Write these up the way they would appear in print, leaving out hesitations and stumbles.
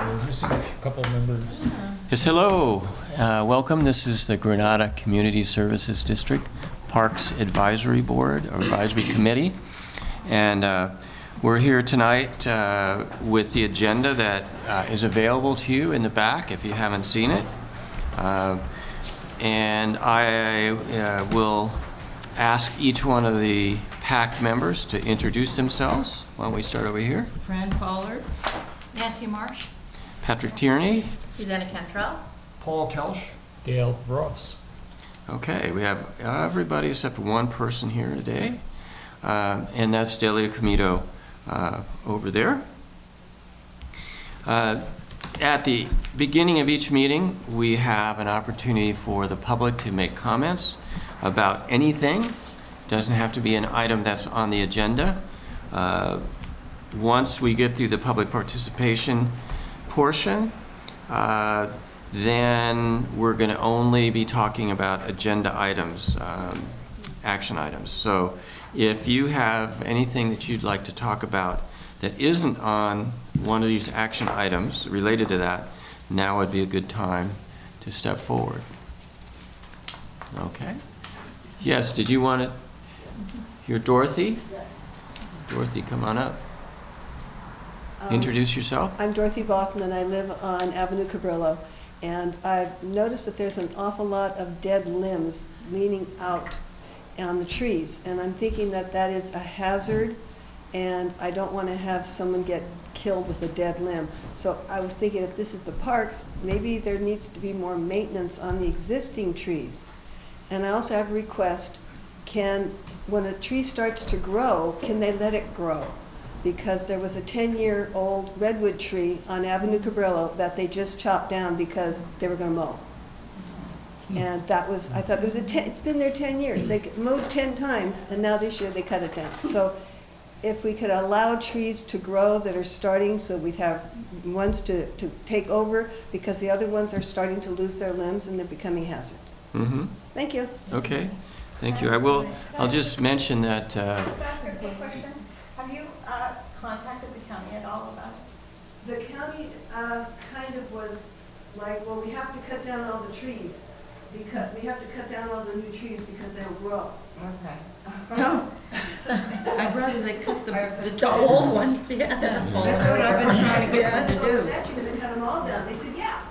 we're missing a couple members. Yes, hello. Welcome. This is the Granada Community Services District Parks Advisory Board, or Advisory Committee. And we're here tonight with the agenda that is available to you in the back if you haven't seen it. And I will ask each one of the PAC members to introduce themselves. Why don't we start over here? Fran Pollard. Nancy Marsh. Patrick Tierney. Susanna Cantrell. Paul Kelsch. Dale Ross. Okay, we have everybody except one person here today, and that's Delia Comito over there. At the beginning of each meeting, we have an opportunity for the public to make comments about anything. Doesn't have to be an item that's on the agenda. Once we get through the public participation portion, then we're going to only be talking about agenda items, action items. So if you have anything that you'd like to talk about that isn't on one of these action items related to that, now would be a good time to step forward. Okay. Yes, did you want to hear Dorothy? Yes. Dorothy, come on up. Introduce yourself. I'm Dorothy Bothman. I live on Avenue Cabrillo, and I've noticed that there's an awful lot of dead limbs leaning out on the trees, and I'm thinking that that is a hazard, and I don't want to have someone get killed with a dead limb. So I was thinking, if this is the parks, maybe there needs to be more maintenance on the existing trees. And I also have a request, when a tree starts to grow, can they let it grow? Because there was a 10-year-old redwood tree on Avenue Cabrillo that they just chopped down because they were going to mow. And that was, I thought it was it's been there 10 years. They mowed 10 times, and now this year they cut it down. So if we could allow trees to grow that are starting, so we'd have ones to take over, because the other ones are starting to lose their limbs and they're becoming hazards. Mm-hmm. Thank you. Okay, thank you. I'll just mention that Can I ask a quick question? Have you contacted the county at all about it? The county kind of was like, well, we have to cut down all the trees. Because we have to cut down all the new trees because they'll grow. Okay. No. I'd rather they cut The old ones, yeah. That's what I've been trying to get them to do. That you're gonna cut them all down. They said, yeah.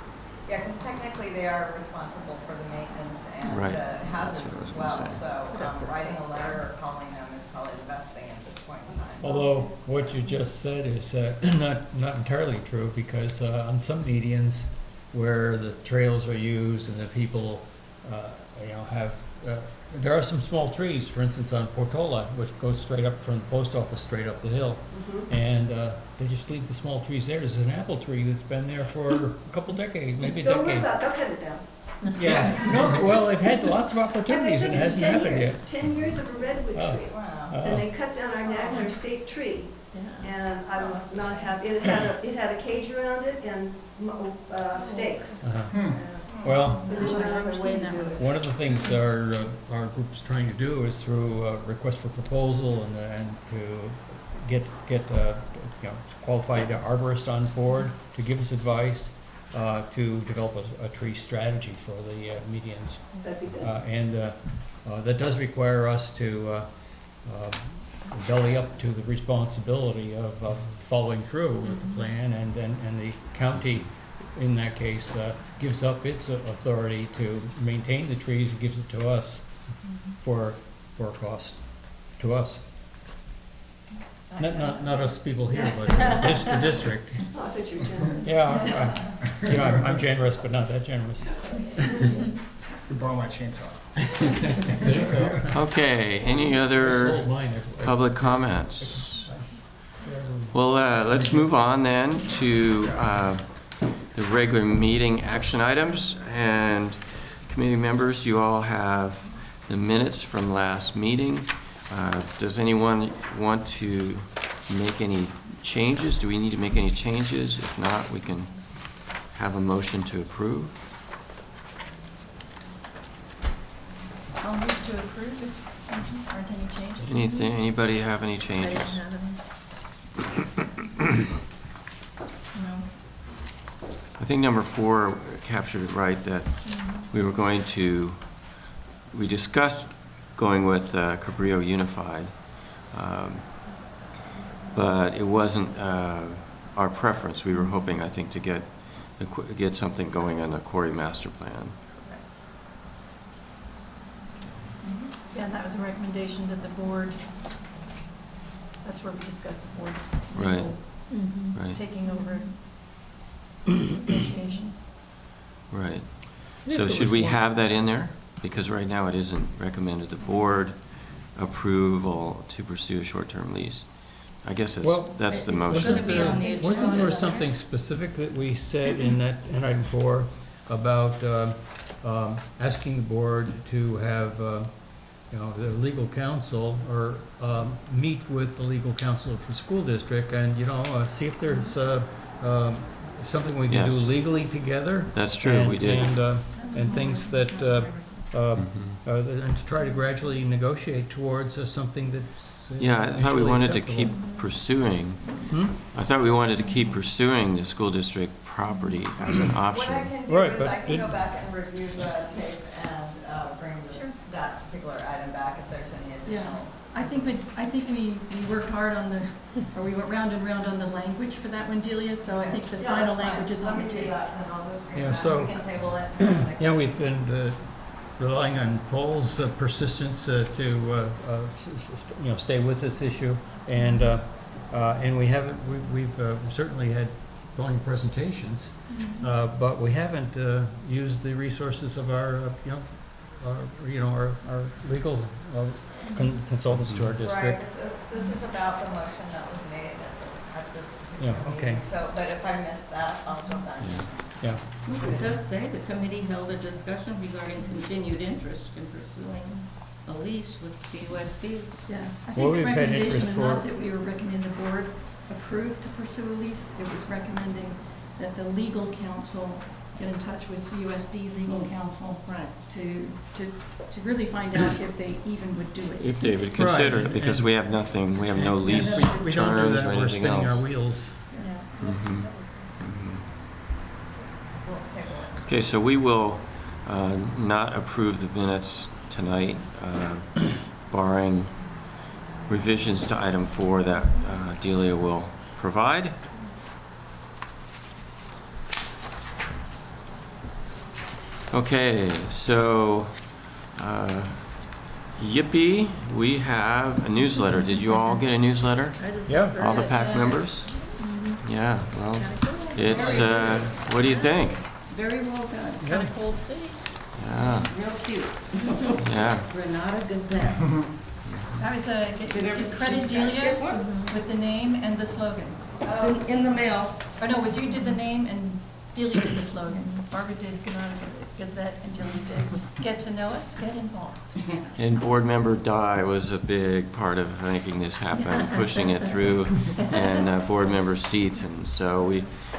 Yeah, because technically they are responsible for the maintenance and Right. the That's hazards what I was as gonna well. say. So writing a letter or calling them is probably the best thing at this point in time. Although what you just said is not entirely true, because on some medians where the trails are used and the people have there are some small trees, for instance on Portola, which goes straight up from the post office straight up the hill, and they just leave the small trees there. There's an apple tree that's been there for a couple decades, maybe a Don't worry decade. about it. They'll cut it down. Yeah, no, well, they've had lots of And they opportunities said and it it's hasn't 10 happened years. yet. 10 years of a redwood Oh. tree. Wow. And they cut down our national state tree. And I was not happy. It had a cage around it and stakes. Uh-huh. Well, So there's no other way to do it. one of the things our group is trying to do is through request for proposal and to get qualified arborist on board to give us advice to develop a tree strategy for the medians. That'd be good. And that does require us to belly up to the responsibility of following through with the plan, and the county, in that case, gives up its authority to maintain the trees and gives it to us for a cost to us. Not us people here, but the district. Oh, I thought you were generous. Yeah, I'm generous, but not that generous. You borrow my chainsaw. There you go. Okay, any I other sold mine. public comments? Well, let's move on then to the regular meeting action items. And committee members, you all have the minutes from last meeting. Does anyone want to make any changes? Do we need to make any changes? If not, we can have a motion to approve. I'll move to approve if there aren't any changes. Anything, anybody have any I changes? didn't have any. No. think number 4 captured it right, that we discussed going with Cabrillo Unified, but it wasn't our preference. We were hoping, I think, to get something going on the Quarry Master Plan. Yeah, and that was a recommendation that the board, that's where we discussed the board. Right. legal Right. Taking over negotiations. Right. Yeah, So if it should was we one- have that in there? Because right now it isn't recommended the board approval to pursue a short-term lease. I guess Well, that's the it's motion. gonna be on the agenda. Wasn't there something specific that we said in item 4 about asking the board to have, the legal counsel or meet with the legal counsel for school district and, see if there's something we can do Yes. legally together? That's true, we did. And things that, Mhm. and to try to gradually negotiate towards something that's Yeah, I thought we mutually wanted to acceptable. keep pursuing, Hmm? I thought we wanted to keep pursuing the school district property as an What I option. can do Right, is but I can go it- back and review the tape and bring that particular item back if there's any Yeah, additional. I think we worked hard on or we went round and round on the language for that one, Delia, so I think the Yeah, final that's fine. language is on the Let me do table. that, and I'll just bring Yeah, that. so- We can table it. Yeah, we've been relying on Paul's persistence to, stay with this issue, and we haven't. We've certainly had plenty presentations, but we haven't used the resources of our legal consultants to our Right, district. this is about the motion that was made at this Yeah, particular okay. meeting. So, but if I missed that, I'll jump back. Yeah. It does say the committee held a discussion regarding continued interest in pursuing a lease with CUSD. Yeah, I Well, think the we've had recommendation interest was not for- that we were recommending the board approve to pursue a lease. It was recommending that the legal counsel get in touch with CUSD legal counsel Right. to really find out if they even would do it. If they would consider Right, it, because and- we have nothing, we have no lease We don't do terms that, or we're anything spinning our else. wheels. Yeah. Mhm. Mhm. We'll table it. Okay, so we will not approve the minutes tonight, barring revisions to item 4 that Delia will provide. Okay, so, yippee, we have a newsletter. Did you all get a newsletter? Yeah. All the PAC members? Yeah, well, it's, what do you think? Very well done. Yeah. Yeah, Real cute. yeah. Granada Gazette. That was Did get credit did you guys Delia get one? with the name and the slogan. It's in the mail. Or no, it was you did the name and Delia did the slogan. Barbara did Granada Gazette and Delia did Get to Know Us, Get Involved. And board member Di was a big part of making this happen, pushing it through, and board member seats, and so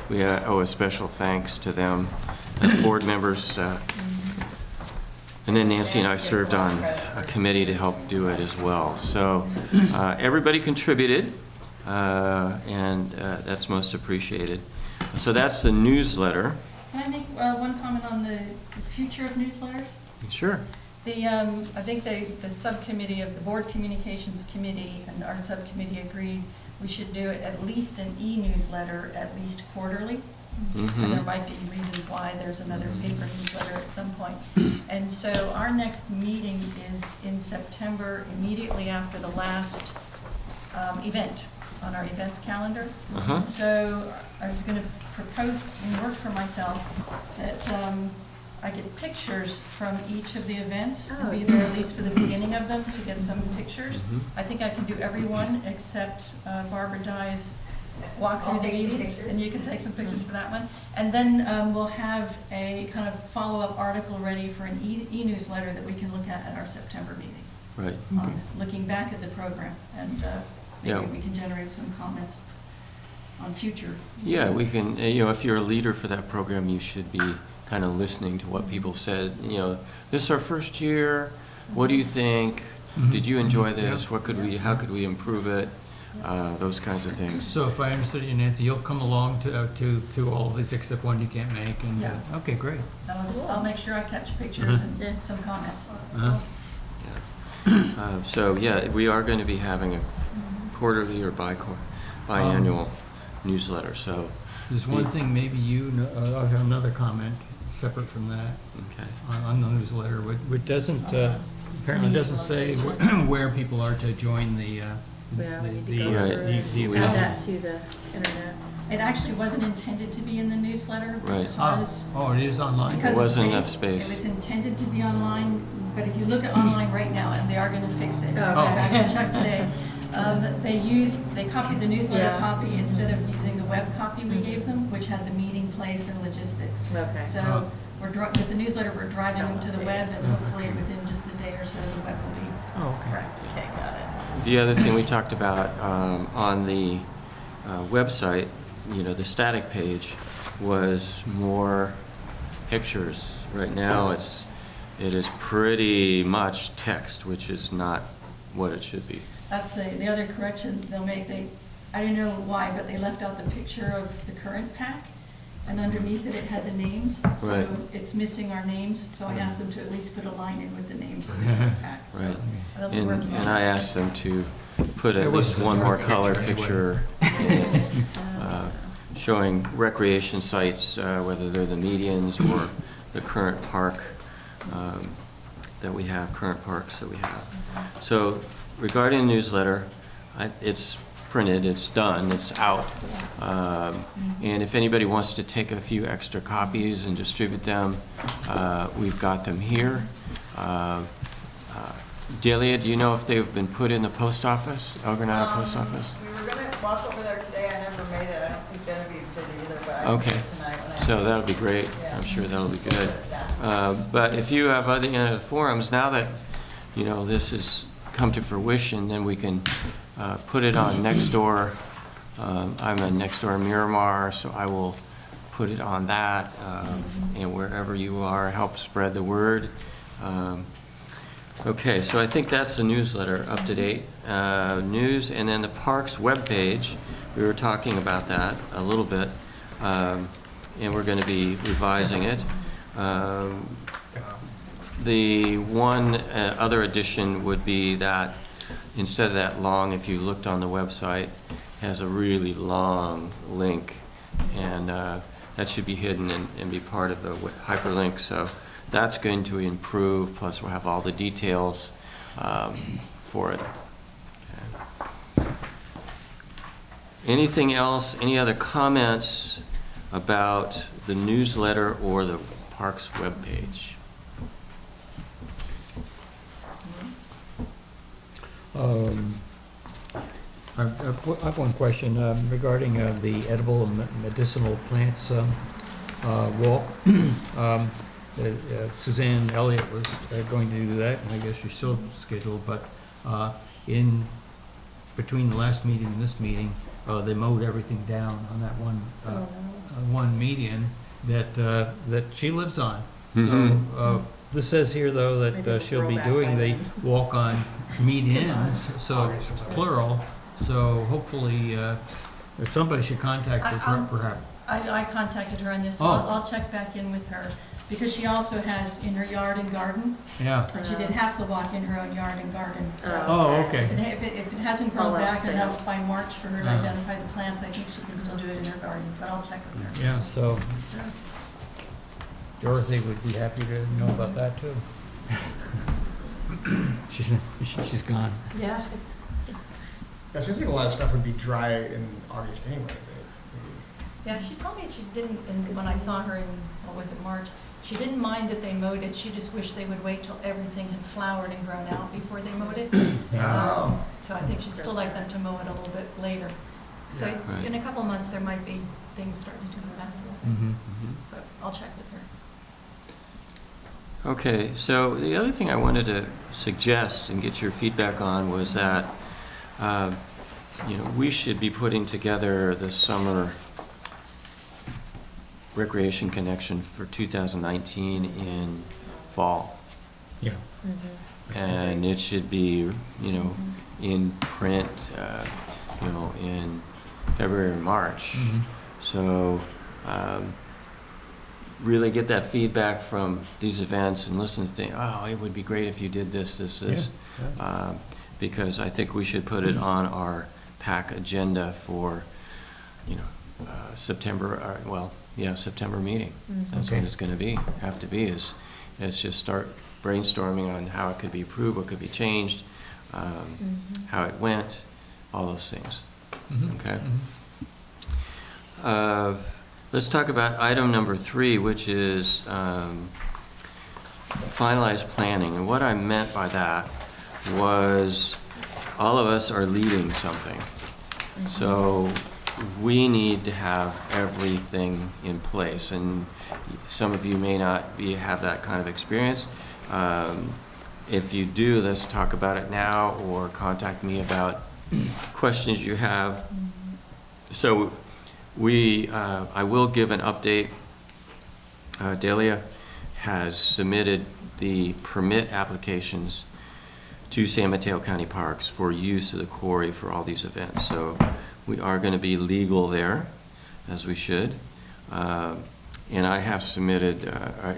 we owe a special thanks to them as board members. And then Nancy and I served on a committee to help do it as well. So everybody contributed, and that's most appreciated. So that's the newsletter. Can I make one comment on the future of newsletters? Sure. I think the subcommittee of the Board Communications Committee and our subcommittee agreed we should do it at least an e-newsletter at least quarterly. And there Mhm. might be reasons why there's another paper newsletter at some point. And so our next meeting is in September, immediately after the last event on our events calendar. Uh-huh. So I was going to propose and work for myself that I get pictures from each of the events and be there at least for the beginning of them to get some pictures. Mhm. I think I can do every one except Barbara Dye's walk through I'll the take some meetings, pictures. and you can take some pictures for that one. And then we'll have a kind of follow-up article ready for an e-newsletter that we can look at our September meeting, Right. looking back at the program, and maybe Yeah. we can generate some comments on future. Yeah, we can, if you're a leader for that program, you should be kind of listening to what people said. This is our first year, what do you think? Mhm. Did you enjoy Mhm. this? Yeah. How could we improve it? those kinds of things. So if I understood you, Nancy, you'll come along to all of these except one you can't make, and, Yeah. okay, great. I'll make sure I catch pictures and some comments. Uh-huh. So, yeah, we are going to be having a quarterly or biannual newsletter, so, There's one thing, maybe you, I'll have another comment separate from that okay. on the newsletter, which doesn't, apparently doesn't say where people are to join the, Yeah, we need to the, go Right. through it, We- add that to the internet. It actually wasn't intended to be in the newsletter Right. because oh, it is online? Because There of wasn't enough space. space. It was intended to be online, but if you look at online right now, and they are gonna fix it. Oh, I okay. checked today. They copied the newsletter Yeah. copy instead of using the web copy we gave them, which had the meeting place and logistics. Okay. So with the newsletter, we're driving them to the web, and hopefully within just a day or so, the web will be Oh, okay. correct. Okay, got it. The other thing we talked about on the website, the static page, was more pictures. Right now, it is pretty much text, which is not what it should be. That's the other correction they'll make. I don't know why, but they left out the picture of the current PAC, and underneath it had the names. Right. So it's missing our names, so I asked them to at least put a line in with the names of the current PAC. So Right. they'll be And working on and I it. asked them to put It at wasn't least a one more dark color picture picture showing recreation sites, whether they're the medians or the current park that we have, current parks that we have. So regarding the newsletter, it's printed, it's done, it's out. And if anybody wants to take a few extra copies and distribute them, we've got them here. Delia, do you know if they've been put in the post office, El Granada Post Office? We were gonna walk over there today, I never made it, I don't think Genevieve did either, but I can Okay, do it tonight when I. so that'll be great. Yeah. I'm sure that'll be good. But if you have other forums, now that, this has come to fruition, then we can put it on Nextdoor. I'm on Nextdoor Miramar, so I will put it on that, and wherever you are, help spread the word. Okay, so I think that's the newsletter, up to date. News, and then the parks webpage, we were talking about that a little bit, and we're going to be revising it. The one other addition would be that instead of that long, if you looked on the website, has a really long link, and that should be hidden and be part of the hyperlink. So that's going to improve, plus we'll have all the details for it. Okay. Anything else, any other comments about the newsletter or the parks webpage? I have one question regarding the edible and medicinal plants walk. Suzanne Elliott was going to do that, and I guess she's still scheduled, but in between the last meeting and this meeting, they mowed everything down on that one median that she lives on. So this says here, though, Maybe that we'll she'll roll be back doing by the then. walk on medians, so it's plural. So hopefully, if somebody should contact her, perhaps. I contacted her on this. Oh. I'll check back in with her, because she also has in her yard and garden, Yeah. and she did half the walk in her own yard and garden, so. Oh, If okay. it hasn't All grown else back enough fails. by March for her to Uh-huh. identify the plants, I think she can still do it in her garden, but I'll check with her. Yeah, so Dorothy would be happy to know about that, too. She's gone. Yeah. It seems like a lot of stuff would be dry in August anyway. Yeah, she told me she didn't, and when I saw her in, March, she didn't mind that they mowed it, she just wished they would wait till everything had flowered and grown out before they mowed it. Oh. So I think she'd still like them to mow it a little bit later. So Yeah. Right. in a couple of months, there might be things starting to go back, Mhm. but I'll check with her. Okay, so the other thing I wanted to suggest and get your feedback on was that, we should be putting together the summer recreation connection for 2019 in fall. Yeah. And it should be, in print, in February or March. Mhm. So, really get that feedback from these events and listen to think, oh, it would be great if you did this, this. Yeah. Because I think we should put it on our PAC agenda for, September, September meeting. That's when Okay. it's gonna be, have to be, is just start brainstorming on how it could be improved, what could be changed, how it went, all those things. Mhm. Okay. Mhm. Let's talk about item number 3, which is finalized planning. And what I meant by that was all of us are leading something. So we need to have everything in place. And some of you may not have that kind of experience. If you do, let's talk about it now, or contact me about questions you have. So I will give an update. Delia has submitted the permit applications to San Mateo County Parks for use of the quarry for all these events. So we are going to be legal there, as we should. And I have submitted,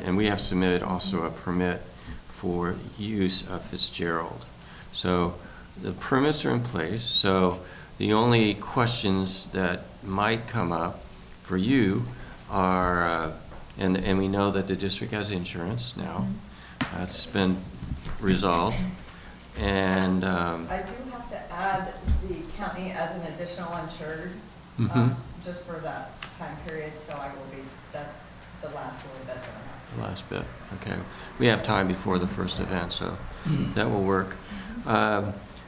and we have submitted also a permit for use of Fitzgerald. So the permits are in place. So the only questions that might come up for you are, and we know that the district has insurance now. That's been resolved. And I do have to add the county as an additional insured, just for that time period, so I will be, that's the last little bit that I have. the last bit, okay. We have time before the first event, so that will work.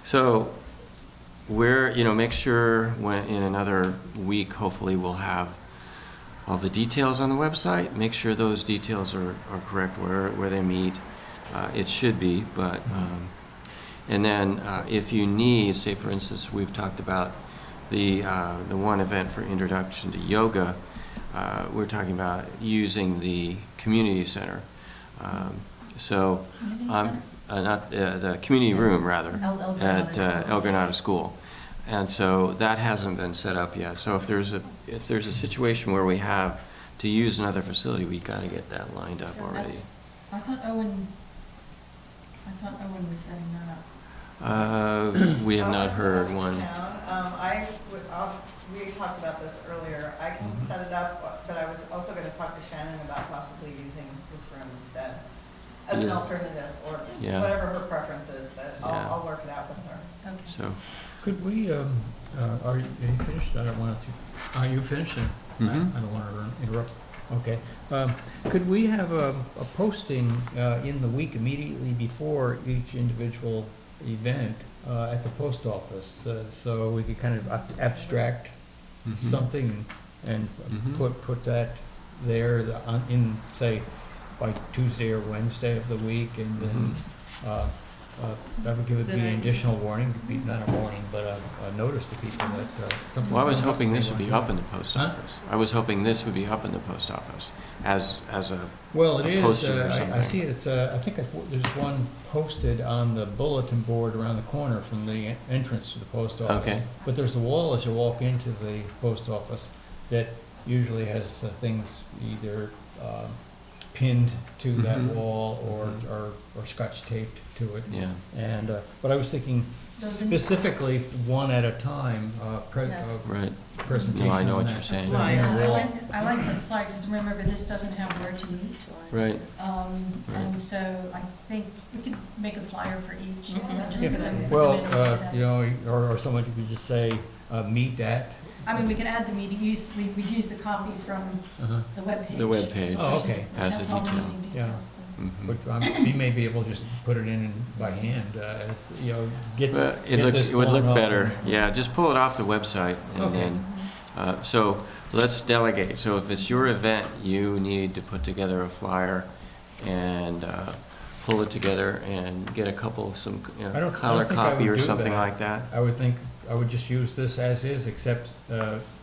So make sure when in another week, hopefully we'll have all the details on the website. Make sure those details are correct where they meet. It should be, but, and then if you need, say for instance, we've talked about the one event for introduction to yoga. We're talking about using the community center. So, not the community room rather, at El Granada School. And so that hasn't been set up yet. So if there's a situation where we have to use another facility, we got to get that lined up already. I thought Owen was setting that up. We have not heard one. We talked about this earlier. I can set it up, but I was also going to talk to Shannon about possibly using this room instead as an alternative, or whatever her preference is, but I'll work it out with her. Okay. So, Could we, are you finished? I don't want to, are you finished? I don't want to interrupt. Okay. Could we have a posting in the week immediately before each individual event at the post office? So we could kind of abstract something and put that there in, say, by Tuesday or Wednesday of the week, and then that would give it an additional warning, not a warning, but a notice to people that something. well, I was hoping this would be up in the post office. I was hoping this would be up in the post office as a Well, it a is, poster or I something. see it's, I think there's one posted on the bulletin board around the corner from the entrance to the post office. Okay. But there's a wall as you walk into the post office that usually has things either pinned to that wall or scotch taped to it. Yeah. And, but I was thinking specifically one at a time, Right. presentation. No, I know on what that. you're saying. Flyer. I like the flyer, just remember, this doesn't have where to meet. Right. And so I think we could make a flyer for each, and then just put them. Well, put them in. or someone could just say, meet at. I mean, we can add the meeting, we'd use the copy from the webpage. The webpage. Oh, okay. Which Has has the all the detail. meeting Yeah. details. But we may be able to just put it in by hand, get this It would look going on. better. Yeah, just pull it off the website and Okay. then, so let's delegate. So if it's your event, you need to put together a flyer and pull it together and get a couple, some I don't color think I copy would or do something that. like that. I would think, I would just use this as is, except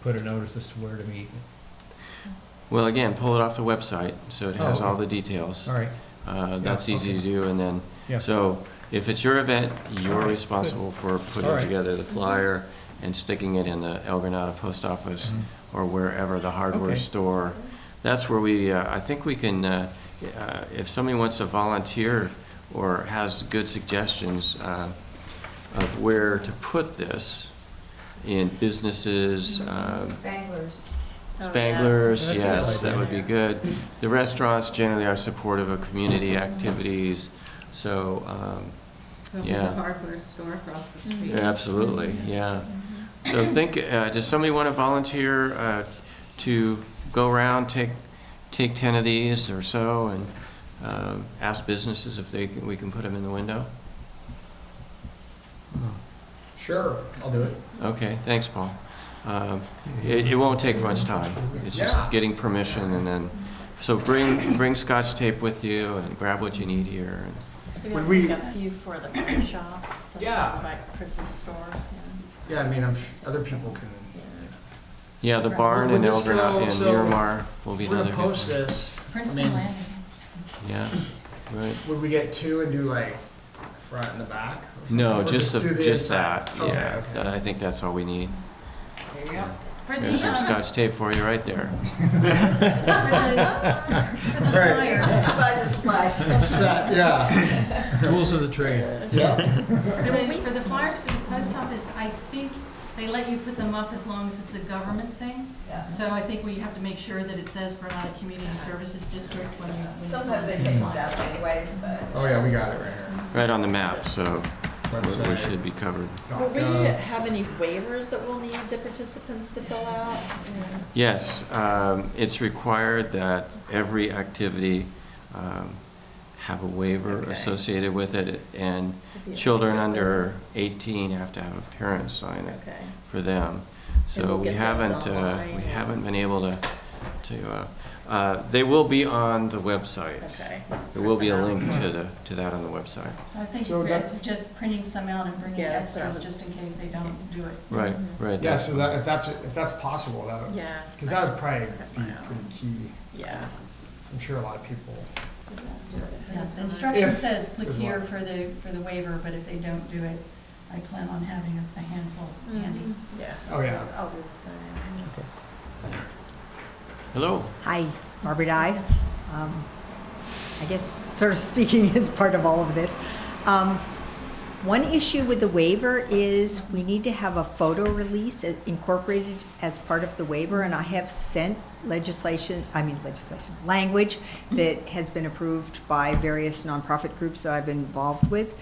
put a notice as to where to meet. Well, again, pull it off the website, so it has Oh, all okay. the details. All right, That's Yeah, easy to okay. do, and then, Yeah. so if it's your event, you're responsible for All putting right. together the flyer and sticking it in the El Granada post office or wherever the hardware Okay. store. That's where we, I think we can, if somebody wants to volunteer or has good suggestions of where to put this in businesses, Spanglers. Spanglers, That's a good yes, that idea. would be good. The restaurants generally are supportive of community activities, so, There'll be yeah. the hardware store across the street. yeah, absolutely, yeah. So think, does somebody want to volunteer to go around, take 10 of these or so, and ask businesses if we can put them in the window? Sure, I'll do it. Okay, thanks, Paul. It won't take much time. It's just Yeah. getting permission and then, so bring Scotch tape with you and grab what you need here. Maybe Would I'll we- take a few for the coffee shop, something Yeah. like Chris's store, Yeah, I mean, other people can. Yeah, the Right. barn Would in this El Granada, go- in so Miramar will be We're another gonna good post one. this. I Princeton mean, Landing. Yeah, right. would we get two and do like front and the back? or something? No, Or just do the just inside? that, Okay, yeah. okay. I think that's all we need. There you go. For There's some the, Scotch tape for you right there. for the Right. flyers, Buy the supplies. Set, yeah. Tools of the trade. Yeah. for the flyers for the post office, I think they let you put them up as long as it's a government thing. Yeah. So I think we have to make sure that it says Granada Community Services District when you. Sometimes they take them down anyways, but. Oh, yeah, we got it right here. Right on the map, so we Website. should be covered. Will we .gov. have any waivers that we'll need the participants to fill out? Yes, it's required that every activity have a waiver Okay. associated with it, and children under 18 have to have a parent sign it Okay. for them. And So we'll we get those haven't, online, we yeah. haven't been able to, they will be on the website. Okay. There will be a link to that on the website. So I think So it's just printing some out and bringing Yeah, extras that was- just in case they don't do it. Right, right. Yeah, so that, if that's possible, that would, Yeah. because that would probably be Wow. pretty key. Yeah. I'm sure a lot of people. Yeah, the instruction If says click there's here one. for the waiver, but if they don't do it, I plan on having a handful handy. Yeah. Oh, yeah. I'll do the same. Hello. Hi, Barbara Dye. I guess sort of speaking as part of all of this. One issue with the waiver is we need to have a photo release incorporated as part of the waiver, and I have sent language that has been approved by various nonprofit groups that I've been involved with,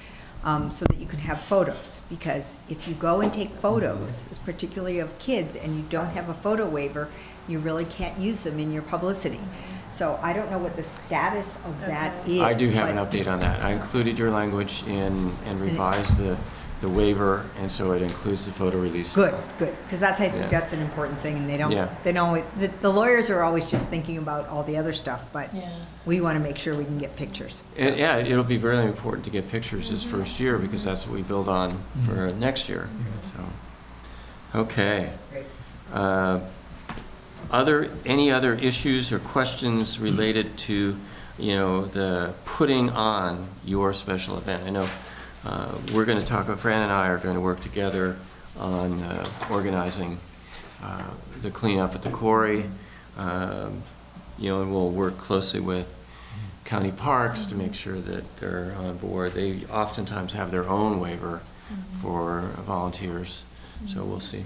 so that you can have photos. Because if you go and take photos, particularly of kids, and you don't have a photo waiver, you really can't use them in your publicity. So I don't know what the status of that is. I do have an but- update on that. I included your language in and revised the waiver, and so it includes the photo release. Good, because I think Yeah. that's an important thing, and Yeah. the lawyers are always just thinking about all the other stuff, but Yeah. we want to make sure we can get pictures. So- And, yeah, it'll be very important to get pictures this first year, because that's what we build on for next year, so. Okay. Any other issues or questions related to, the putting on your special event? I know we're going to talk, Fran and I are going to work together on organizing the cleanup at the quarry, and we'll work closely with county parks to make sure that they're on board. They oftentimes have their own waiver for volunteers, so we'll see.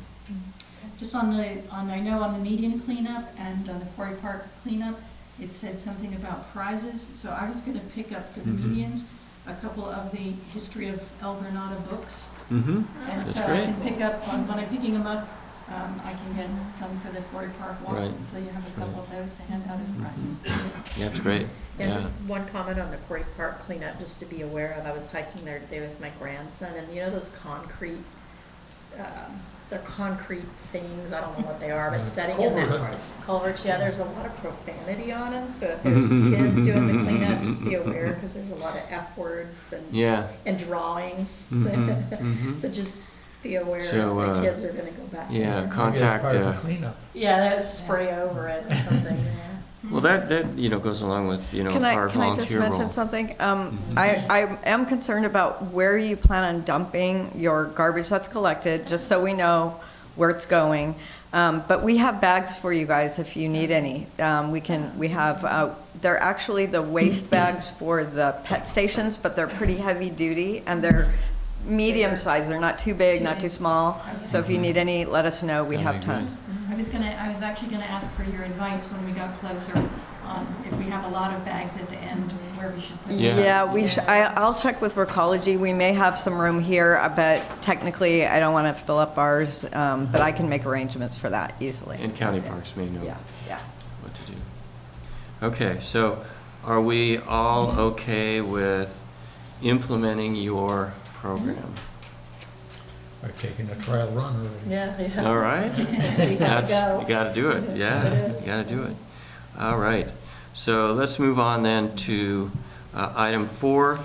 Just on the median cleanup and on the Quarry Park cleanup, it said something about prizes, so I was gonna pick up for the Mhm. medians a couple of the history of El Granada books. Mm-hmm. And That's so I great. can pick up, when I'm picking them up, I can get some for the Quarry Park walk, Right. so you have a couple of those to hand out as prizes. Yeah, that's great. And Yeah. just one comment on the Quarry Park cleanup, just to be aware of. I was hiking there today with my grandson, and those concrete, they're concrete things, I don't know what they are, but setting in Culvert that pipe. culverts, yeah, there's a lot of profanity on them, so if there's kids doing the cleanup, just be aware, because there's a lot of F words Yeah. and drawings. Mhm, mhm. So just be aware So, the kids are gonna go back yeah, there. Contact, Maybe as part of the cleanup. Yeah, that was spray over it or something, Well, that, goes along with, our Can I just volunteer mention role. something? I am concerned about where you plan on dumping your garbage that's collected, just so we know where it's going. But we have bags for you guys if you need any. We have, they're actually the waste bags for the pet stations, but they're pretty heavy duty and they're medium size. They're not too big, not too small. So if you need any, let us know. We have tons. I was actually gonna ask for your advice when we got closer on if we have a lot of bags at the end, where we should put them. Yeah. I'll check with Recology. We may have some room here, but technically I don't want to fill up ours, but I can make arrangements for that easily. And county parks may know Yeah. what to do. Okay, so are we all okay with implementing your program? I've taken a trial run already. Yeah. All right. You gotta do it, yeah, you gotta do it. All right, so let's move on then to item 4,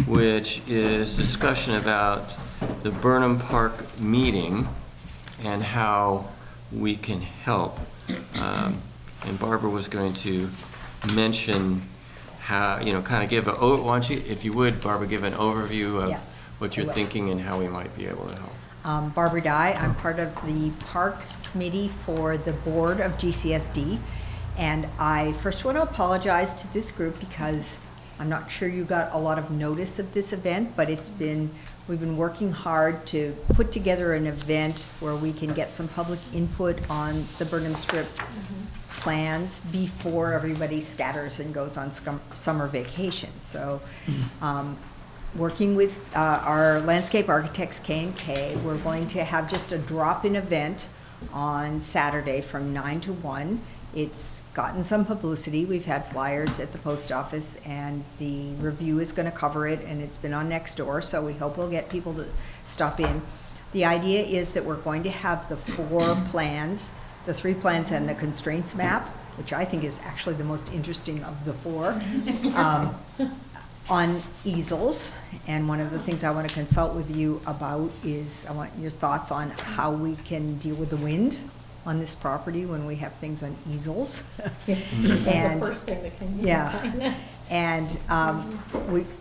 which is discussion about the Burnham Park meeting and how we can help. And Barbara was going to mention how, kind of give why don't you, if you would, Barbara, give an overview of Yes, what I you're will. thinking and how we might be able to help. Barbara Dye, I'm part of the Parks Committee for the Board of GCSD. And I first want to apologize to this group because I'm not sure you got a lot of notice of this event, but we've been working hard to put together an event where we can get some public input on the Burnham Strip plans before everybody scatters and goes on summer vacation. So, working with our landscape architects, K&K, we're going to have just a drop-in event on Saturday from 9 to 1. It's gotten some publicity. We've had flyers at the post office, and the review is going to cover it, and it's been on Nextdoor, so we hope we'll get people to stop in. The idea is that we're going to have the 4 plans, the 3 plans and the constraints map, which I think is actually the most interesting of the 4, on easels. And one of the things I want to consult with you about is I want your thoughts on how we can deal with the wind on this property when we have things on easels. That's And- the first thing that came to Yeah. mind. And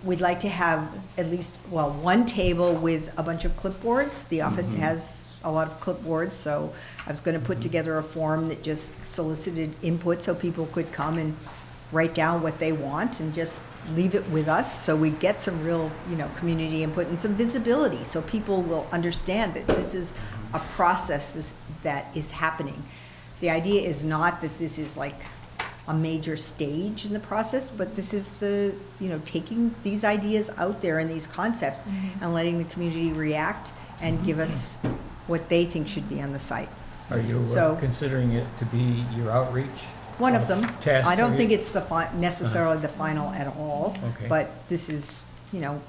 we'd like to have at least, one table with a bunch of clipboards. The office has a lot of clipboards, so I was going to put together a form that just solicited input so people could come and write down what they want and just leave it with us, so we get some real, community input and some visibility, so people will understand that this is a process that is happening. The idea is not that this is like a major stage in the process, but this is taking these ideas out there and these concepts and letting the community react and give us what they think should be on the site. Are you So- considering it to be your outreach? One of them. Task I don't for think you? it's necessarily the final at all, Okay. but this is,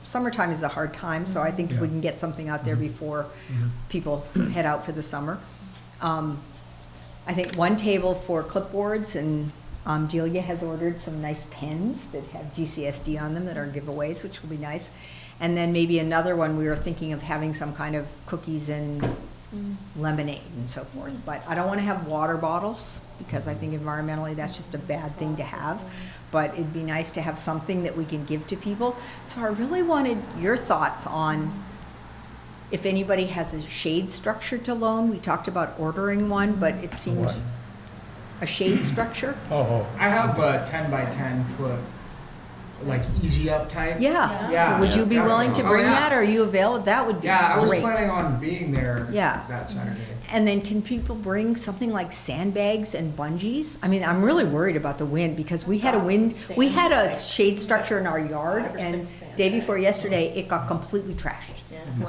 summertime is a hard time, so I think if we Yeah. can get something out there before people head out for the summer. I think one table for clipboards, and Delia has ordered some nice pens that have GCSD on them that are giveaways, which will be nice. And then maybe another one, we were thinking of having some kind of cookies and lemonade and so forth. But I don't want to have water bottles, because I think environmentally that's just a bad thing to have. But it'd be nice to have something that we can give to people. So I really wanted your thoughts on if anybody has a shade structure to loan. We talked about ordering one, but it seemed What? a shade structure. Oh, I have a 10 by 10 foot, like easy up type. Yeah. Yeah. Would you be willing to Oh, bring yeah. that? Are you available? That would be Yeah, I was great. planning on being there Yeah. that Saturday. And then can people bring something like sandbags and bungees? I mean, I'm really worried about the wind, because we had a wind, we had a shade structure in our yard, 5 or and 6 day before yesterday, it got completely trashed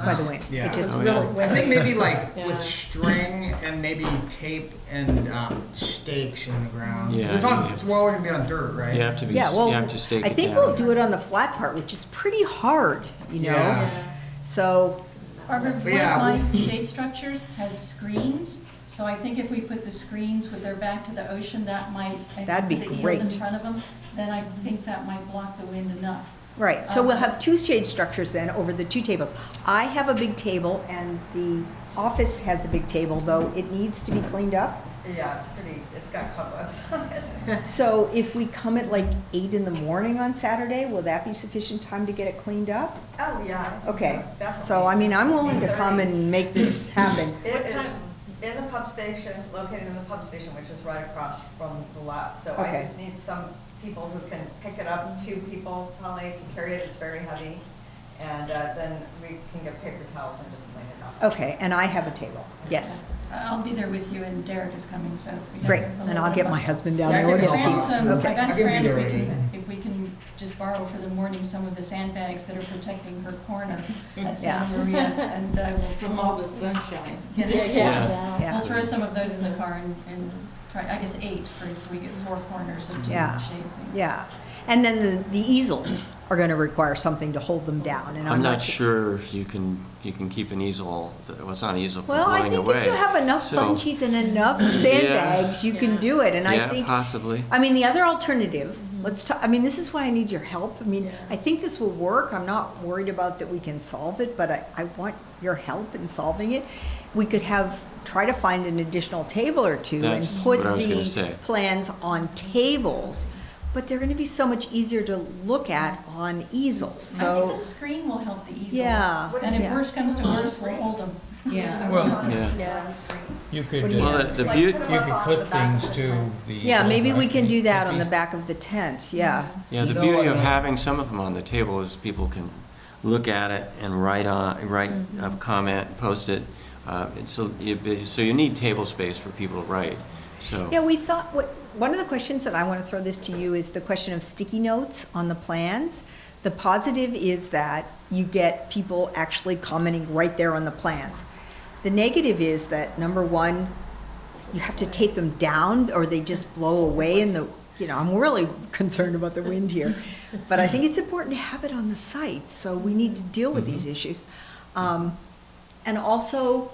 by the wind. Yeah. It just Oh, really, yeah. I think maybe like Yeah. with string and maybe tape and stakes in the ground. Yeah, It's all gonna be on dirt, right? You have to be, yeah, well, you have to stake it I down. think we'll do it on the flat part, which is pretty hard, Yeah. So, Barbara, one But of yeah, my with- shade structures has screens, so I think if we put the screens with their back to the ocean, that might, and That'd be put the eels great. in front of them, then I think that might block the wind enough. right, so we'll have 2 shade structures then over the 2 tables. I have a big table, and the office has a big table, though it needs to be cleaned up. Yeah, it's got cobwebs on it. So if we come at like 8 in the morning on Saturday, will that be sufficient time to get it cleaned up? Oh, yeah. I think Okay, definitely. so I mean, I'm willing to come and make this happen. It is in the pump station, located in the pump station, which is right across from the lot. So Okay. I just need some people who can pick it up, 2 people probably to carry it. It's very heavy. And then we can get paper towels and just clean it up. Okay, and I have a table, yes. I'll be there with you, and Derek is coming, so. we have Great, a and little I'll bit get of my fun. husband down Yeah, there, we'll get a I've tea. I've Okay. asked I can be Fran there with you. if we can just borrow for the morning some of the sandbags that are protecting her corner at Yeah. Santa Maria, and we'll. From all the sunshine. Yeah, Yeah. we'll throw some of those in the car and try, I guess 8, so we get 4 corners of 2 Yeah. shade things. Yeah, and then the easels are gonna require something to hold them down, and I'm not sure you can keep an easel, well, it's not an easel from Well, I blowing think away. if you have enough So, bungees and enough sandbags, you can do it, and I yeah, think. possibly. I mean, the other alternative, let's talk, I mean, this is why I need your help. I mean, I think this will work. I'm not worried about that we can solve it, but I want your help in solving it. We could try to find an additional table or 2 and That's put what I was gonna the say. plans on tables, but they're gonna be so much easier to look at on easels, I think so. the screen will help the easels. Yeah, And if yeah. worse comes to worse, we'll hold them. Yeah. Well, Yeah. you could, What do you Well, think? the Like, beauty, put you 'em could up on clip the back things of the to tent. the. Yeah, maybe we can do that on the Could be- back of the tent, yeah. yeah, the You know beauty of what, having some of them on the table is people can look at it and write a comment, post it. And so you need table space for people to write, so. Yeah, we thought, one of the questions, and I want to throw this to you, is the question of sticky notes on the plans. The positive is that you get people actually commenting right there on the plans. The negative is that, number one, you have to tape them down or they just blow away in the, I'm really concerned about the wind here. But I think it's important to have it on the site, so we need to deal with these issues. And also,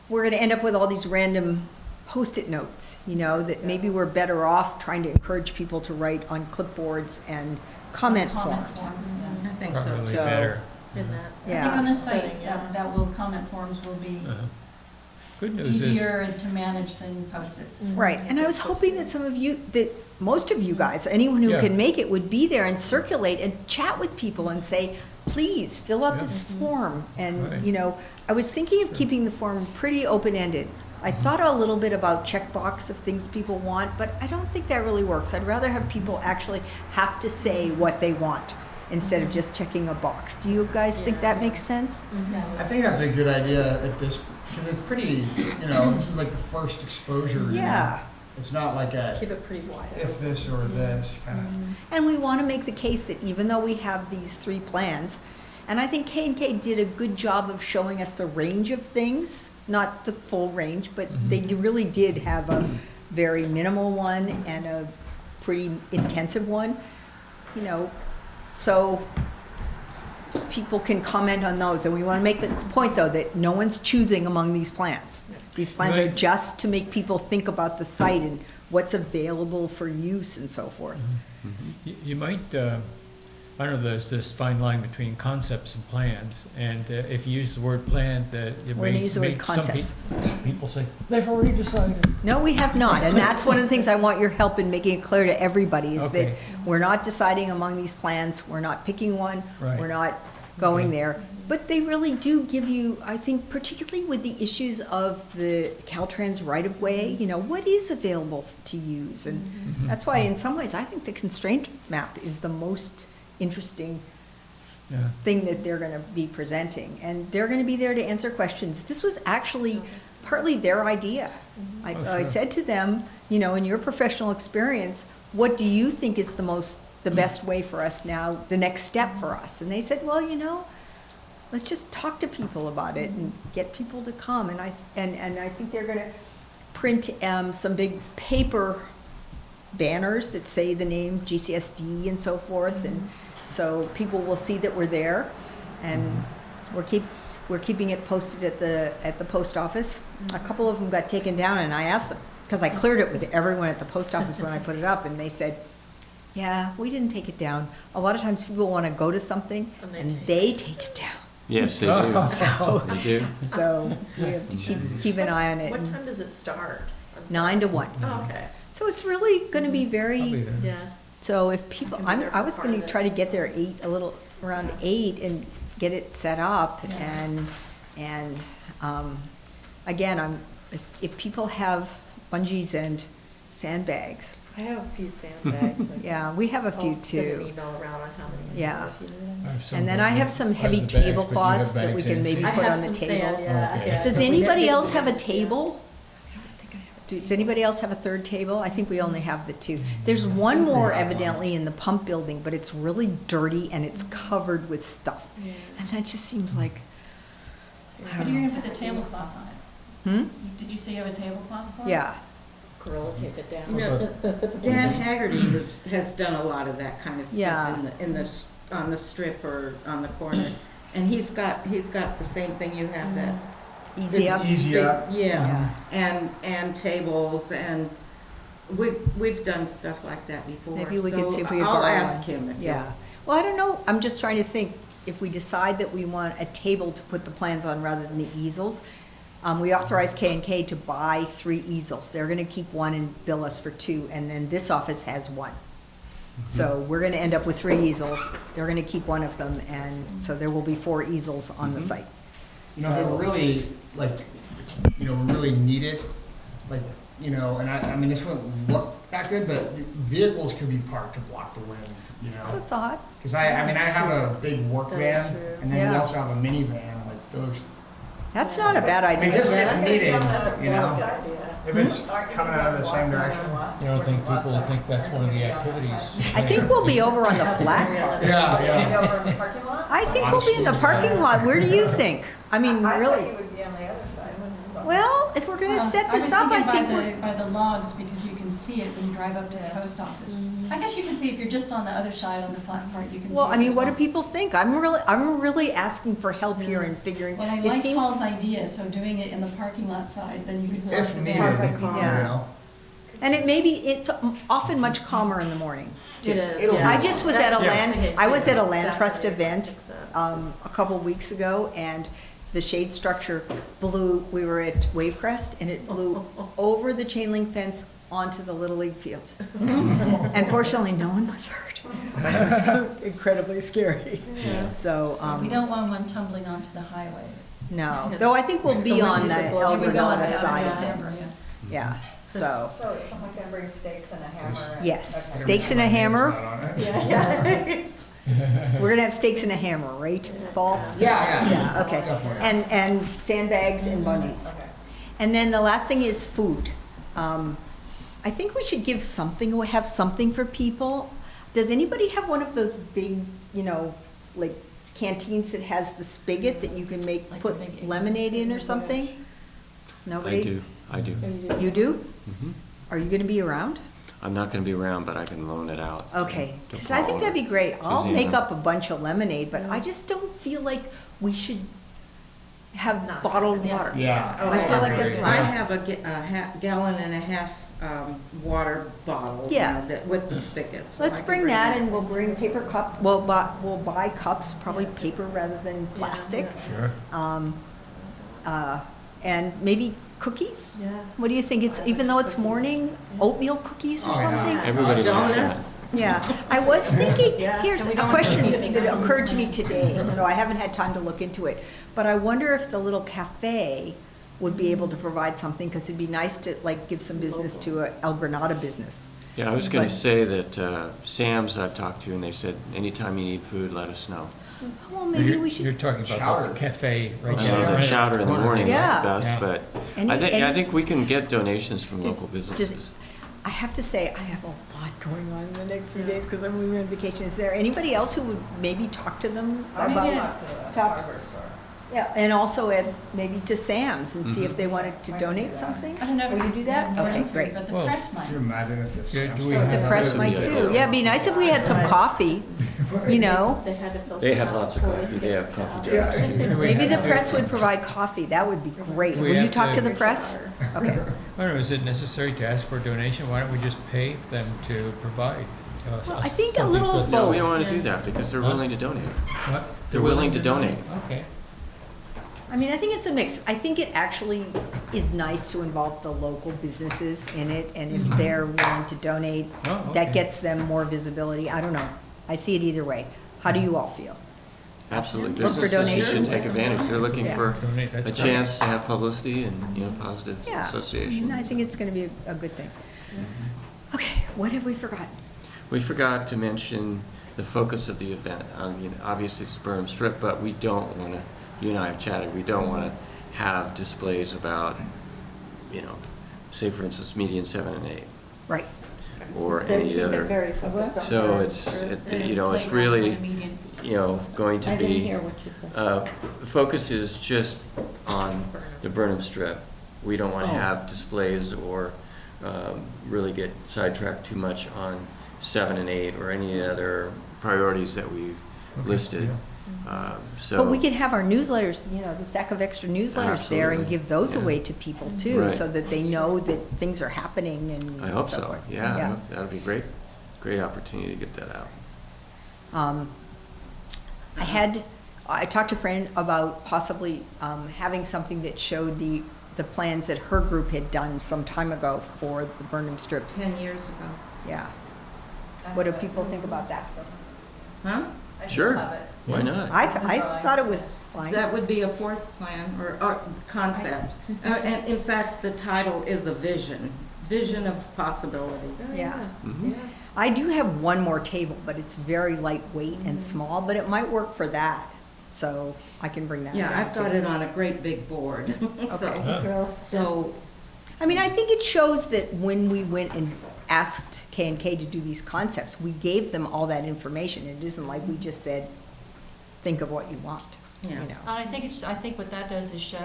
we're going to end up with all these random Post-it notes, that maybe we're better off trying to encourage people to write on clipboards and comment forms. form, yeah. I think so. Probably So- better. I think on Yeah, this site, Setting, yeah. that will, comment forms will be Uh-huh. Good news is. easier to manage than Post-its. right. And I was hoping that most of you guys, anyone who Yeah. can make it, would be there and circulate and chat with people and say, please, fill out this form. And, Right. I was thinking of keeping the form pretty open-ended. I thought a little bit about checkbox of things people want, but I don't think that really works. I'd rather have people actually have to say what they want instead of just checking a box. Do you guys think that makes sense? I think that's a good idea at this, because it's pretty, this is like the first exposure. Yeah. It's not like Keep it pretty wide. if this or this kind of. And we want to make the case that even though we have these 3 plans, and I think K&K did a good job of showing us the range of things, not the full range, but they really did have a very minimal one and a pretty intensive one, so people can comment on those. And we want to make the point, though, that no one's choosing among these plans. These plans are Right. just to make people think about the site and what's available for use and so forth. You might, I know there's this fine line between concepts and plans, and if you use the word plan, that it We're gonna may use the word make some concepts. people say, they've already decided. No, we have not, and that's one of the things I want your help in making it clear to everybody, is that Okay. we're not deciding among these plans, we're not picking one, Right. we're not going Okay. there. But they really do give you, I think, particularly with the issues of the Caltrans right-of-way, what is available to use? And that's why, in some ways, I think the constraint map is the most interesting Yeah. thing that they're going to be presenting. And they're going to be there to answer questions. This was actually partly their idea. I sure. said to them, in your professional experience, what do you think is the best way for us now, the next step for us? And they said, well, let's just talk to people about it and get people to come. And I think they're going to print some big paper banners that say the name GCSD and so forth, and so people will see that we're there, and we're keeping it posted at the post office. A couple of them got taken down, and I asked them, because I cleared it with everyone at the post office when I put it up, and they said, yeah, we didn't take it down. A lot of times people want to go to something and they take it down. Yes, they do. So, They do. so we have to keep an eye on it. What and- time does it start? happens? 9 to 1. Oh, okay. So it's really going to be I'll be very, there. Yeah. so if people, I can be there I for was part going of to it. try to get there around 8 and get it set up. Yeah. And again, if people have bungees and sandbags, I have a few sandbags. yeah, we have a few I'll send an too. email around on how many. Yeah. if you need them. I have some And then of I the- have some I heavy the bags, but you tablecloths have that we bags can in, maybe too? I put have on the some sand, tables. yeah, Okay. yeah. Does We anybody did else have a ones, yeah. table? I don't think I have a Does anybody else have a third table? I think we only have the 2. There's one more evidently in the pump building, but it's really dirty and it's covered with stuff. Yeah. And that just seems like, But you're gonna put the tablecloth on it. hmm? Did you say you have a tablecloth for it? Yeah. Gorilla tape it down. You know, Dan Haggerty has done a lot of that kind of Yeah. stuff on the strip or on the corner. And he's got the same thing you have, that. Easy It's up. Easy up. Yeah, and tables, and we've done stuff like that before. Maybe we could So see if we could I'll borrow ask one. him if Yeah. Well, I don't know. I'm just trying to think, if we decide that we want a table to put the plans on rather than the easels, we authorized K&K to buy 3 easels. They're gonna keep 1 and bill us for 2, and then this office has 1. So we're gonna end up with 3 easels. They're gonna keep 1 of them, and so there will be 4 easels on the site. You know, if it really, like, we really need it, like, and I mean, this wouldn't look that good, but vehicles could be parked to block the wind, That's a thought. Because I have a big work That's van, true. and then we Yeah. also have a minivan, like those. That's not a bad I mean, idea. just if That's a- needed, that's a you know, quality idea. if it's coming out of the same direction. You don't think people will think that's one of the activities? I think we'll be over on the flat part. Yeah, yeah. Over in the parking lot? I think we'll be in the parking lot. Where do you think? I mean, I thought really? you would be on the other side, wouldn't you? Well, if we're gonna set this up, I think we're. By the logs, because you can see it when you drive up to the post office. I guess you can see, if you're just on the other side, on the flat part, you can see it Well, I mean, as what do well. people think? I'm really asking for help here in figuring. Well, I It like seems- Paul's idea, so doing it in the parking lot side, then you could pull out If the needed, van. you Yeah. know. And it's often much calmer in the morning. It is, I yeah. just was at a That's land, the thing, I was at a too. land trust Saturday, event, fixed up. a couple weeks ago, and the shade structure blew, we were at Wavecrest, and it blew over the chain link fence onto the Little League field. And fortunately, no one was hurt. It was incredibly scary. So, We don't want one tumbling onto the highway. no, though I think we'll be The on winds the are blowing. El It would go onto Granada the side of Harbor, it. yeah. Yeah, so, So is someone gonna bring stakes and a hammer? and- yes, Okay. stakes and a hammer. Not on it. Yeah. We're gonna have stakes and a hammer, right, Paul? Yeah, yeah. Yeah, okay. Definitely. And sandbags and bungees. Okay. And then the last thing is food. I think we should give something, or have something for people. Does anybody have one of those big, like canteens that has the spigot that you can make, Like put the big lemonade in or something? Nobody? I do. You do? Mhm. Are you gonna be around? I'm not gonna be around, but I can loan it out. Okay, to because I think Paul. that'd be great. I'll Susanna. make up a bunch of lemonade, but I just don't feel like we should have Not- bottled yeah. water. Yeah. I feel like that's I right. have a gallon and a half water bottle, Yeah. with the spigot. so I Let's can bring that, and we'll bring paper cup, we'll buy cups, probably paper rather than plastic. Sure. And maybe cookies? Yes. What do you think? It's, even though it's morning, oatmeal cookies or Oh, yeah. something? Everybody likes that. Donuts. Yeah, I was thinking, Yeah. here's And we a don't want question to see that fingers. occurred to me today, so I haven't had time to look into it. But I wonder if the little cafe would be able to provide something, because it'd be nice to, like, give some business to a El Granada business. Yeah, I was gonna But- say that Sam's I've talked to, and they said, anytime you need food, let us know. Well, maybe You're- we You're should, talking about Chowder. the cafe right I there. know the right chowder in the corner. morning is Yeah. the best, Yeah. but Any- I think we can get donations from Does- local does- businesses. I have to say, I have a lot going on in the next few days, because I'm leaving on vacation. Is there anybody else who would maybe talk to them Maybe about? a- Talk to the Talk- hardware store. Yeah, and also maybe to Sam's and see if they wanted to donate something? I don't know. if Will you do that? have Okay, food, great. But the Well, press might. Can you imagine if this? Yeah, do we The have- press might too. Yeah, it'd be nice if we had some coffee, They had to fill They some have out lots of before they coffee, could they get have coffee the job. jars too. Do we Maybe the have to- press would provide coffee. That would be great. We Will you have talk to to- the press? Okay. I don't know, is it necessary to ask for a donation? Why don't we just pay them to provide? Well, us I think a something little plus- No, we both. don't wanna do that, because they're willing to donate. What? They're willing to donate. Okay. I mean, I think it's a mix. I think it actually is nice to involve the local businesses in it, and if they're willing to donate, Oh, okay. that gets them more visibility. I don't know. I see it either way. How do you all feel? Absolutely. Look for Businesses should donations. take advantage. They're looking Yeah. for Donate, that's a great. chance to have publicity and, positive Yeah. association. I think it's gonna be a good thing. Okay, what have we forgotten? We forgot to mention the focus of the event. I mean, obviously it's Burnham Strip, but we don't want to, you and I have chatted, we don't want to have displays about, say for instance, median 7 and 8, Right. or So any keep it other. very focused on So Burnham it's, Strip. it's Playgrounds really, and median. going to I didn't be. hear what you said. The focus is just on the Burnham Strip. We don't want to Oh. have displays or really get sidetracked too much on 7 and 8 or any other priorities that we've Okay, listed. yeah. So. But we could have our newsletters, the stack of extra newsletters there and Absolutely, give those yeah. away to people too, Right. so that they know that things are happening and I hope so so, forth. yeah, I hope that'd be great, great opportunity to get that out. I talked to Fran about possibly having something that showed the plans that her group had done some time ago for the Burnham Strip. 10 years ago. Yeah. What do people think about that? Huh? I still Sure. have it. Why not? I thought it was fine. That would be a fourth plan or concept. And in fact, the title is a vision of possibilities. Yeah. Mhm. I do have one more table, but it's very lightweight and small, but it might work for that. So I can bring that down Yeah, I've got too. it on a great big board. Okay. So, I mean, I think it shows that when we went and asked K&K to do these concepts, we gave them all that information. It isn't like we just said, think of what you want, Yeah. And I think what that does is show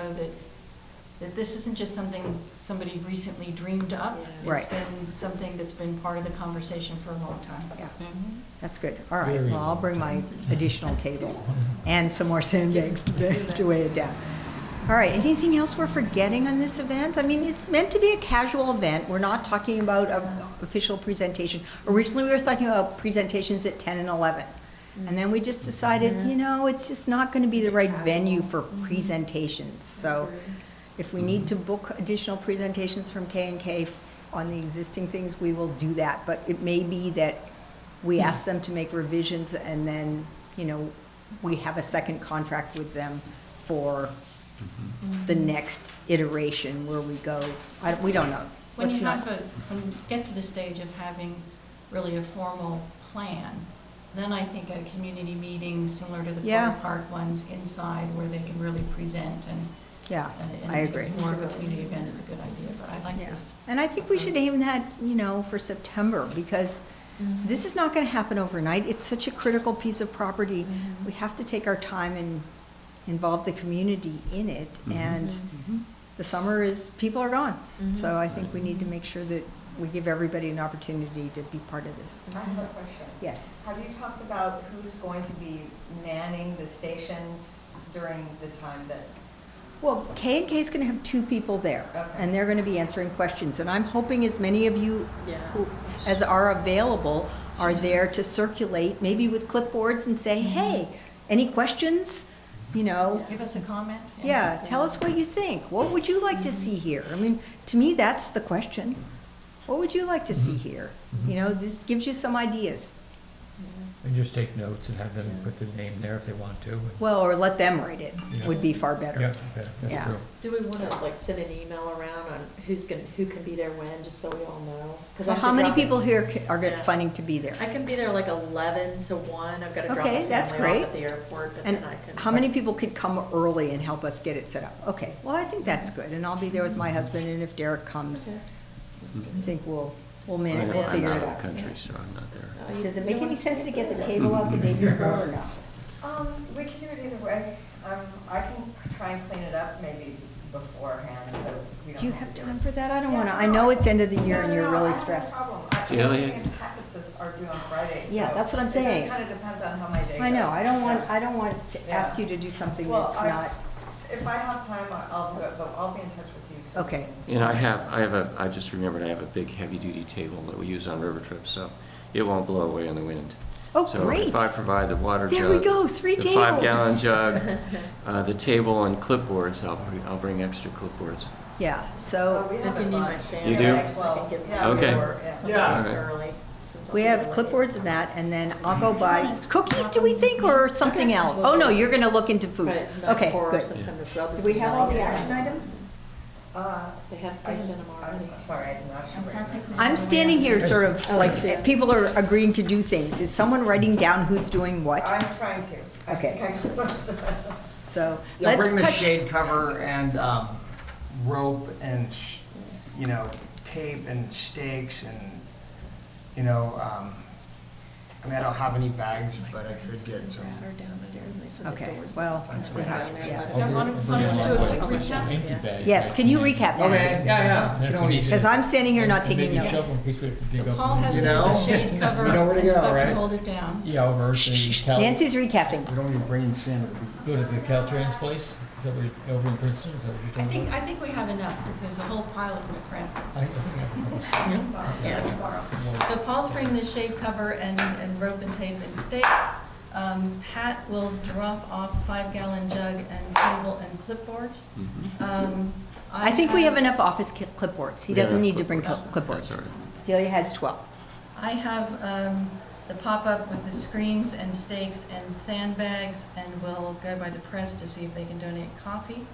that this isn't just something somebody recently dreamed up. Right. It's been something that's been part of the conversation for a long time. Yeah, that's good. All right, Very well, I'll long bring my time. additional table and some more sandbags to weigh it down. All right, anything else we're forgetting on this event? I mean, it's meant to be a casual event. We're not talking about an official presentation. Originally, we were talking about presentations at 10 and 11. And then we just decided, it's just not going to be the right venue for presentations. So if we need to book additional presentations from K&K on the existing things, we will do that. But it may be that we ask them to make revisions and then, we have a second contract with them for the next iteration where we go. We don't know. When Let's you not- when you get to the stage of having really a formal plan, then I think a community meeting similar to the Yeah. Corner Park ones inside where they can really present and. Yeah, and I agree. it's more of a community event is a good idea, but I like Yeah. this. And I think we should aim that, for September, because this is not going to happen overnight. It's such a critical piece of property. We have to take our time and involve the community in it. And the summer is, people are gone. So I think we need to make sure that we give everybody an opportunity to be part of this. I have a question. Yes. Have you talked about who's going to be manning the stations during the time that? Well, K&K is going to have 2 people there, Okay. and they're going to be answering questions. And I'm hoping as many of you who, as are available are there to circulate, maybe with clipboards and say, hey, any questions? Give us a comment. Yeah, tell us what you think. What would you like to see here? I mean, to me, that's the question. What would you like to see here? This gives you some ideas. And just take notes and have them put their name there if they want to. Well, or let them write it, Yeah. would be far Yeah, better. that's Yeah. true. Do we want to send an email around on who can be there when, just so we all know? 'Cause I So have how to many drop it- people here are Yeah. planning to be there? I can be there like 11 to 1. I've got to drop Okay, my that's family great. off at the airport, but And then I can. how many people could come early and help us get it set up? Okay, well, I think that's good, and I'll be there with my husband, and if Derek comes, Okay. I think we'll I'm figure it out of the out. country, so I'm not there. Oh, you- Does it you make don't any wanna sense stay to get the for table out the day before or no? We can do it either way. I can try and clean it up maybe beforehand, so we don't. Do you have have to do time it. for that? I don't Yeah, wanna, no, I know it's end of the year and No, you're no, really I have no stressed. problem. Jill, The only you- thing is packets are due on Friday, Yeah, so that's what I'm It saying. just kind of depends on how my day goes. I know, I don't Yeah. want to Yeah. ask you to do something Well, that's not, If I have time, I'll do it, but I'll be in touch with you. so we Okay. can- I just remembered I have a big heavy-duty table that we use on river trips, so it won't blow away in the wind. Oh, So great. if I provide the water jug. There we go, 3 The tables. 5-gallon jug, the table and clipboards, I'll bring extra clipboards. Yeah, so We If have you a need my bunch. You do? sandbags, I can give Yeah, them Okay. or Yeah. something Okay. early. since I'll we be have late. clipboards and that, and then I'll go buy cookies, do we think, or something else? Oh, no, you're gonna look into food. But not Okay, for good. sometime as well, Do just we have all the email action me. items? They have sand in them already. I'm sorry, I did not show right now. I'm standing here sort of like, people are agreeing to do things. Is someone writing down who's doing what? I'm trying to. I think I can most of it. So Yeah, let's bring the touch. shade cover and rope and, you know, tape and stakes and, you know, I mean, I don't have any bags, but I could get some. Or downstairs, and they said the Okay, doors well, open. we have- yeah. I'll bring let's do a quick some recap. empty bags. Yes, can you recap, Okay, Nancy? yeah. You don't need to- Because I'm standing here not And taking maybe notes. shovel in case we have to So dig up. Paul has You the know? shade cover You know where to and go, stuff to right? hold it down. Yeah, over at the Cal, Nancy's recapping. We don't need bringing sand. go to the Caltrans place, is that what, over in Princeton, is that what you're talking about? I think we have enough, because there's a whole pile of them at Francis. I think I have Yeah, tomorrow. So Paul's bringing the shade cover and rope and tape and stakes. Pat will drop off 5-gallon jug and table and clipboards. I think we have enough office clipboards. He We have doesn't need to bring clipboards. That's clipboards. all right. Delia has 12. I have the pop-up with the screens and stakes and sandbags, and we'll go by the press to see if they can donate coffee.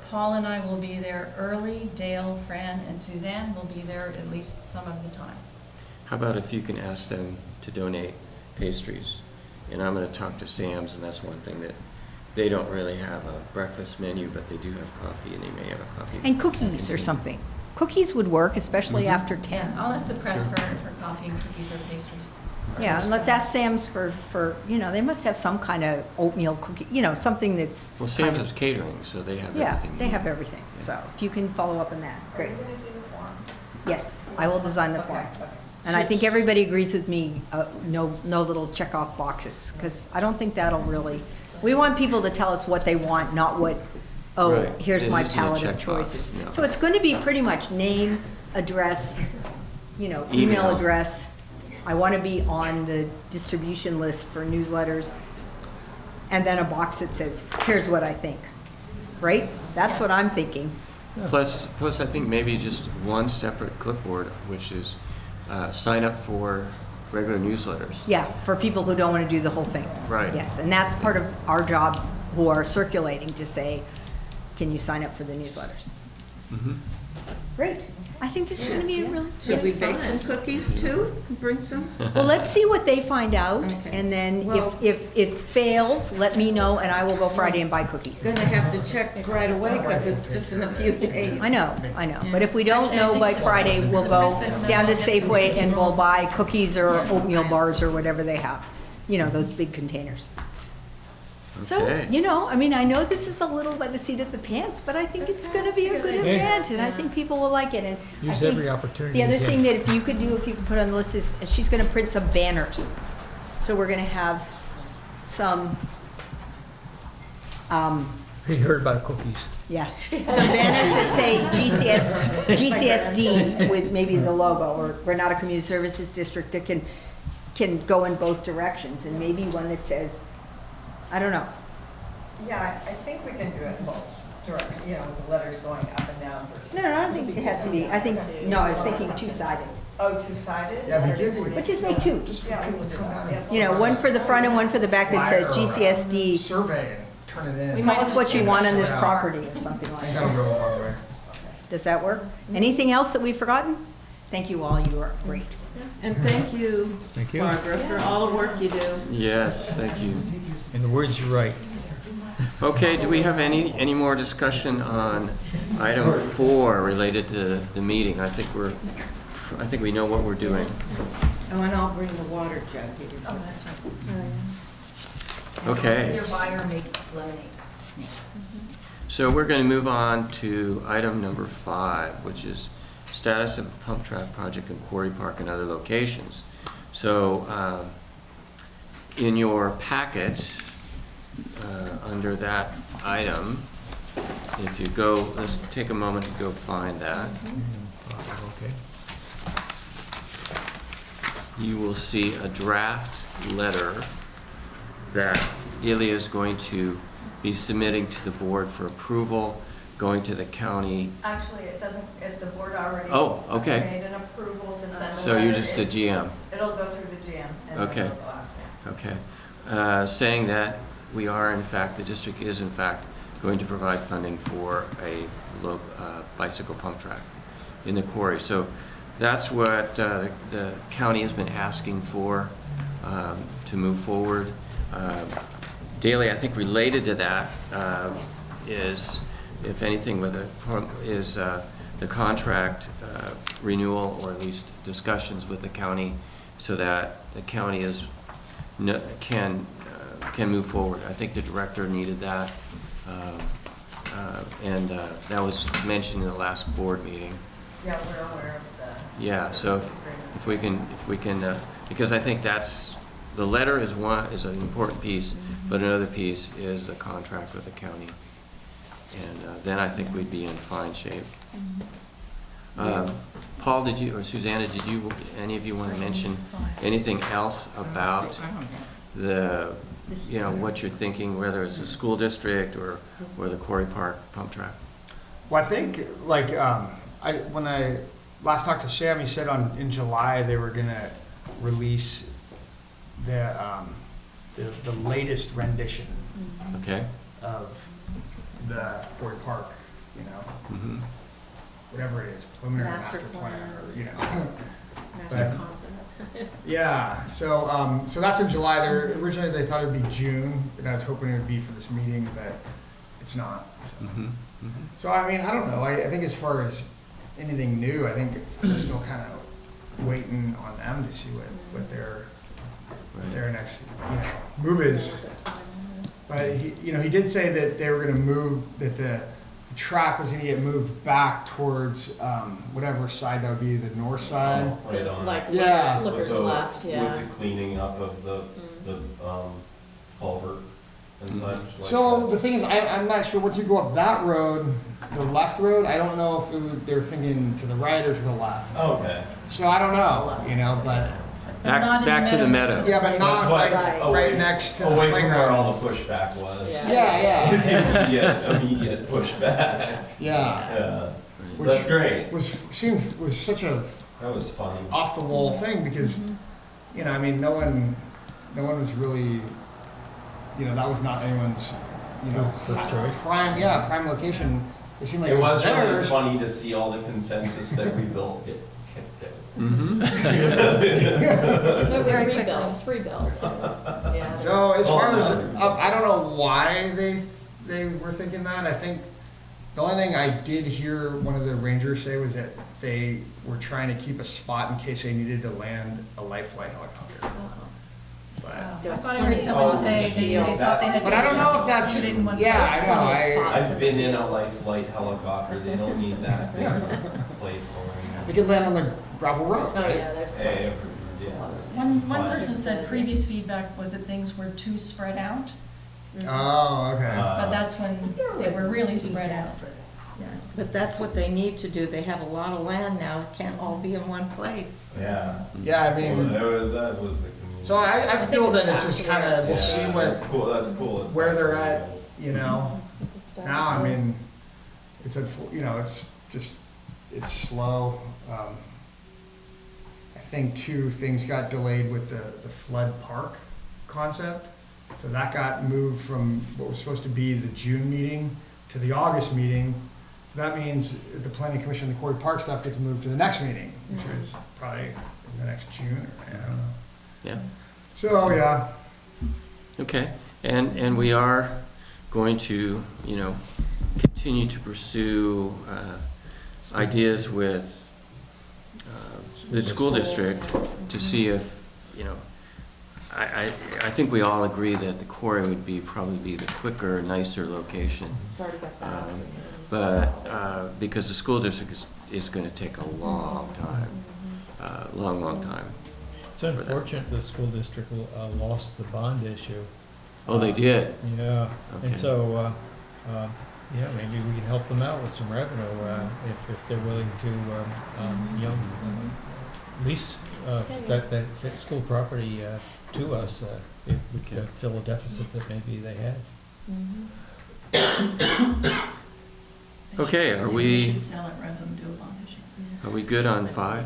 Paul and I will be there early. Dale, Fran, and Suzanne will be there at least some of the time. How about if you can ask them to donate pastries? And I'm gonna talk to Sam's, and that's one thing that they don't really have a breakfast menu, but they do have coffee, and they may have a coffee. And cookies or something. Cookies would work, especially Mhm. after Yeah, 10. I'll ask the press for coffee and cookies or pastries. Yeah, and let's ask Sam's for, you know, they must have some kind of oatmeal cookie, you know, something that's. Well, kind Sam's of- is catering, so they have Yeah, everything. they have everything. So if you can follow up on that, Are great. you gonna do the form? Yes, I will design the Okay, form. okay. And I think everybody agrees with me, no little checkoff boxes, because I don't think that'll really, we want people to tell us what they want, not what, oh, Right. here's It my isn't a palette of checkbox, choices. no. So it's going to be pretty much name, address, you know, email Email. address. I want to be on the distribution list for newsletters, and then a box that says, here's what I think, right? That's what I'm thinking. Plus, I think maybe just one separate clipboard, which is sign up for regular newsletters. Yeah, for people who don't want to do the whole thing. Right. Yes, and that's part of our job who are circulating to say, can you sign up for the newsletters? Mhm. Great. I think this is going to be a really. Should we yes. bake some cookies too? Bring some? Well, let's see what they find out, Okay. and then Well- if it fails, let me know, and I will go Friday and buy cookies. Gonna have to check right away, because it's just in a few days. I know. But if we don't know by Friday, we'll go down to Safeway and we'll buy cookies or oatmeal bars or whatever they have. You know, those big containers. So, Okay. you know, I mean, I know this is a little by the seat of the pants, but I think it's gonna be a good event, and I think people will like it, and I Use think every opportunity the other to get- thing that if you could do, if you could put on the list is, she's gonna print some banners. So we're gonna have some, You heard about cookies. yeah, some banners that say GCSD with maybe the logo, or Granada Community Services District, that can go in both directions, and maybe one that says, I don't know. Yeah, I think we can do it both, direct, you know, with the letters going up and down versus. No, I don't think it has to be, I think, no, I was thinking two-sided. Oh, two-sided? Yeah, we did. But just make two. Just for Yeah, we people can to do come that, down and. yeah. You know, one for the front and one for the back that says GCSD. Survey and turn it in. Tell us what you want on this Yeah. property or something I like think that. that'll go a long way. Does that work? Anything else that we've forgotten? Thank you all, you are great. And thank you, Thank you. Barbara, for all the work you do. Yes, thank you. And the words you write. Okay, do we have any more discussion on item 4 related to the meeting? I think we know what we're doing. Oh, and I'll bring the water jug. Oh, that's right. Okay. Your buyer make lemonade. So we're going to move on to item number 5, which is status of pump track project in Quarry Park and other locations. So in your packet, under that item, if you go, let's take a moment to go find that. Okay. you will see a draft letter that Delia is going to be submitting to the board for approval, going to the county. Actually, it doesn't, the board already. Oh, okay. Made an approval to send a So you're letter. just a GM. It'll go through the GM. And then Okay. it'll go out, yeah. Okay. Saying that we are, in fact, the district is, in fact, going to provide funding for a bicycle pump track in the quarry. So that's what the county has been asking for to move forward. Daily, I think related to that is, if anything, is the contract renewal, or at least discussions with the county, so that the county can move forward. I think the director needed that, and that was mentioned in the last board meeting. Yeah, we're aware of the. Yeah, so if we can, because I think the letter is an important piece, but another piece is the contract with the county. And then I think we'd be in fine shape. Paul, or Susanna, any of you want to mention anything else about what you're thinking, whether it's the school district or the Quarry Park pump track? Well, I think, when I last talked to Sam, he said in July they were gonna release the latest rendition Okay. of the Quarry Park, Mm-hmm. whatever it is, preliminary master plan, or, Master But- concept. Yeah, so that's in July. Originally they thought it'd be June, and I was hoping it would be for this meeting, but it's not. Mm-hmm. Mm-hmm. So, I mean, I don't know. I think as far as anything new, I think we're still kind of waiting on them to see what their next, move is. But he did say that they were gonna move, that the track was gonna get moved back towards, whatever side that would be, the north side. Right on. Like Yeah. Lippers So, left, yeah. With the cleaning up of the culvert and such. like So that. the thing is, I'm not sure, once you go up that road, the left road, I don't know if they're thinking to the right or to the left. Okay. So I don't know, but, But not in the Back to the meadows. meadow. yeah, but not But right away- next to the Away from where playground. all the pushback was. Yeah. Immediate pushback. Yeah. Yeah. Which That's great. was such a That was funny. off the wall thing because, I mean, no one was really, that was not anyone's, First choice. prime location. It seemed like It was really theirs. funny to see all the consensus that we built get kicked out. Mm-hmm. No, Very we quickly. rebuilt, it's rebuilt. Yeah. So as far as, Oh, I don't know why they were thinking that. I think the only thing I did hear one of the rangers say was that they were trying to keep a spot in case they needed to land a life flight helicopter. But, I thought I heard someone say they thought they had. but I don't know if that's, put it in one yeah, place. I know, I've been in a life flight helicopter. They don't need that big place they going. could land on the gravel road, Oh, right? yeah, there's. Hey, yeah. One person said previous feedback was that things were too spread out, Oh, okay. but that's when they were really spread out. But that's what they need to do. They have a lot of land now. It can't all be in one place. Yeah. Yeah, I Well, mean, that was the community. so I feel that it's just kind of, we'll see Yeah, what, That's cool, that's cool. It's where they're back at, to Now, I mean, it's just, it's slow. I think too, things got delayed with the flood park concept. So that got moved from what was supposed to be the June meeting to the August meeting. So that means the planning commission, the Quarry Park stuff gets moved to the next meeting, which is probably in the next June, or I don't know. Yeah. So, yeah. Okay, and we are going to, continue to pursue ideas with the school district to see if, I think we all agree that the quarry would probably be the quicker, nicer location. It's already got that. But, because the school district is gonna take a long time, long time. It's unfortunate the school district lost the bond issue. Oh, they did? Yeah, Okay. and so, maybe we can help them out with some revenue if they're willing to, lease that school property to us, it would fill a deficit that maybe they had. Okay, are They we, should sell it rather than do a bond issue. are we good on 5? I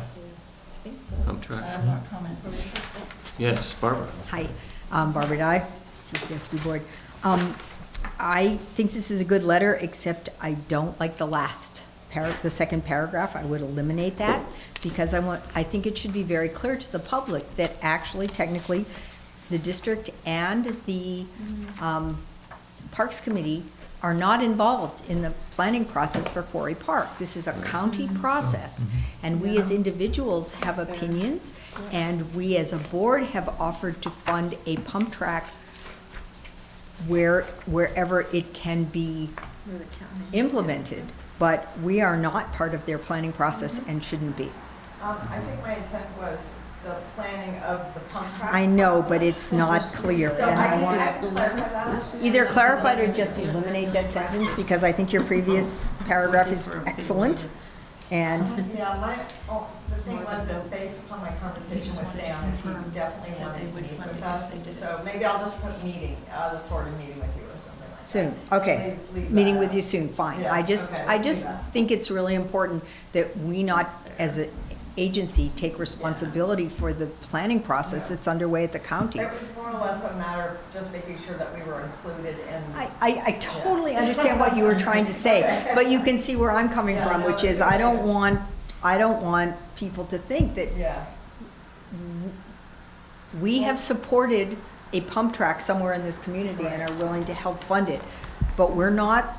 think so. I'm trying. I have no comment. Yes, Barbara? Hi, Barbara Dye, GCSD Board. I think this is a good letter, except I don't like the second paragraph. I would eliminate that, because I think it should be very clear to the public that actually, technically, the district and the Parks Committee are not involved in the planning process for Quarry Park. This is a county process, and we as individuals have opinions, and we as a board have offered to fund a pump track wherever it can be implemented, but we are not part of their planning process and shouldn't be. I think my intent was the planning of the pump track. I know, but process. it's not clear, So and I I want can clarify that. either clarify it or just eliminate that sentence, because I think your previous paragraph is excellent, and Yeah, the thing was that based upon my conversation with Sam, he definitely wanted to meet with us. So maybe I'll just put meeting, I look forward to meeting with you or something like that. soon, okay. Leave Meeting that with out. you soon, fine. Yeah, I just okay, let's do that. think it's really important that we not, as an agency, take responsibility for the planning process that's underway at the county. It was more or less a matter of just making sure that we were included in. I totally understand what you were trying to say, but you can see where I'm coming Yeah, from, no, which is I don't want people to think that Yeah. we have supported a pump track somewhere in this community and are willing to help fund it, but we're not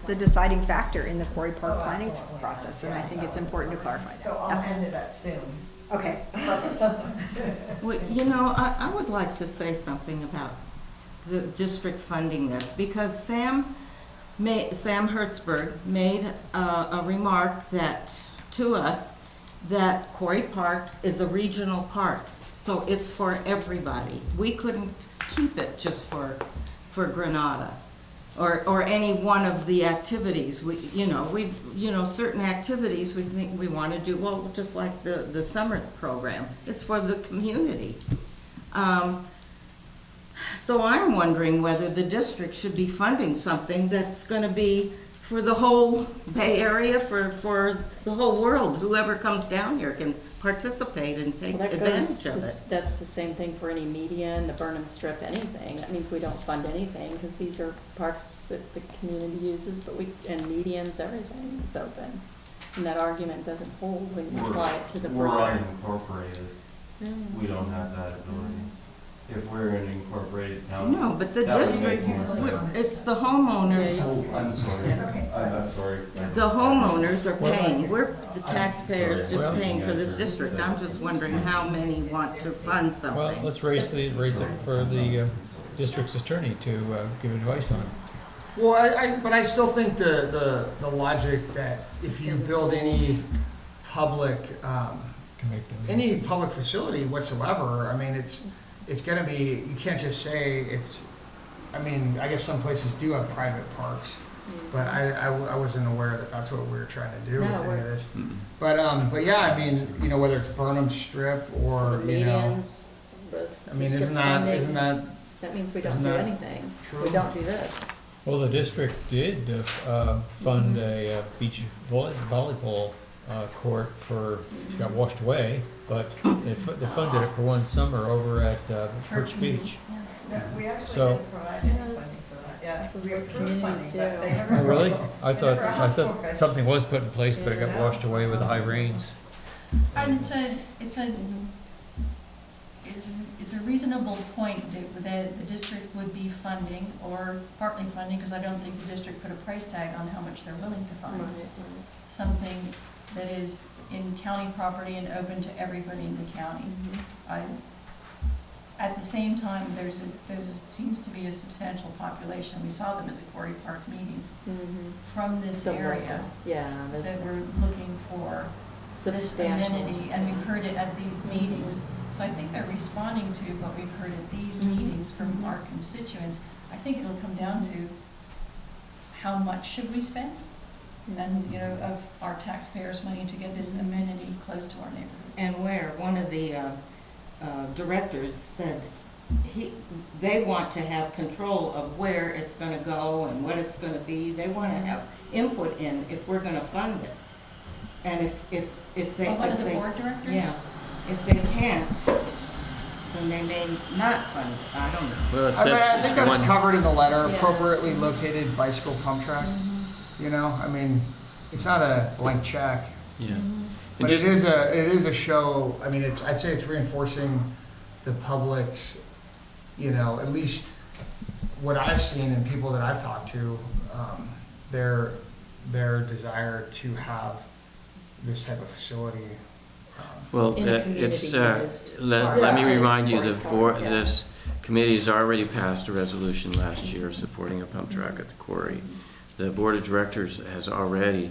the deciding factor in the Quarry Park Oh, planning absolutely. process, and I think it's important to clarify that. So I'll That's all. hand it out soon. Okay. Well, you know, I would like to say something about the district funding this, because Sam Hertzberg made a remark to us that Quarry Park is a regional park, so it's for everybody. We couldn't keep it just for Granada, or any one of the activities. Certain activities we think we want to do, well, just like the summer program, it's for the community. So I'm wondering whether the district should be funding something that's gonna be for the whole Bay Area, for the whole world. Whoever comes down here can participate and take Well, that advantage goes of to, it. that's the same thing for any median, the Burnham Strip, anything. That means we don't fund anything, because these are parks that the community uses, and medians, everything is open. And that argument doesn't hold when you apply it to the We're broader. unincorporated. Mm. We don't have that ability. If we're an incorporated town. No, but the that would district, make more sense. it's the homeowners. Oh, I'm sorry. I'm sorry. The homeowners are Well, paying, we're the taxpayers Sorry. just paying for this district. I'm just wondering how many want to fund Well, something. let's raise it for the district's attorney to give advice on. Well, but I still think the logic that if you build any public, Can make them- any public facility whatsoever, I mean, it's gonna be, you can't just say I guess some places do have private parks, but I wasn't aware that that's what we were trying to do with No, any of this. But yeah, I mean, whether it's Burnham Strip or, Medians, the I mean, district isn't funding, that that means we don't isn't do that anything. true? We don't do this. Well, the district did fund a beach volleyball court it got washed away, but they funded it for one summer over at Perch Beach. No, we actually So- did provide any funds for that, yes. This is We what approved communities funding, but do. they never. Oh, really? I They never asked for thought it. something was put in place, but it got washed away with the high rains. And it's a reasonable point that the district would be funding, or partly funding, because I don't think the district put a price tag on how much they're willing to fund. Something that is in county property and open to everybody in the county. At the same time, seems to be a substantial population, we saw them at the Quarry Park meetings, from this So area, local. Yeah, this that were looking for this substantial. amenity, and we've heard it at these meetings. So I think they're responding to what we've heard at these meetings from our constituents. I think it'll come down to how much should we spend? and, you know, of our taxpayers' money to get this amenity close to our neighborhood. And where one of the directors said they want to have control of where it's gonna go and what it's gonna be. They wanna have input in if we're gonna fund it. And if they. Oh, one of if the they- board directors? Yeah, if they can't, then they may not fund it, I don't know. Well, it I mean, I says think it's that's one, covered in the letter, Yeah. appropriately located bicycle pump track. You know, I mean, it's not a blank check, yeah. And but just, it is a show, I mean, I'd say it's reinforcing the public's, you know, at least what I've seen and people that I've talked to, their desire to have this type of facility. well, In it's, community used let me parks. remind you, the Park, board, yeah. this committee has already passed a resolution last year supporting a pump track at the quarry. The board of directors has already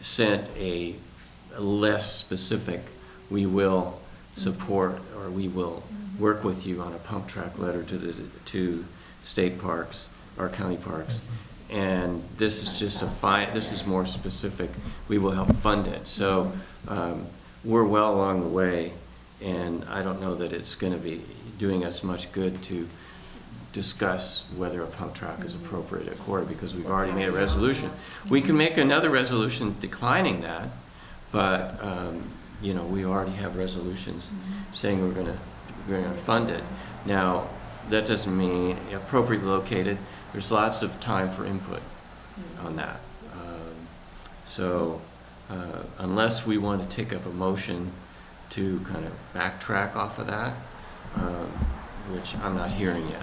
sent a less specific, we will support, or we will work with you on a pump track letter to state parks, or county parks. And this is just this is more specific, we will help fund it. So we're well along the way, and I don't know that it's gonna be doing us much good to discuss whether a pump track is appropriate at Quarry, because we've already made a resolution. We can make another resolution declining that, but, you know, we already have resolutions saying we're gonna fund it. Now, that doesn't mean appropriately located. There's lots of time for input on that. So, unless we want to take up a motion to kind of backtrack off of that, which I'm not hearing yet.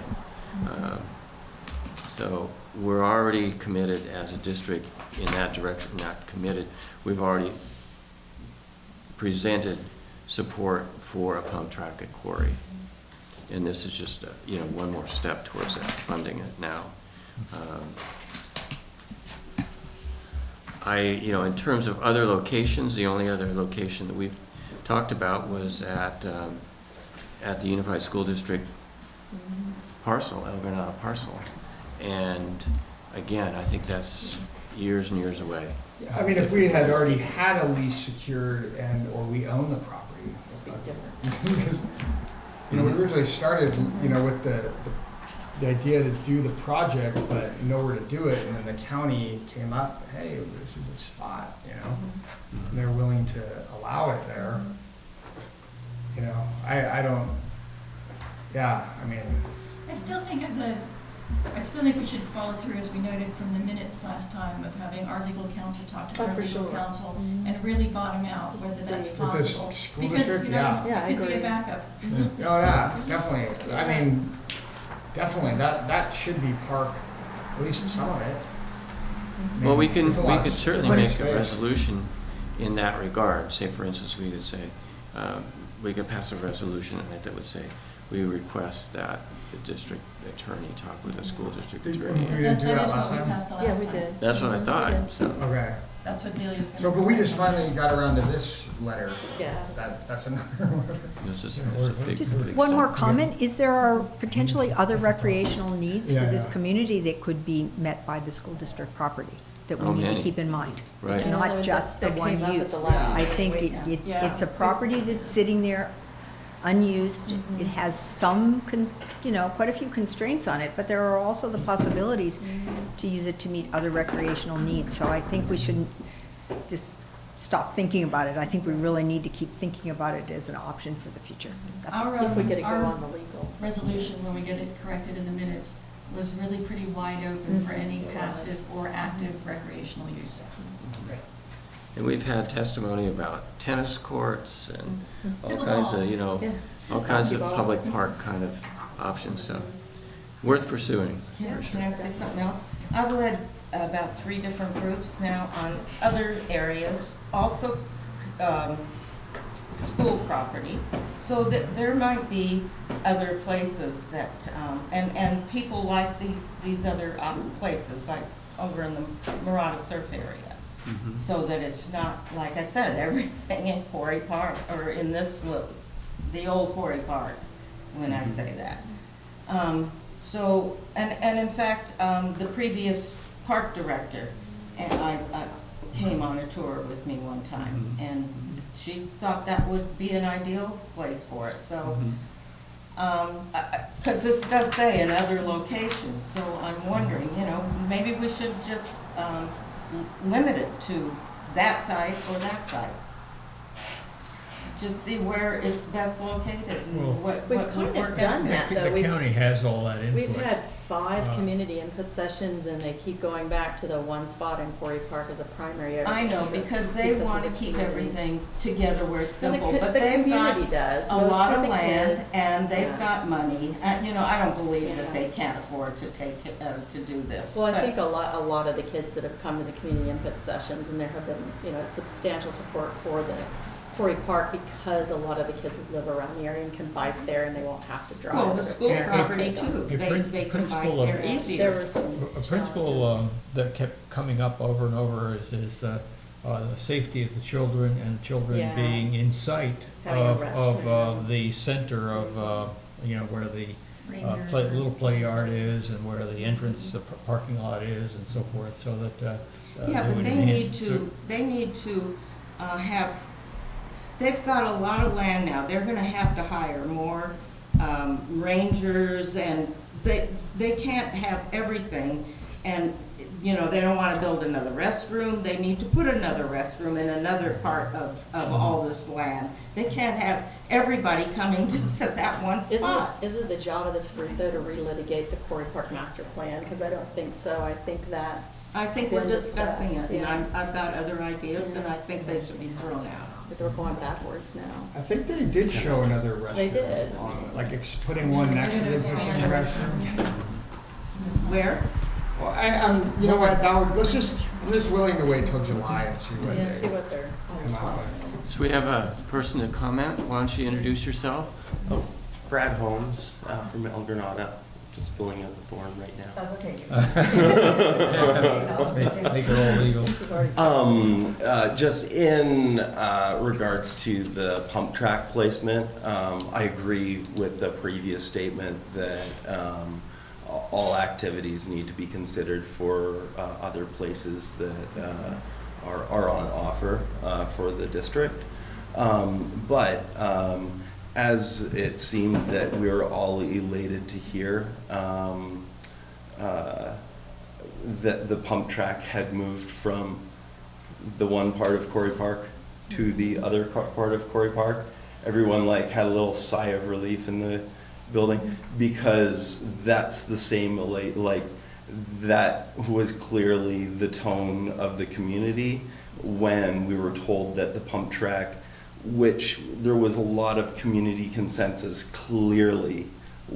So we're already committed as a district in that direction, not committed. We've already presented support for a pump track at Quarry. And this is just, you know, one more step towards that, funding it now. You know, in terms of other locations, the only other location that we've talked about was at the Unified School District parcel, El Granada parcel. And again, I think that's years and years away. I mean, if we had already had a lease secured or we own the property. It'd be different. Because, you know, we originally started, you know, with the idea to do the project, but nowhere to do it, and then the county came up, hey, this is a spot, you know, and they're willing to allow it there. You know, I don't, yeah, I mean, I still think we should follow through, as we noted from the minutes last time, of having our legal counsel talk to Oh, our for legal sure. counsel and really bottom out Just to whether that's see. With the possible. school Because, district, you know, yeah. Yeah, I it could be a agree. backup. no, yeah, definitely. I mean, definitely, that should be park, at least some of it. I mean, Well, we there's a lot could of certainly plenty make of a space. resolution in that regard. Say, for instance, we could say, we could pass a resolution that would say, we request that the district attorney talk with the school district Did- attorney. we didn't do that is last what we time? passed the last Yeah, time. we did. That's what I We thought, did. so. Okay, That's what Delia's gonna. so, but we just finally got around to this letter. Yeah. That's another one. It's a big, Just big one more step. comment, is there are potentially other recreational needs for Yeah, this yeah. community that could be met by the school district property that we Oh, need to many. keep in mind? Right. It's Yeah, not that- just the that one came up at the use. last I think meeting. Yeah. it's a property that's sitting there unused. Mhm. It has some, you know, quite a few constraints on it, but there are also the possibilities to use it to meet other recreational needs. So I think we shouldn't just stop thinking about it. I think we really need to keep thinking about it as an option for the future. That's all. Our, If we get it go our on the legal. resolution, when we get it corrected in the minutes, was really pretty wide open for any It was. passive or active recreational use. And we've had testimony about tennis courts and all Pickleball. kinds of, you know, Yeah. all kinds of Volleyball. public park kind of options, so worth pursuing, Can for can I sure. say something else? I've led about 3 different groups now on other areas, also school property, so that there might be other places that, and people like these other places, like over in the Murata Surf area. Mhm. So that it's not, like I said, everything in Quarry Park, or in the old Quarry Park, when I say that. So, and in fact, the previous park director and I came on a tour with me one time, and she thought that would be an ideal place for it, so. Because this does say in other locations, so I'm wondering, maybe we should just limit it to that site or that site. Just see where it's best located and what We've would kind work of out done there. that, though. The county has all that input. We've had 5 Uh, community input sessions, and they keep going back to the one spot in Quarry Park as a primary area. I know, because they of want to the keep community. everything together where it's And simple, the but they've got community does. a Most lot of of the land, kids, and they've yeah. got money. I don't believe that Yeah. they can't afford to take, to do this. Well, I but- think a lot of the kids that have come to the community input sessions, and there have been, substantial support for the Quarry Park, because a lot of the kids that live around the area and can bike there, and they won't have to drive. Well, the school Yeah. property too, A they can buy principle of- there There easier. were some A principle challenges. that kept coming up over and over is the safety of the children, and children Yeah. being in sight Having a of restroom. the center of, where the Rangers or- little play yard is, and where the entrance, the parking lot is, and so forth, so that. Yeah, but would they enhance need the- to have, they've got a lot of land now. They're gonna have to hire more rangers, and they can't have everything. And, they don't wanna build another restroom. They need to put another restroom in another part of all this land. They can't have everybody coming just at that one spot. Is it the job of this group, though, to relitigate the Quarry Park master plan? Because I don't think so. I think we're been discussing discussed, it, and yeah. I've got other ideas, and I think they should be thrown out. But they're going backwards now. I think they did show another restroom. They did. Like putting one next to the existing restroom. Where? Well, you know what, I'm just willing to wait till July and see what Yeah, see they what they're. come out with. So we have a person to comment. Why don't you introduce yourself? Brad Holmes from El Granada, just filling out the form right now. That's okay. Make it all legal. Just in regards to the pump track placement, I agree with the previous statement that all activities need to be considered for other places that are on offer for the district. But as it seemed that we were all elated to hear that the pump track had moved from the one part of Quarry Park to the other part of Quarry Park, everyone had a little sigh of relief in the building, because that's the same, that was clearly the tone of the community when we were told that the pump track, which there was a lot of community consensus clearly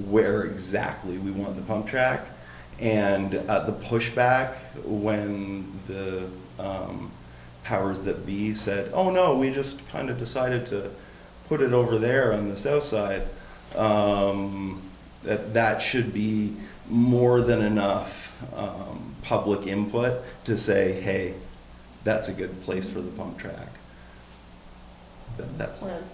where exactly we want the pump track, and the pushback when the powers that be said, oh no, we just kind of decided to put it over there on the south side, that should be more than enough public input to say, hey, that's a good place for the pump track. That's Well, that's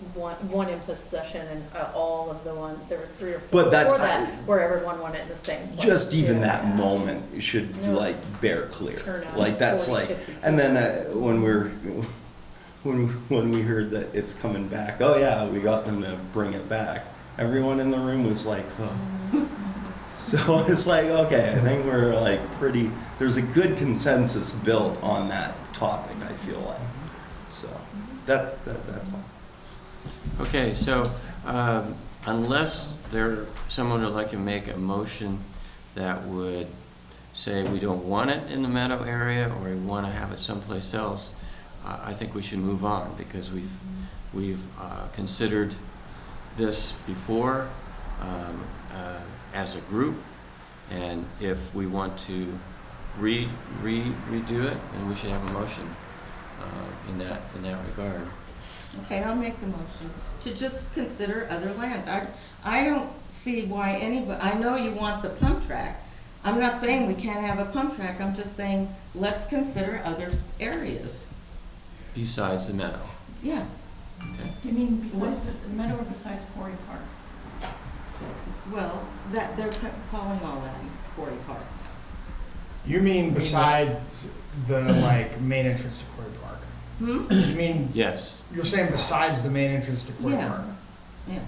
one input session, and all of the there were 3 or 4 But that's- before that, where everyone wanted it in the same place. just even Yeah. that moment should No. bear clear. Turnout, That's 40, 50 and then when we heard that it's coming back, oh yeah, we got them to bring it back. Everyone in the room was like, oh. So it's okay, I think we're there's a good consensus built on that topic, I feel like. So that's all. Okay, so unless someone would like to make a motion that would say we don't want it in the meadow area, or we want to have it someplace else, I think we should move on, because we've considered this before as a group, and if we want to redo it, then we should have a motion in that regard. Okay, I'll make the motion to just consider other lands. I don't see why anybody, I know you want the pump track. I'm not saying we can't have a pump track, I'm just saying, let's consider other areas. Besides the meadow. Yeah. Okay. You mean besides the meadow or besides Quarry Park? Well, they're calling all that Quarry Park. You mean besides the like main entrance to Quarry Park? Hmm? You mean, Yes. you're saying besides the main entrance to Quarry Yeah. Park? Yeah.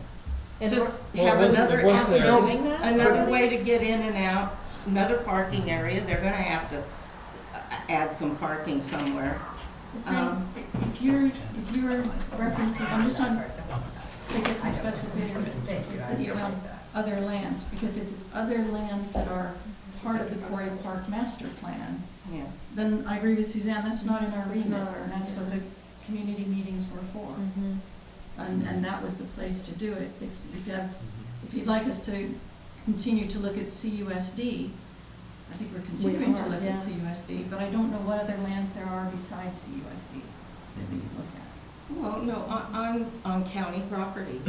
And Just Well, have what- another, what's there? Doing that another already? way to get in and out, another parking area. They're gonna have to add some parking somewhere. If you're referencing, I'm just trying to get some specificity around other lands, because if it's other lands that are part of the Quarry Park Master Plan, Yeah. then I agree with Suzanne, that's not in our It's remit, not. and that's what the community meetings were for. Mhm. And that was the place to do it. If you'd like us to continue to look at CUSD, I think we're continuing to are, look yeah. at CUSD, but I don't know what other lands there are besides CUSD that we could look at. Well, no, on county property,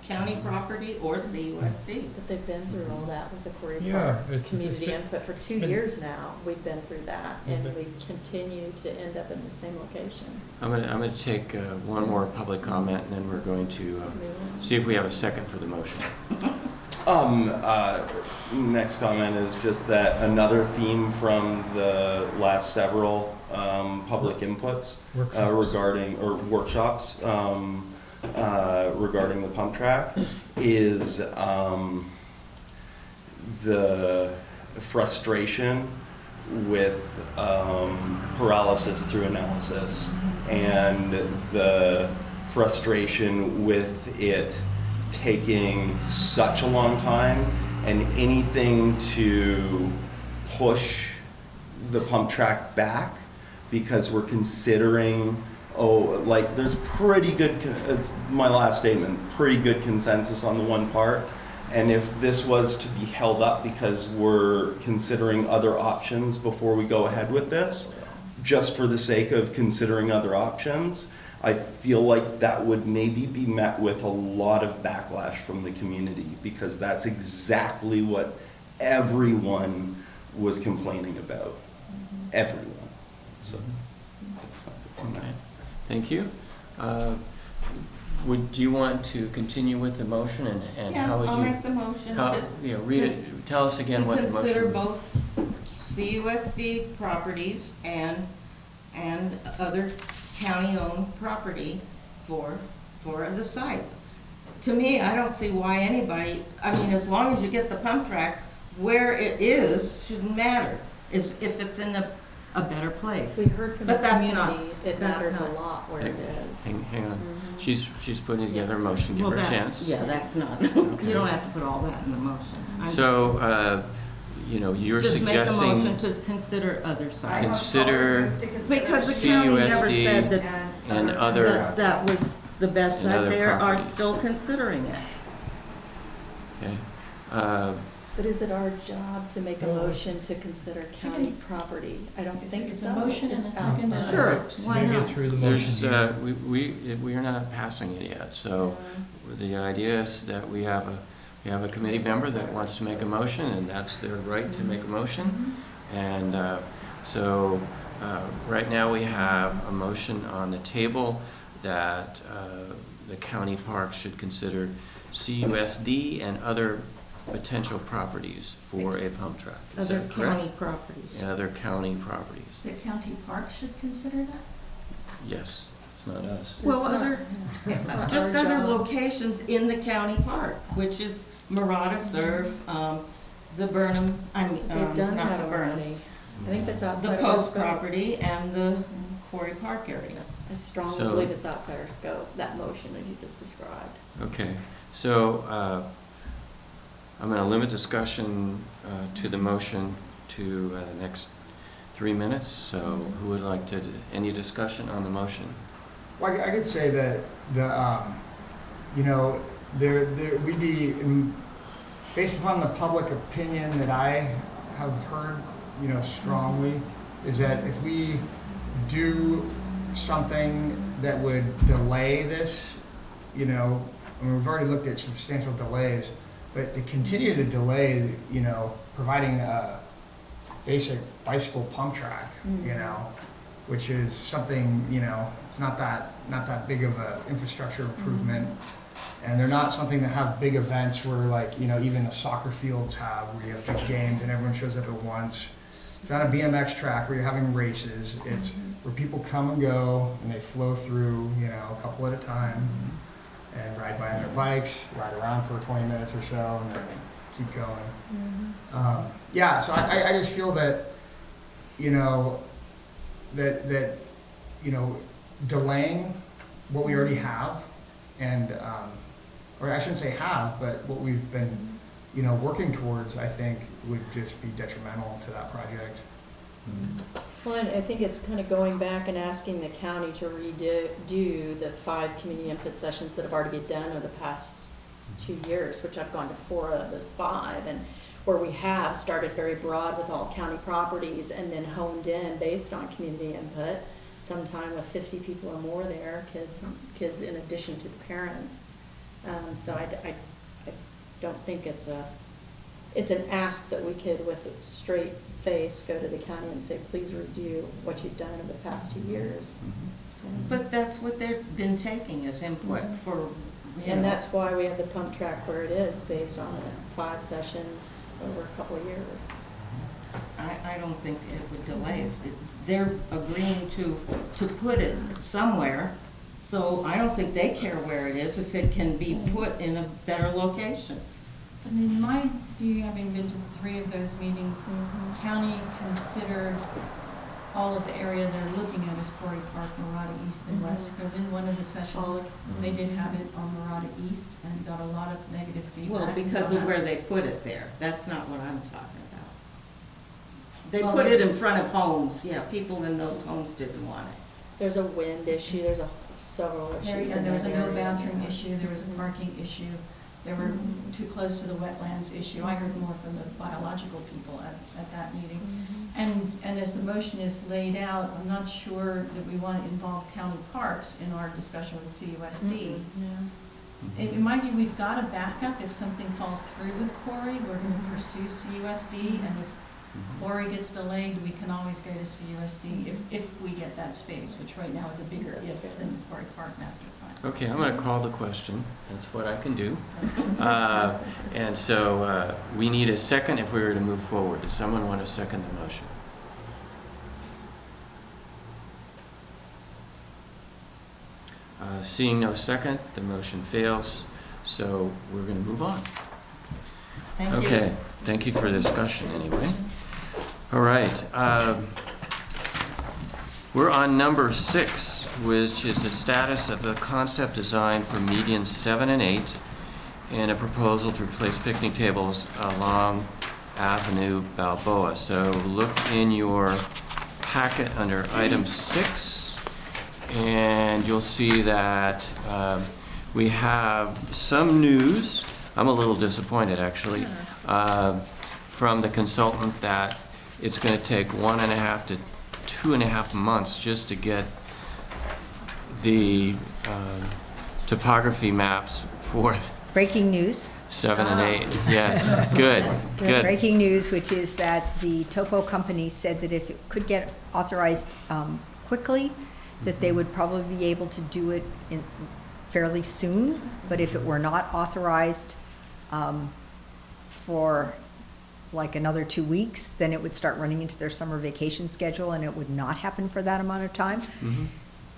county property or CUSD. But they've been through all that with the Quarry Yeah, Park it's community been- input for 2 been- years now. We've been through that, and Okay. we continue to end up in the same location. I'm gonna take one more public comment, and then we're going to see if we have a second for the motion. Next comment is just that another theme from the last several public inputs workshops regarding the pump track is the frustration with paralysis through analysis and the frustration with it taking such a long time, and anything to push the pump track back because we're considering, like there's pretty good, as my last statement, pretty good consensus on the one part. And if this was to be held up because we're considering other options before we go ahead with this, just for the sake of considering other options, I feel like that would maybe be met with a lot of backlash from the community, because that's exactly what everyone was complaining about. Everyone. So, that's my opinion on that. Okay. Thank you. Would you want to continue with the motion, and Yeah, how would you? I'll make the motion to. Read it, tell us again what the motion. To consider both CUSD properties and other county-owned property for the site. To me, I don't see why anybody, I mean, as long as you get the pump track, where it is shouldn't matter, is if it's in a better place. We heard from the But that's not- community, it that's matters a not- lot where it is. Hang on. Mhm. She's putting together a motion. Give Well, her a that- chance. Yeah, that's not, Okay. you don't have to put all that in the motion. I'm So, you're just make a suggesting motion to consider other sites. consider Because the county never said that, and other. that was the best and site. other They are properties. still considering it. Okay. But is it our job to make a motion to consider county property? I don't think It's so. a motion and a It's second. outside. Sure, why Maybe not? through the There's, motion. we are not passing it yet, so the idea is that we have a committee member that wants to make a motion, and that's their right to make a motion. And so, right now we have a motion on the table that the county park should consider CUSD and other potential properties for a pump track. Is Other that correct? county properties. And other county properties. The county park should consider that? Yes, it's not us. Well, It's not- other, it's not just our other job. locations in the county park, which is Marata Serve, the Burnham, They've done not that the Burnham, already. I think that's the outside of our Post scope. property and the Quarry Park area. I strongly So- believe it's outside our scope, that motion that you just described. Okay, so I'm going to limit discussion to the motion to the next 3 minutes. So who would like to, any discussion on the motion? Well, I could say that we'd be, based upon the public opinion that I have heard, strongly, is that if we do something that would delay this, and we've already looked at substantial delays, but to continue to delay, providing a basic bicycle pump track, which is something, it's not that big of a infrastructure improvement. And they're not something that have big events where even the soccer fields have, where you have big games and everyone shows up at once. It's not a BMX track where you're having races. It's where people come and go and they flow through, you know, a couple at a time and ride by on their bikes, ride around for 20 minutes or so, and then keep going. Yeah, so I just feel that, you know, that you know, delaying what we already have, and or I shouldn't say have, but what we've been, you know, working towards, I think would just be detrimental to that project. Well, and I think it's kind of going back and asking the county to redo the 5 community input sessions that have already been done over the past 2 years, which I've gone to 4 of those 5, and where we have started very broad with all county properties and then honed in based on community input, sometime with 50 people or more there, kids in addition to the parents. So I don't think it's an ask that we could, with a straight face, go to the county and say, please redo what you've done over the past 2 years. But that's what they've been taking as input for, you And know. that's why we have the pump track where it is, based on the 5 sessions over a couple of years. I don't think it would delay it. They're agreeing to put it somewhere, so I don't think they care where it is if it can be put in a better location. I mean, my view, having been to 3 of those meetings, the county considered all of the area they're looking at as Quarry Park, Marada East and West, because in one of the sessions, they did have it on Marada East and got a lot of negative feedback. Well, because of where they put it there. That's not what I'm talking about. They Well, put it in front of homes. Yeah, people in those homes didn't want it. There's a wind issue, there's several issues. There was a in no that area. bathroom issue, there was a parking issue, there were too close to the wetlands issue. I heard more from the biological people at that meeting. And as the motion is laid out, I'm not sure that we want to involve county parks in our discussion with CUSD. In my view, we've got a backup if something falls through with Quarry. We're going to pursue CUSD, and if Quarry gets delayed, we can always go to CUSD if we get that space, which right now is a bigger if than Quarry Park Master Plan. Okay, I'm going to call the question. That's what I can do. And so we need a second if we were to move forward. Does someone want to second the motion? Seeing no second, the motion fails, so we're going to move on. Thank you. Okay, thank you for the discussion anyway. All right. We're on number 6, which is the status of the concept design for medians 7 and 8, and a proposal to replace picnic tables along Avenue Balboa. So look in your packet under item 6, and you'll see that we have some news. I'm a little disappointed, actually, from the consultant that it's going to take 1.5 to 2.5 months just to get the topography maps for Breaking news. 7 and 8. Yes, good, good. Breaking news, which is that the topo company said that if it could get authorized quickly, that they would probably be able to do it fairly soon, but if it were not authorized for like another 2 weeks, then it would start running into their summer vacation schedule, and it would not happen for that amount of time.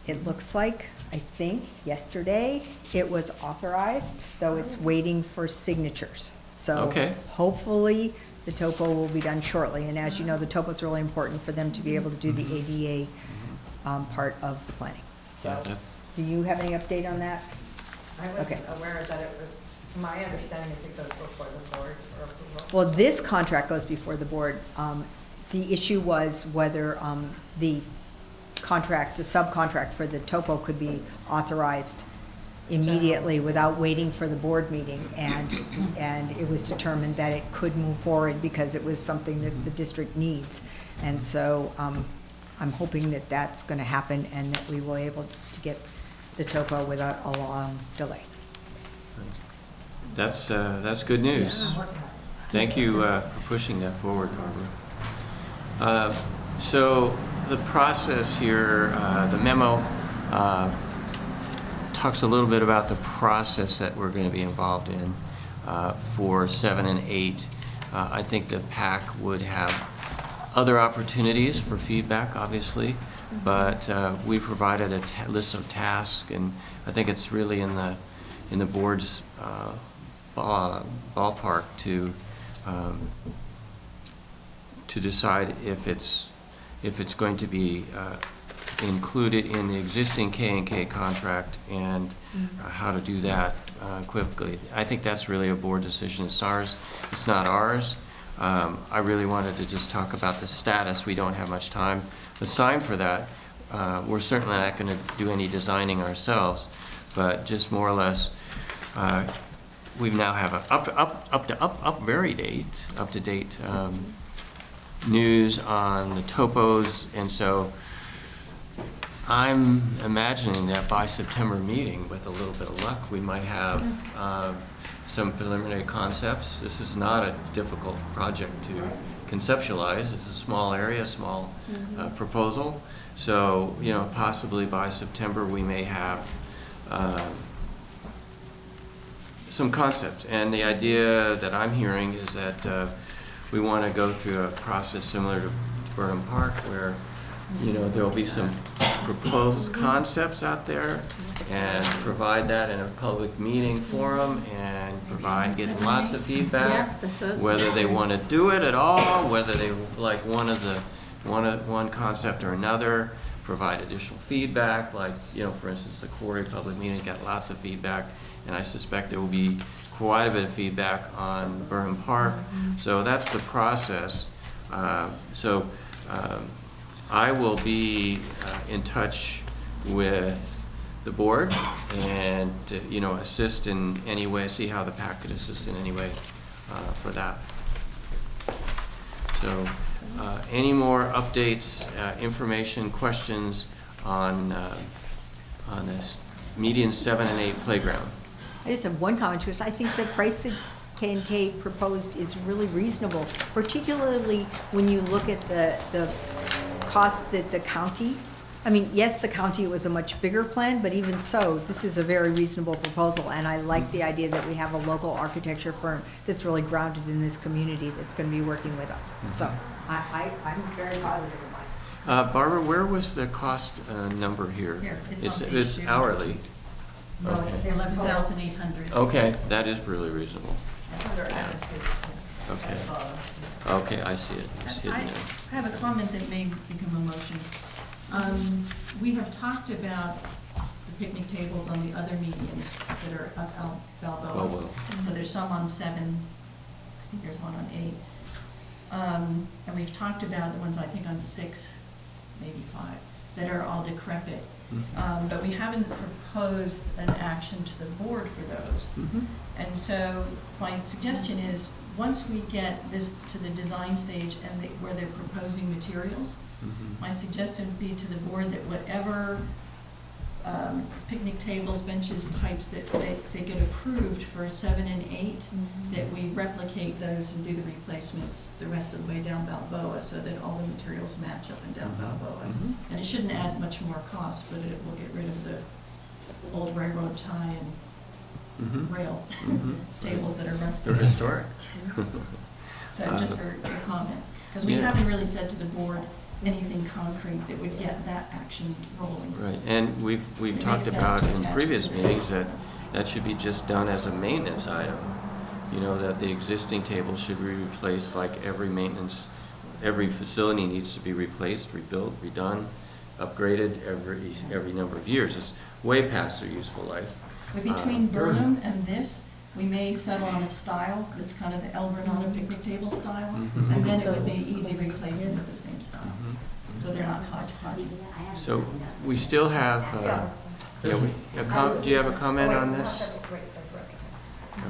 It looks like, I think, yesterday, it was authorized, though it's waiting for signatures. So Okay. hopefully, the topo will be done shortly, and as you know, the topo is really important for them to be able to do the ADA part of the planning. Yeah, So, that- do you have any update on that? I Okay. wasn't aware that it was, my understanding is it goes before the board for approval. Well, this contract goes before the board. The issue was whether the contract, the subcontract for the topo could be authorized immediately without waiting for the board meeting, and it was determined that it could move forward because it was something that the district needs. And so I'm hoping that that's going to happen and that we will be able to get the topo without a long delay. That's good news. Thank you for pushing that forward, Barbara. So the process here, the memo talks a little bit about the process that we're going to be involved in for 7 and 8. I think the PAC would have other opportunities for feedback, obviously, but we provided a list of tasks, and I think it's really in the board's ballpark to decide if it's going to be included in the existing K&K contract and how to do that quickly. I think that's really a board decision. It's ours. It's not ours. I really wanted to just talk about the status. We don't have much time assigned for that. We're certainly not going to do any designing ourselves, but just more or less, we now have a up to date news on the topos, and so I'm imagining that by September meeting, with a little bit of luck, we might have some preliminary concepts. This is not a difficult project to conceptualize. It's a small area, small proposal. So, you know, possibly by September we may have some concept. And the idea that I'm hearing is that we want to go through a process similar to Burnham Park, where, you know, there will be some proposed concepts out there, and provide that in a public meeting forum, and get lots of feedback, whether they want to do it at all, whether they like one concept or another, provide additional feedback, like, you know, for instance, the Quarry public meeting got lots of feedback, and I suspect there will be quite a bit of feedback on Burnham Park. So that's the process. I will be in touch with the board and, you know, assist in any way, see how the PAC could assist in any way for that. So any more updates, information, questions on this median 7 and 8 playground? I just have one comment to it. I think the price that K&K proposed is really reasonable, particularly when you look at the cost that the county, I mean, yes, the county was a much bigger plan, but even so, this is a very reasonable proposal, and I like the idea that we have a local architecture firm that's really grounded in this community that's going to be working with us. So I'm very positive about it. Barbara, where was the cost number here? Here, it's on page It's 2. hourly. No, Okay. 11,800. Okay, that is really reasonable. Under Yeah. attitudes. Okay. At the bottom. Okay, I see it. It's hidden I there. have a comment that may become a motion. We have talked about the picnic tables on the other medians that are up Balboa. Balboa. So there's some on 7, I think there's one on 8. And we've talked about the ones, I think, on 6, maybe 5, that are all decrepit. But we haven't proposed an action to the board for those. And so my suggestion is, once we get this to the design stage and where they're proposing materials, my suggestion would be to the board that whatever picnic tables, benches, types that they get approved for 7 and 8, that we replicate those and do the replacements the rest of the way down Balboa, so that all the materials match up and down Balboa. And it shouldn't add much more cost, but it will get rid of the old railroad tie and rail tables that are rusty. They're historic. So just for your comment, because we haven't really said to the board anything concrete that would get that action rolling. Right, and we've It talked makes sense about to in attach previous to this. meetings that should be just done as a maintenance item. You know, that the existing table should be replaced like every facility needs to be replaced, rebuilt, redone, upgraded every number of years. It's way past their useful life. But between Burnham and this, we may settle on a style that's kind of the El Granada picnic table style, and then it would be easy replacement with the same style. So they're not hodgepodge. So we still have, do you have a comment on this?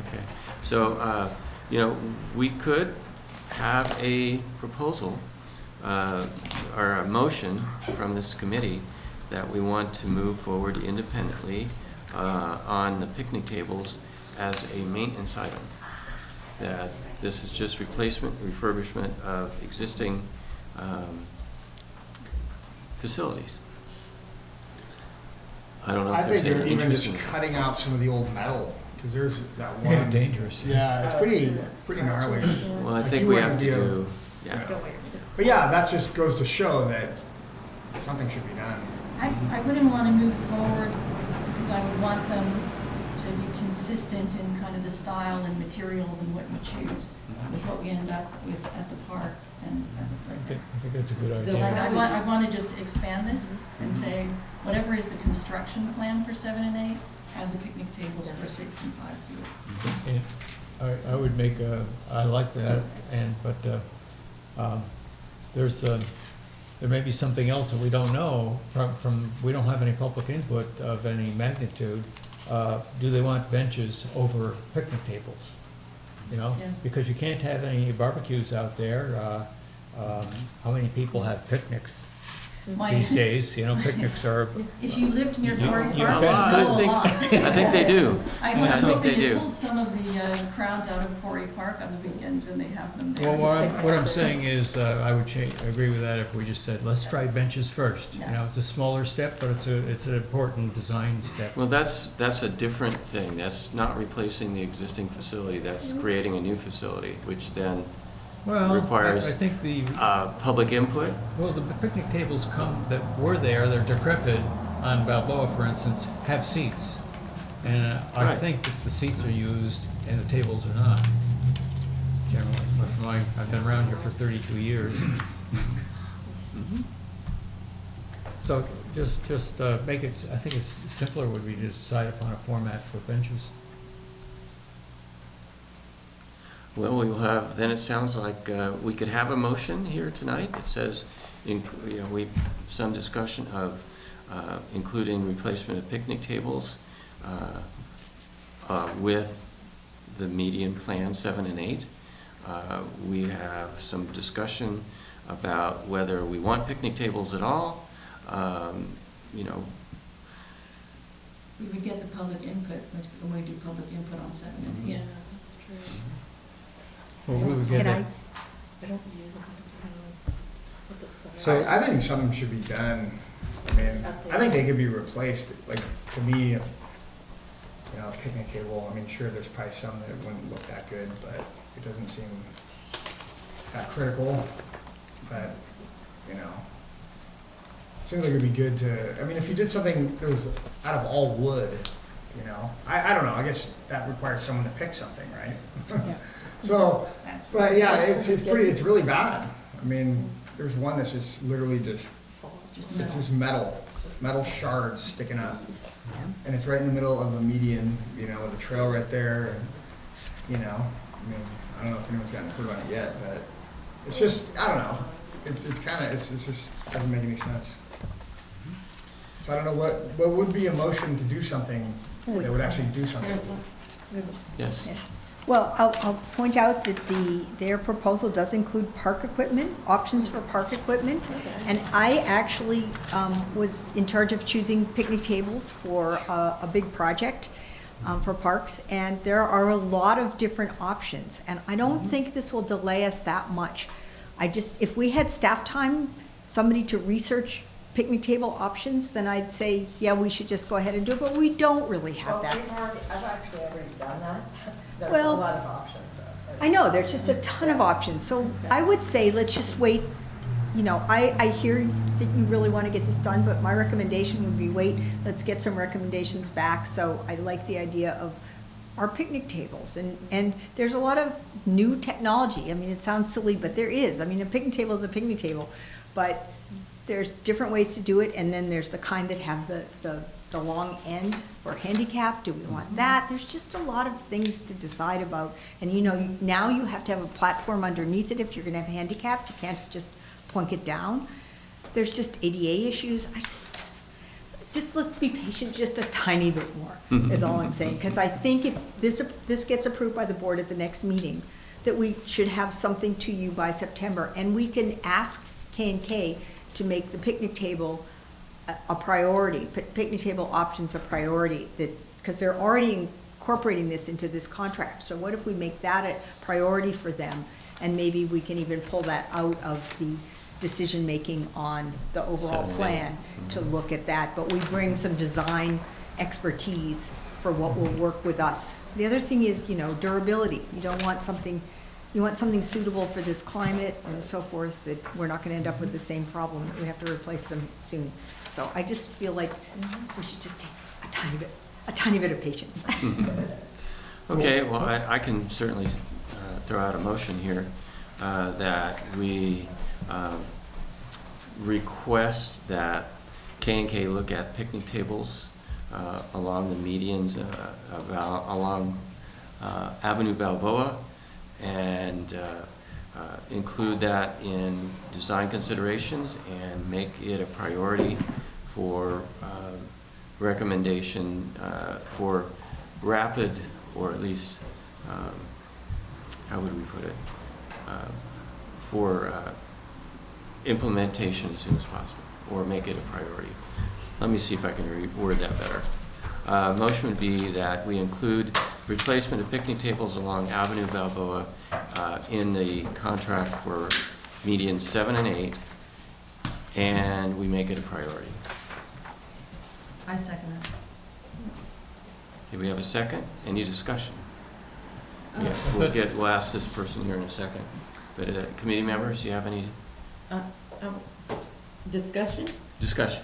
Okay, so, you know, we could have a proposal or a motion from this committee that we want to move forward independently on the picnic tables as a maintenance item. That this is just refurbishment of existing facilities. I don't know I if there's think they're any even interest just in. cutting out some of the old metal, because there's that one. Yeah, dangerous. Yeah, it's pretty gnarly. Well, I Like, think you we wouldn't have to be able- do, yeah. But yeah, that just goes to show that something should be done. I wouldn't want to move forward because I would want them to be consistent in kind of the style and materials and what we choose with what we end up with at the park and I think that's a good So idea. I want to just expand this and say, whatever is the construction plan for 7 and 8, have the picnic tables for 6 and 5 to it. And I would make I like that, but there may be something else that we don't know we don't have any public input of any magnitude. Do they want benches over picnic tables? You know, Yeah. because you can't have any barbecues out there. How many people have picnics My- these days? You know, picnics are. If you lived near You- Quarry you Park, bet. you know a lot. I think they do. I'm Yeah, I think hoping they it do. pulls some of the crowds out of Quarry Park on the weekends and they have them there. Well, what I'm saying is, I would agree with that if we just said, let's try benches first. You know, it's a smaller step, but it's an important design step. Well, that's a different thing. That's not replacing the existing facility. That's creating a new facility, which then Well, requires I think public input. well, the picnic tables that were there, they're decrepit on Balboa, for instance, have seats. And I Right. think that the seats are used and the tables are not, generally. I've been around here for 32 years. Mhm. So just make it, I think it's simpler would be to decide upon a format for benches. Well, we will have, then it sounds like we could have a motion here tonight that says, some discussion of including replacement of picnic tables with the median plan 7 and 8. We have some discussion about whether we want picnic tables at all. We would get the public input when we do public input on 7 and 8. Yeah, that's true. Well, we would get Can I- that. I don't use them. So I think something should be done. I mean, I think they could be replaced. Like, to me, a picnic table, I mean, sure, there's probably some that wouldn't look that good, but it doesn't seem that critical. But, it seems like it'd be good to, I mean, if you did something that was out of all wood, I don't know, I guess that requires someone to pick something, right? So, but yeah, it's really bad. I mean, there's one that's just literally it's just metal shards sticking up. And it's right in the middle of a median, with a trail right there. And, I mean, I don't know if anyone's gotten hurt on it yet, but it's just, I don't know. It's just doesn't make any sense. So I don't know what would be a motion to do something that would actually do something. Yes. Yes. Well, I'll point out that their proposal does include park equipment, options for park equipment. And I actually was in charge of choosing picnic tables for a big project for parks. And there are a lot of different options. And I don't think this will delay us that much. If we had staff time, somebody to research picnic table options, then I'd say, yeah, we should just go ahead and do it, but we don't really have that. I've actually already done that. There's Well, a lot of options. I know, there's just a ton of options, so I would say, let's just wait. I hear that you really want to get this done, but my recommendation would be wait, let's get some recommendations back. So I like the idea of our picnic tables, and there's a lot of new technology. I mean, it sounds silly, but there is. I mean, a picnic table is a picnic table, but there's different ways to do it, and then there's the kind that have the long end for handicap. Do we want that? There's just a lot of things to decide about. And now you have to have a platform underneath it if you're gonna have handicap. You can't just plunk it down. There's just ADA issues. Just let's be patient just a tiny bit more, is all I'm saying. Because I think if this gets approved by the board at the next meeting, that we should have something to you by September. And we can ask K&K to make the picnic table a priority, picnic table options a priority, because they're already incorporating this into this contract. So what if we make that a priority for them, and maybe we can even pull that out of the decision-making on the overall plan to look at that, but we bring some design expertise for what will work with us. The other thing is, durability. You don't want something you want something suitable for this climate and so forth, that we're not gonna end up with the same problem, that we have to replace them soon. So I just feel like we should just take a tiny bit of patience. Okay, well, I can certainly throw out a motion here that we request that K&K look at picnic tables along the medians along Avenue Balboa, and include that in design considerations and make it a priority for recommendation for rapid, or at least, how would we put it, for implementation as soon as possible, or make it a priority. Let me see if I can reword that better. Motion would be that we include replacement of picnic tables along Avenue Balboa in the contract for medians 7 and 8, and we make it a priority. I second that. Okay, we have a second. Any discussion? Uh, Yeah, we'll ask this person here in a second. But committee members, do you have any Discussion? discussion?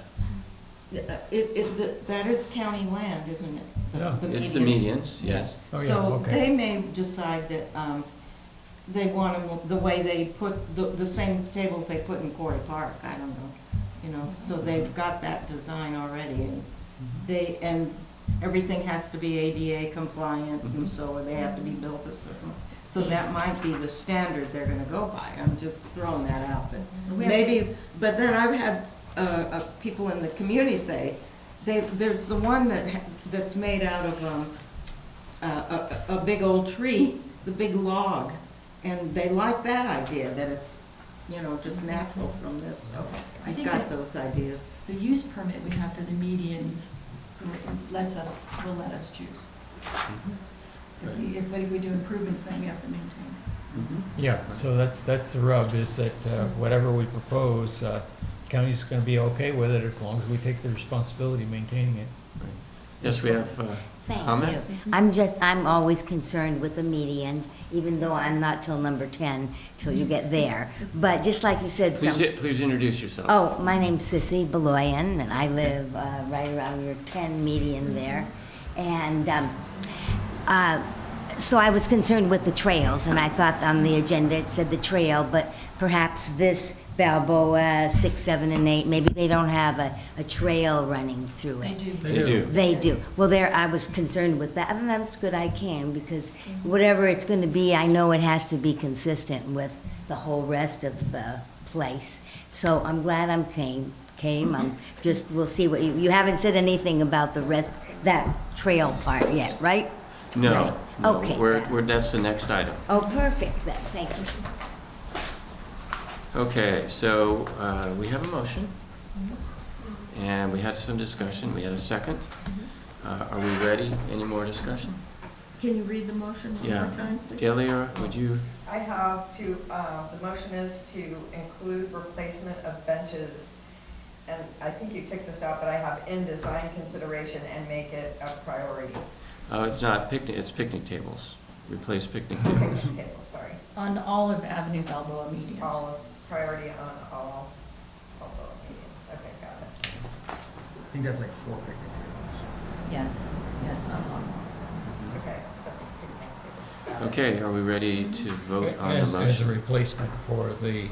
That is county land, isn't it? Yeah. It's the medians, yes. Oh, yeah, So okay. they may decide that they want them the way they put, the same tables they put in Quarry Park, I don't know. You know, so they've got that design already, and and everything has to be ADA compliant, and so they have to be built a certain. So that might be the standard they're gonna go by. I'm just throwing that out, but maybe, but then I've had people in the community say, there's the one that's made out of a big old tree, the big log, and they like that idea, that it's, you know, just natural from this, so I I've think got that- those ideas. The use permit we have for the medians will let us choose. But if we do improvements, then we have to maintain. Yeah, so that's the rub, is that whatever we propose, county's gonna be okay with it as long as we take the responsibility of maintaining it. Yes, we have Thank comment? you. I'm always concerned with the medians, even though I'm not till number 10, till you get there. But just like you said, Please introduce yourself. oh, my name's Sissy Beloyan, and I live right around your 10 median there. And so I was concerned with the trails, and I thought on the agenda it said the trail, but perhaps this Balboa 6, 7, and 8, maybe they don't have a trail running through They it. do. They do. They do. Well, I was concerned with that, and that's good I can, because whatever it's going to be, I know it has to be consistent with the whole rest of the place. So I'm glad I'm we'll see what you haven't said anything about the rest, that trail part yet, right? No. Right. No, Okay. that's the next item. Oh, perfect then, thank you. Okay, so we have a motion, and we had some discussion. We had a second. Are we ready? Any more discussion? Can you read the motion one Yeah. more time, please? Delia, would you? I have to, the motion is to include replacement of benches, and I think you took this out, but I have in design consideration and make it a priority. It's not picnic, it's picnic tables. Replace picnic tables. Picnic tables, sorry. On all of Avenue Balboa medians. All, priority on all meetings. Okay, got it. I think that's like 4 picnic tables. Yeah, it's not long. Okay, so it's picnic tables. Got it. Okay, are we ready to vote on the As a motion? replacement for the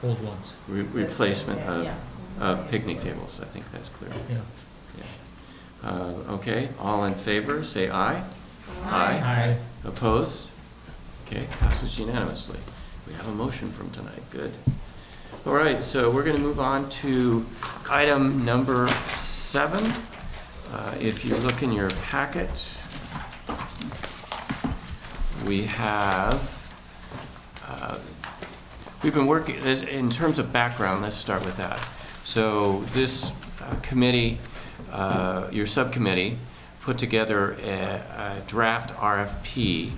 old ones, Replacement Yeah. of picnic tables, I think that's clear. yeah. Okay, all in favor, say aye. Aye. Opposed? Okay, passes unanimously. We have a motion from tonight, good. All right, so we're going to move on to item number 7. If you look in your packet, we have, we've been working, in terms of background, let's start with that. So this committee, your subcommittee, put together a draft RFP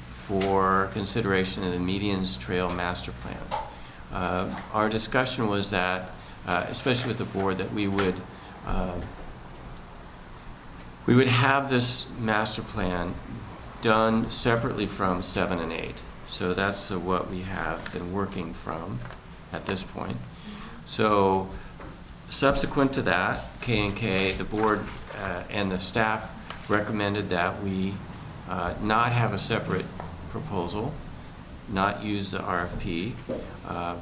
for consideration of the Medians Trail Master Plan. Our discussion was that, especially with the board, that we would have this master plan done separately from 7 and 8. So that's what we have been working from at this point. So subsequent to that, K&K, the board and the staff recommended that we not have a separate proposal, not use the RFP,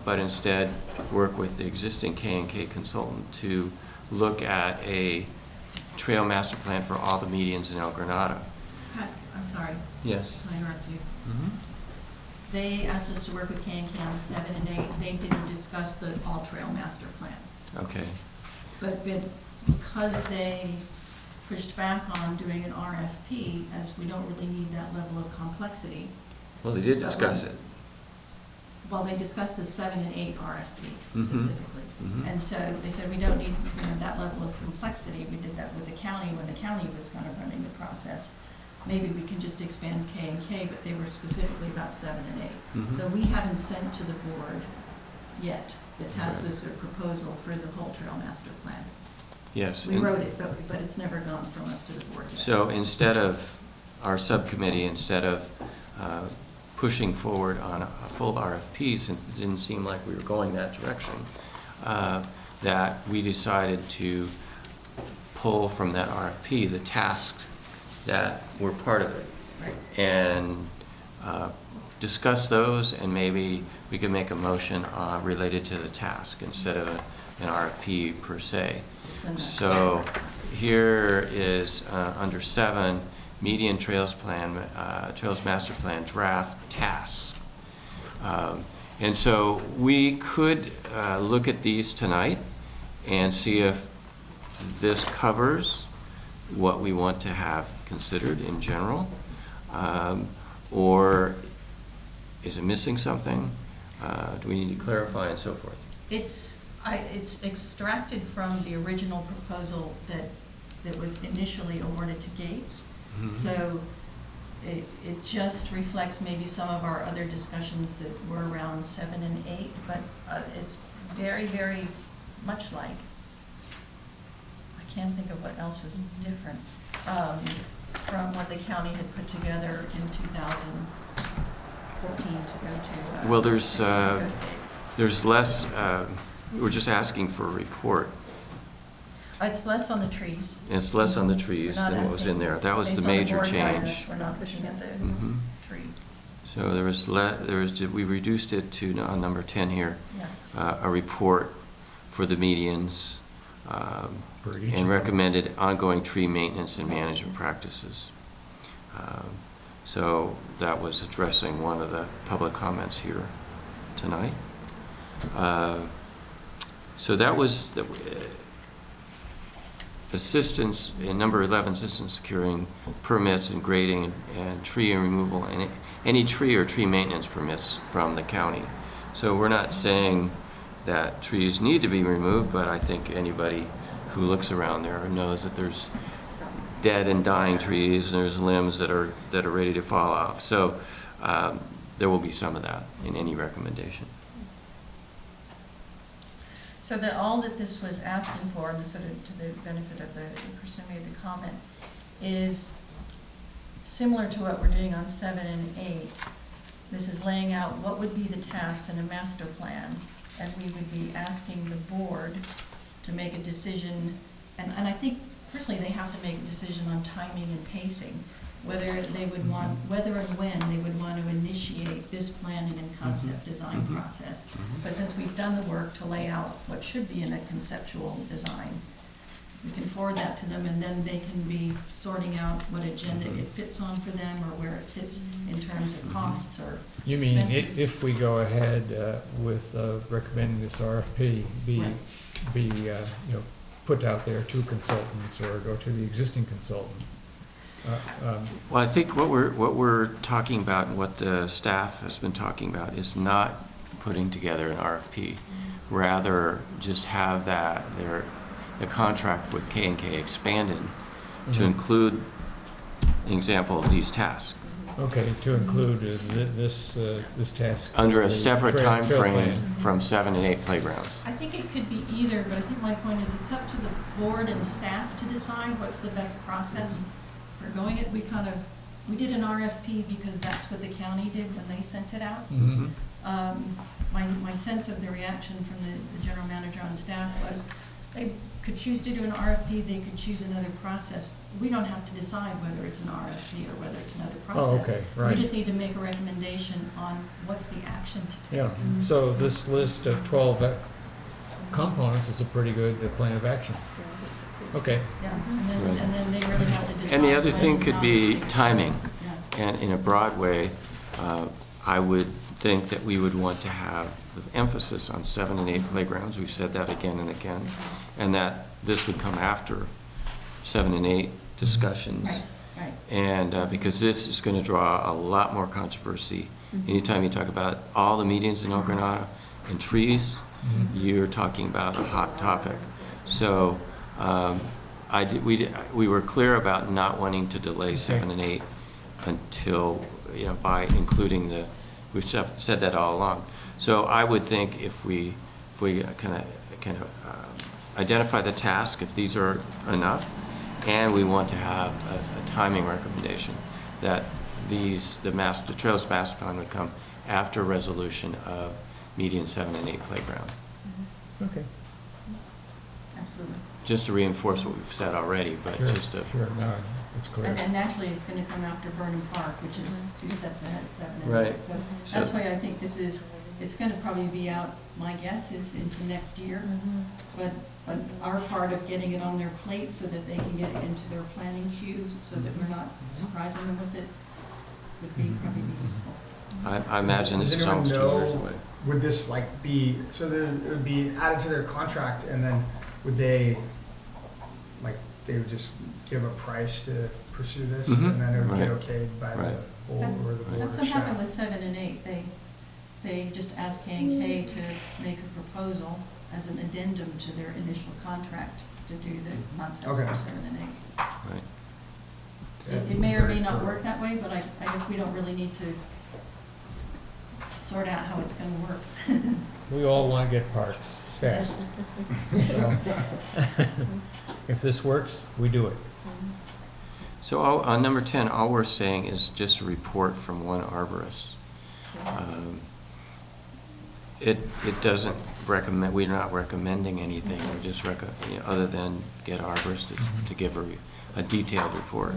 but instead work with the existing K&K consultant to look at a trail master plan for all the medians in El Granada. Pat, I'm sorry. Yes. Can I interrupt you? Mm-hmm. They asked us to work with K&K on 7 and 8. They didn't discuss the all-trail master plan. Okay. But because they pushed back on doing an RFP, as we don't really need that level of complexity. Well, they did discuss it. Well, they discussed the 7 and 8 RFP Mhm. specifically. Mhm. And so they said, we don't need, that level of complexity. We did that with the county when the county was kind of running the process. Maybe we can just expand K&K, but they were specifically about 7 and 8. Mhm. So we haven't sent to the board yet the task Right. list or proposal for the whole trail master plan. Yes. We and- wrote it, but it's never gone from us to the board yet. So instead of, our subcommittee, instead of pushing forward on a full RFP, since it didn't seem like we were going that direction, that we decided to pull from that RFP the tasks that were part of it. Right. And discuss those, and maybe we could make a motion related to the task instead of an RFP per se. So here is under 7, median trails plan, trails master plan draft tasks. And so we could look at these tonight and see if this covers what we want to have considered in general, or is it missing something? Do we need to clarify and so forth? It's extracted from the original proposal that was initially awarded to Gates. Mhm. So it just reflects maybe some of our other discussions that were around 7 and 8, but it's very, very much like, I can't think of what else was different from what the county had put together in 2014 to go to. Well, Gates. there's less, we're just asking for a report. It's less on the trees. It's less on the trees We're not than what was asking- in there. That was the based on major board guidance, change. We're not pushing at the Mhm. tree. So we reduced it to, on number 10 here, Yeah. a report for the medians, For each of and them. recommended ongoing tree maintenance and management practices. So that was addressing one of the public comments here tonight. So that was the assistance, in number 11, assistance securing permits and grading and tree removal, and any tree or tree maintenance permits from the county. So we're not saying that trees need to be removed, but I think anybody who looks around there knows that there's dead and dying trees, and there's limbs that are ready to fall off. So there will be some of that in any recommendation. So that all that this was asking for, and sort of to the benefit of the person who made the comment, is similar to what we're doing on 7 and 8. This is laying out what would be the tasks in a master plan, and we would be asking the board to make a decision, and I think personally they have to make a decision on timing and pacing, whether they would want, whether and when they would want to initiate this planning and concept design Mhm. process. But since we've done the work to lay out what should be in a conceptual design, we can forward that to them, and then they can be sorting out what agenda it fits on for them, or where it fits in terms of costs or You mean expenses. if we go ahead with recommending this RFP, Right. put out there to consultants or go to the existing consultant? Well, I think what we're talking about and what the staff has been talking about is not putting together an RFP. Rather, just have the contract with K&K expanded to Mhm. include an example of these tasks. Okay, to include this task. Under a the separate trail time frame plan. from 7 and 8 playgrounds. I think it could be either, but I think my point is it's up to the board and staff to decide what's the best process for going it. We kind of we did an RFP because that's what the county did when they sent it out. Mhm. My sense of the reaction from the general manager on staff was, they could choose to do an RFP, they could choose another process. We don't have to decide whether it's an RFP or whether it's another process. okay, right. We just need to make a recommendation on what's the action to take. Yeah, so this list of 12 components is a pretty good plan of action. Okay. Yeah, and then they really have to decide. And the other whether thing or could not be to take it. timing. Yeah. And in a broad way, I would think that we would want to have the emphasis on 7 and 8 playgrounds. We've said that again and again. And that this would come after 7 and 8 discussions. Right, right. And because this is going to draw a lot more controversy. Anytime you talk about all the medians in Granada and trees, you're talking about a hot topic. So we were clear about not wanting to delay 7 and 8 until, by including we've said that all along. So I would think if we kind of identify the task, if these are enough, and we want to have a timing recommendation, that the Trails Master Plan would come after resolution of median 7 and 8 playground. Okay. Absolutely. Just to reinforce what we've said already, but Sure, just to. Sure, no, it's clear. And naturally, it's going to come after Burnham Park, which is 2 steps ahead of 7 and 8. Right. So that's why I think it's going to probably be out, my guess is into next year. But our part of getting it on their plate so that they can get it into their planning queue, so that we're not surprising them with it, would probably be useful. I imagine this is almost 2 years away. Would this be, so it would be added to their contract, and then would they would just give a price to pursue this, and then it would get okayed by the board or the board or That's what happened staff? with 7 and 8. They just asked K&K to make a proposal as an addendum to their initial contract to do the concepts Okay. for 7 and 8. Right. It may or may not work that way, but I guess we don't really need to sort out how it's going to work. We all want to get parks fast. So, if this works, we do it. So on number 10, all we're saying is just a report from one arborist. It doesn't recommend, we're not recommending anything, we're just other than get arborists to give a detailed report.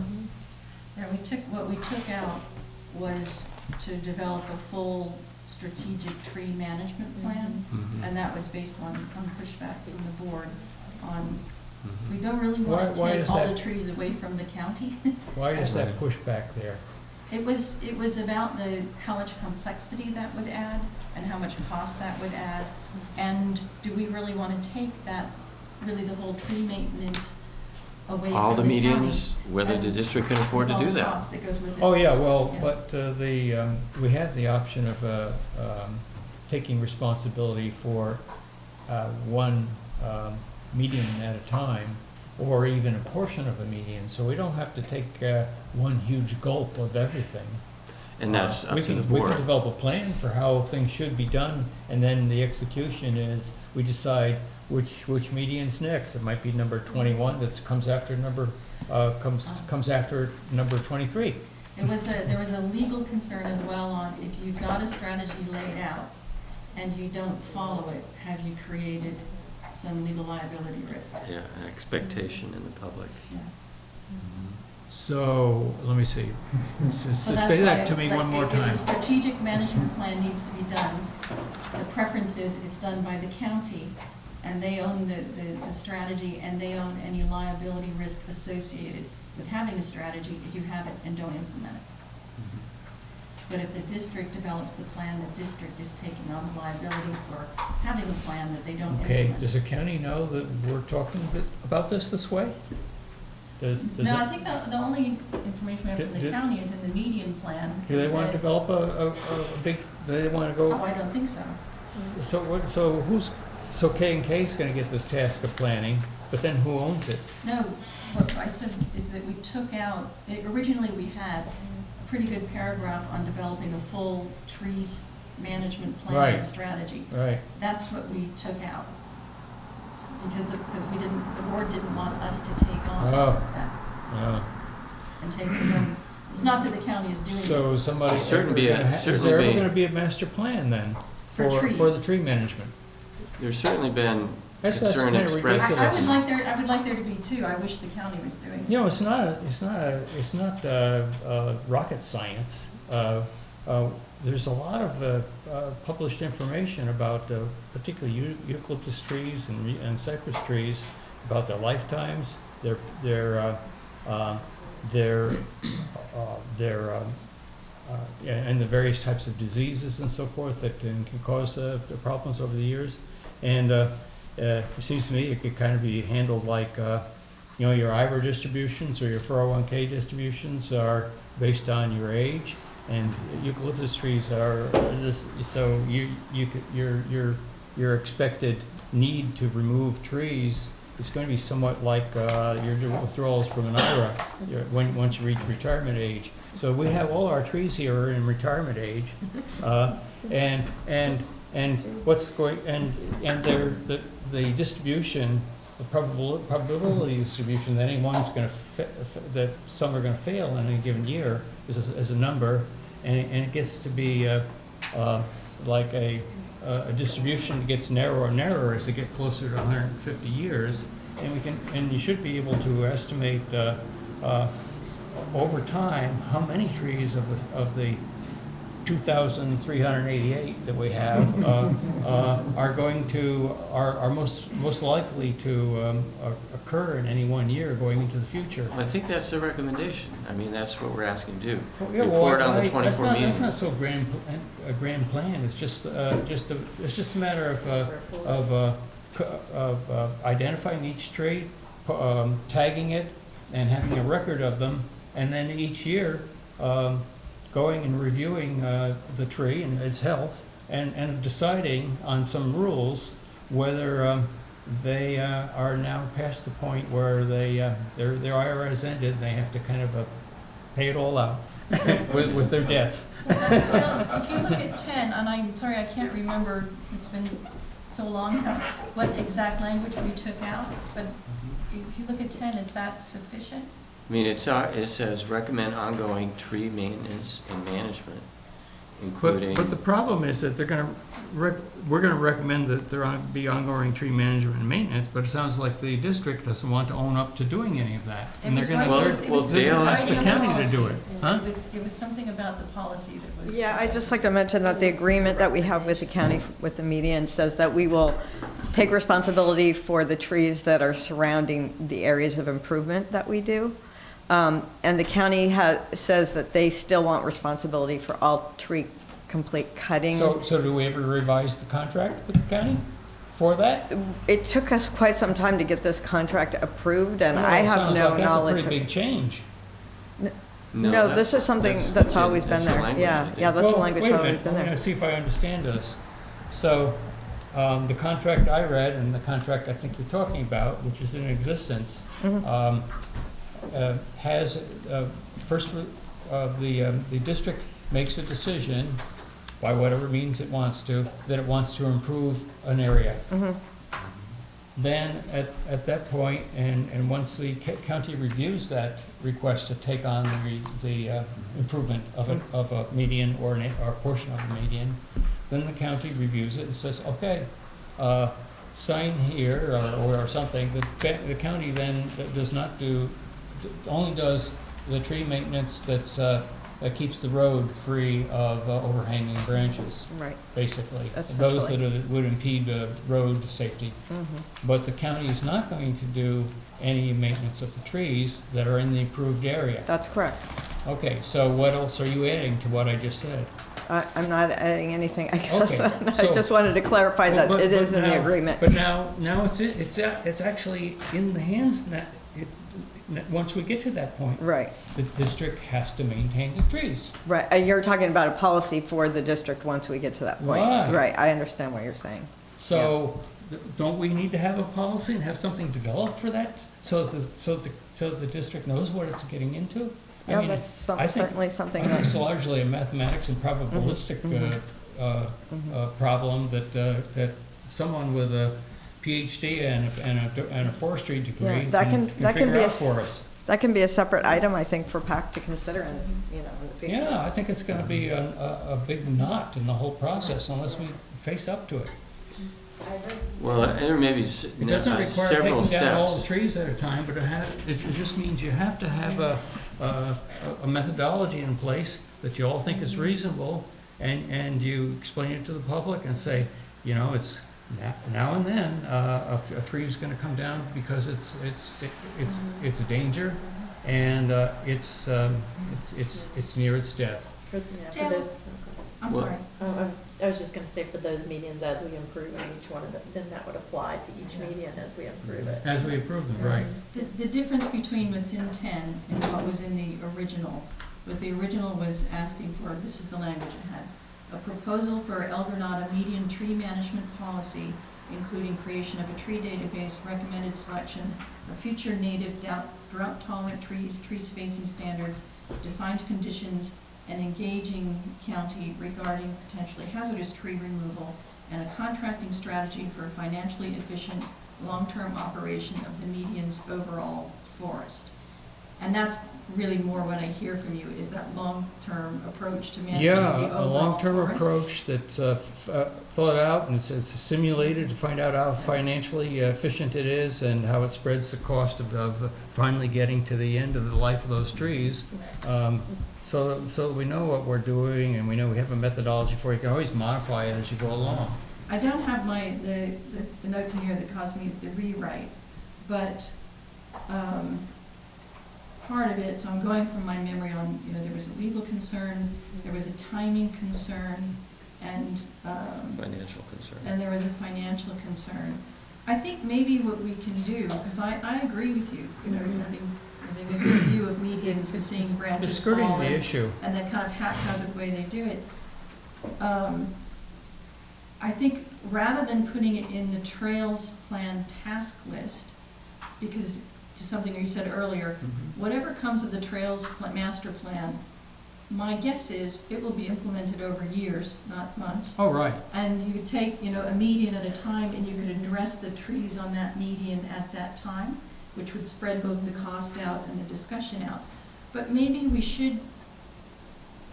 Yeah, what we took out was to develop a full strategic tree management plan, and that was based on pushback from the board on, we don't really want to Why take is all that? the trees away from the county. Why is that pushback there? It was about how much complexity that would add and how much cost that would add. And do we really want to take that, really the whole tree maintenance away from the county? All the medians, whether the district can afford to do With all the that. cost that goes with it. Oh, yeah, well, Yeah. but we had the option of taking responsibility for one median at a time, or even a portion of a median, so we don't have to take one huge gulp of everything. And that's up We to the can- We board. can develop a plan for how things should be done, and then the execution is, we decide which median's next. It might be number 21 that comes after comes after number 23. There was a legal concern as well on if you've got a strategy laid out and you don't follow it, have you created some legal liability risk? Yeah, an expectation in the public. Yeah. So, let me see. So that's Say that why, to me like, one more if time. a strategic management plan needs to be done, the preference is it's done by the county, and they own the strategy, and they own any liability risk associated with having a strategy if you have it and don't implement it. But if the district develops the plan, the district is taking on the liability for having a plan that they don't Okay, implement. does the county know that we're talking about this way? Does No, I it- think the only information we have from the Do- county is in the median plan. Do they It want to said- develop a big, they want to Oh, go, I don't think so. so K&K is going to get this task of planning, but then who owns it? No, what I said is that we took out, originally we had a pretty good paragraph on developing a full trees management plan Right. and strategy. Right, That's what we took out. Because the board didn't want us to take on Oh. that yeah. and take it from It's not that the county is doing it. So somebody, There's certainly is there ever gonna be a master plan then? For trees. For the tree management? There's certainly been That's concern kinda expressed. I would like there to be too. I wish the county was doing it. You know, it's not rocket science. There's a lot of published information about particularly eucalyptus trees and cypress trees, about their lifetimes, and the various types of diseases and so forth that can cause problems over the years. And it seems to me it could kind of be handled like, you know, your IRA distributions or your 401k distributions are based on your age, and eucalyptus trees are just, so your expected need to remove trees is going to be somewhat like your withdrawals from an IRA once you reach retirement age. So we have all our trees here are in retirement age, and what's going and the distribution, the probability distribution that anyone's going to that some are going to fail in any given year is a number, and it gets to be like a distribution that gets narrower and narrower as they get closer to 150 years, and you should be able to estimate over time how many trees of the 2,388 that we have are most likely to occur in any one year going into the future. I think that's the recommendation. I mean, that's what we're asking to do. Yeah, Report on the 24 meetings. That's not so a grand plan. It's just a matter of identifying each tree, tagging it, and having a record of them, and then each year going and reviewing the tree and its health, and deciding on some rules whether they are now past the point where their IRA has ended and they have to kind of pay it all out with their death. If you look at 10, and I'm sorry, I can't remember, it's been so long now, what exact language we took out, but if you look at 10, is that sufficient? I mean, it says recommend ongoing tree maintenance and management, including. But the problem is that we're going to recommend that there be ongoing tree management and maintenance, but it sounds like the district doesn't want to own up to doing any of that. And they're going to ask the county to do it. Huh? It was something about the policy that was. Yeah, I'd just like to mention that the agreement that we have with the county, with the median, says that we will take responsibility for the trees that are surrounding the areas of improvement that we do. And the county says that they still want responsibility for all tree complete cutting. So do we ever revise the contract with the county for that? It took us quite some time to get this contract approved, and I have no knowledge. That's a pretty big change. No, this is something that's always been there. Yeah, that's the language that's always been there. I'm going to see if I understand this. So the contract I read and the contract I think you're talking about, which is in existence, has first the district makes a decision by whatever means it wants to, that it wants to improve an area. Then at that point, and once the county reviews that request to take on the improvement of a median or a portion of a median, then the county reviews it and says, okay, sign here or something. The county then only does the tree maintenance that keeps the road free of overhanging branches. Right. Basically, those that would impede road safety. But the county is not going to do any maintenance of the trees that are in the improved area. That's correct. Okay, so what else are you adding to what I just said? I'm not adding anything, I guess. Okay, I just wanted to clarify that it is in the agreement. But now it's actually in the hands now. Once we get to that point, right, the district has to maintain the trees. Right, you're talking about a policy for the district once we get to that point. Right, I understand what you're saying. So, don't we need to have a policy and have something developed for that, so the district knows what it's getting into? Yeah, I mean, that's certainly something. It's largely a mathematics and probabilistic problem that someone with a PhD and a forestry degree that can figure be out for us. that can be a separate item, I think, for PAC to consider and, you know. in the future. Yeah, I think it's gonna be a big knot in the whole process unless we face up to it. Well, there may be It doesn't require several taking down all the steps. trees at a time, but it just means you have to have a methodology in place that you all think is reasonable, and you explain it to the public and say, you know, it's now and then, a tree's gonna come down because it's a danger, and it's near its death. Dan, I'm Well- sorry. I was just gonna say, for those medians, as we improve on each one of them, then that would apply to each median as we improve it. As we approve them, right. The difference between what's in 10 and what was in the original was asking for, this is the language it had, a proposal for El Granada median tree management policy, including creation of a tree database, recommended selection of future native drought-tolerant trees, tree spacing standards, defined conditions, and engaging county regarding potentially hazardous tree removal, and a contracting strategy for financially efficient long-term operation of the median's overall forest. And that's really more what I hear from you, is that long-term approach to managing the Yeah, overall a long-term forest. approach that's thought out and it's simulated to find out how financially efficient it is and how it spreads the cost of finally getting to the end of the life of those trees. So that we know what we're doing and we know we have a methodology for it. You can always modify it as you go along. I don't have the notes in here that caused me the rewrite, but part of it, so I'm going from my memory on, you know, there was a legal concern, there was a timing concern, and Financial concern. and there was a financial concern. I think maybe what we can do, because I agree with you, you know, having a good view of medians and seeing You're branches skirting fall the and issue. that kind of haphazard way they do it. I think rather than putting it in the trails plan task list, because to something you said earlier, whatever comes of the trails master plan, my guess is it will be implemented over years, not months. Oh, right. And you could take, you know, a median at a time, and you could address the trees on that median at that time, which would spread both the cost out and the discussion out. But maybe we should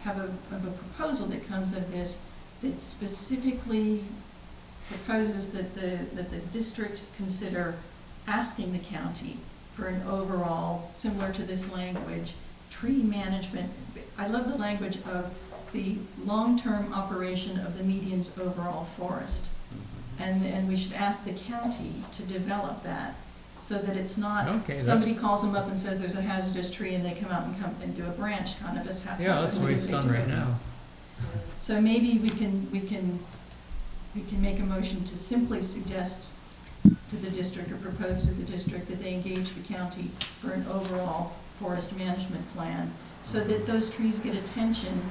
have a proposal that comes of this that specifically proposes that the district consider asking the county for an overall, similar to this language, tree management. I love the language of the long-term operation of the median's overall forest. And we should ask the county to develop that, so that it's not, Okay, somebody calls them up and says there's a hazardous tree, and they come out and do a branch kind of as haphazardly. Yeah, that's the way it's as they done do right it. now. So maybe we can make a motion to simply suggest to the district, or propose to the district, that they engage the county for an overall forest management plan, so that those trees get attention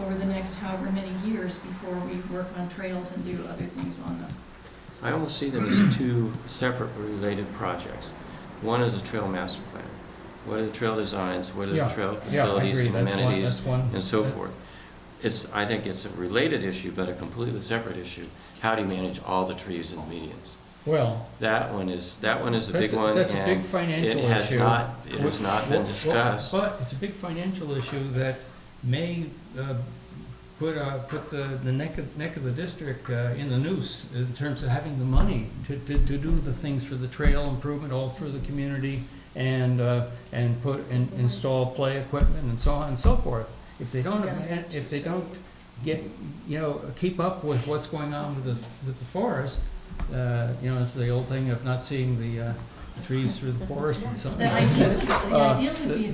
over the next however many years before we work on trails and do other things on them. I almost see them as two separate related projects. One is a trail master plan. What are the trail designs? What are Yeah, the trail yeah, I facilities agree. and That's one- amenities that's one. and so forth? I think it's a related issue, but a completely separate issue. How do you manage all the trees in the medians? Well, That one is a big one. that's a big and financial It has issue. not been discussed. But it's a big financial issue that may put the neck of the district in the noose in terms of having the money to do the things for the trail improvement all through the community, and install play equipment and so on and so forth. If they don't get, you know, keep up with what's going on with the forest, you know, it's the old thing of not seeing the trees through the forest and so on. The ideal would be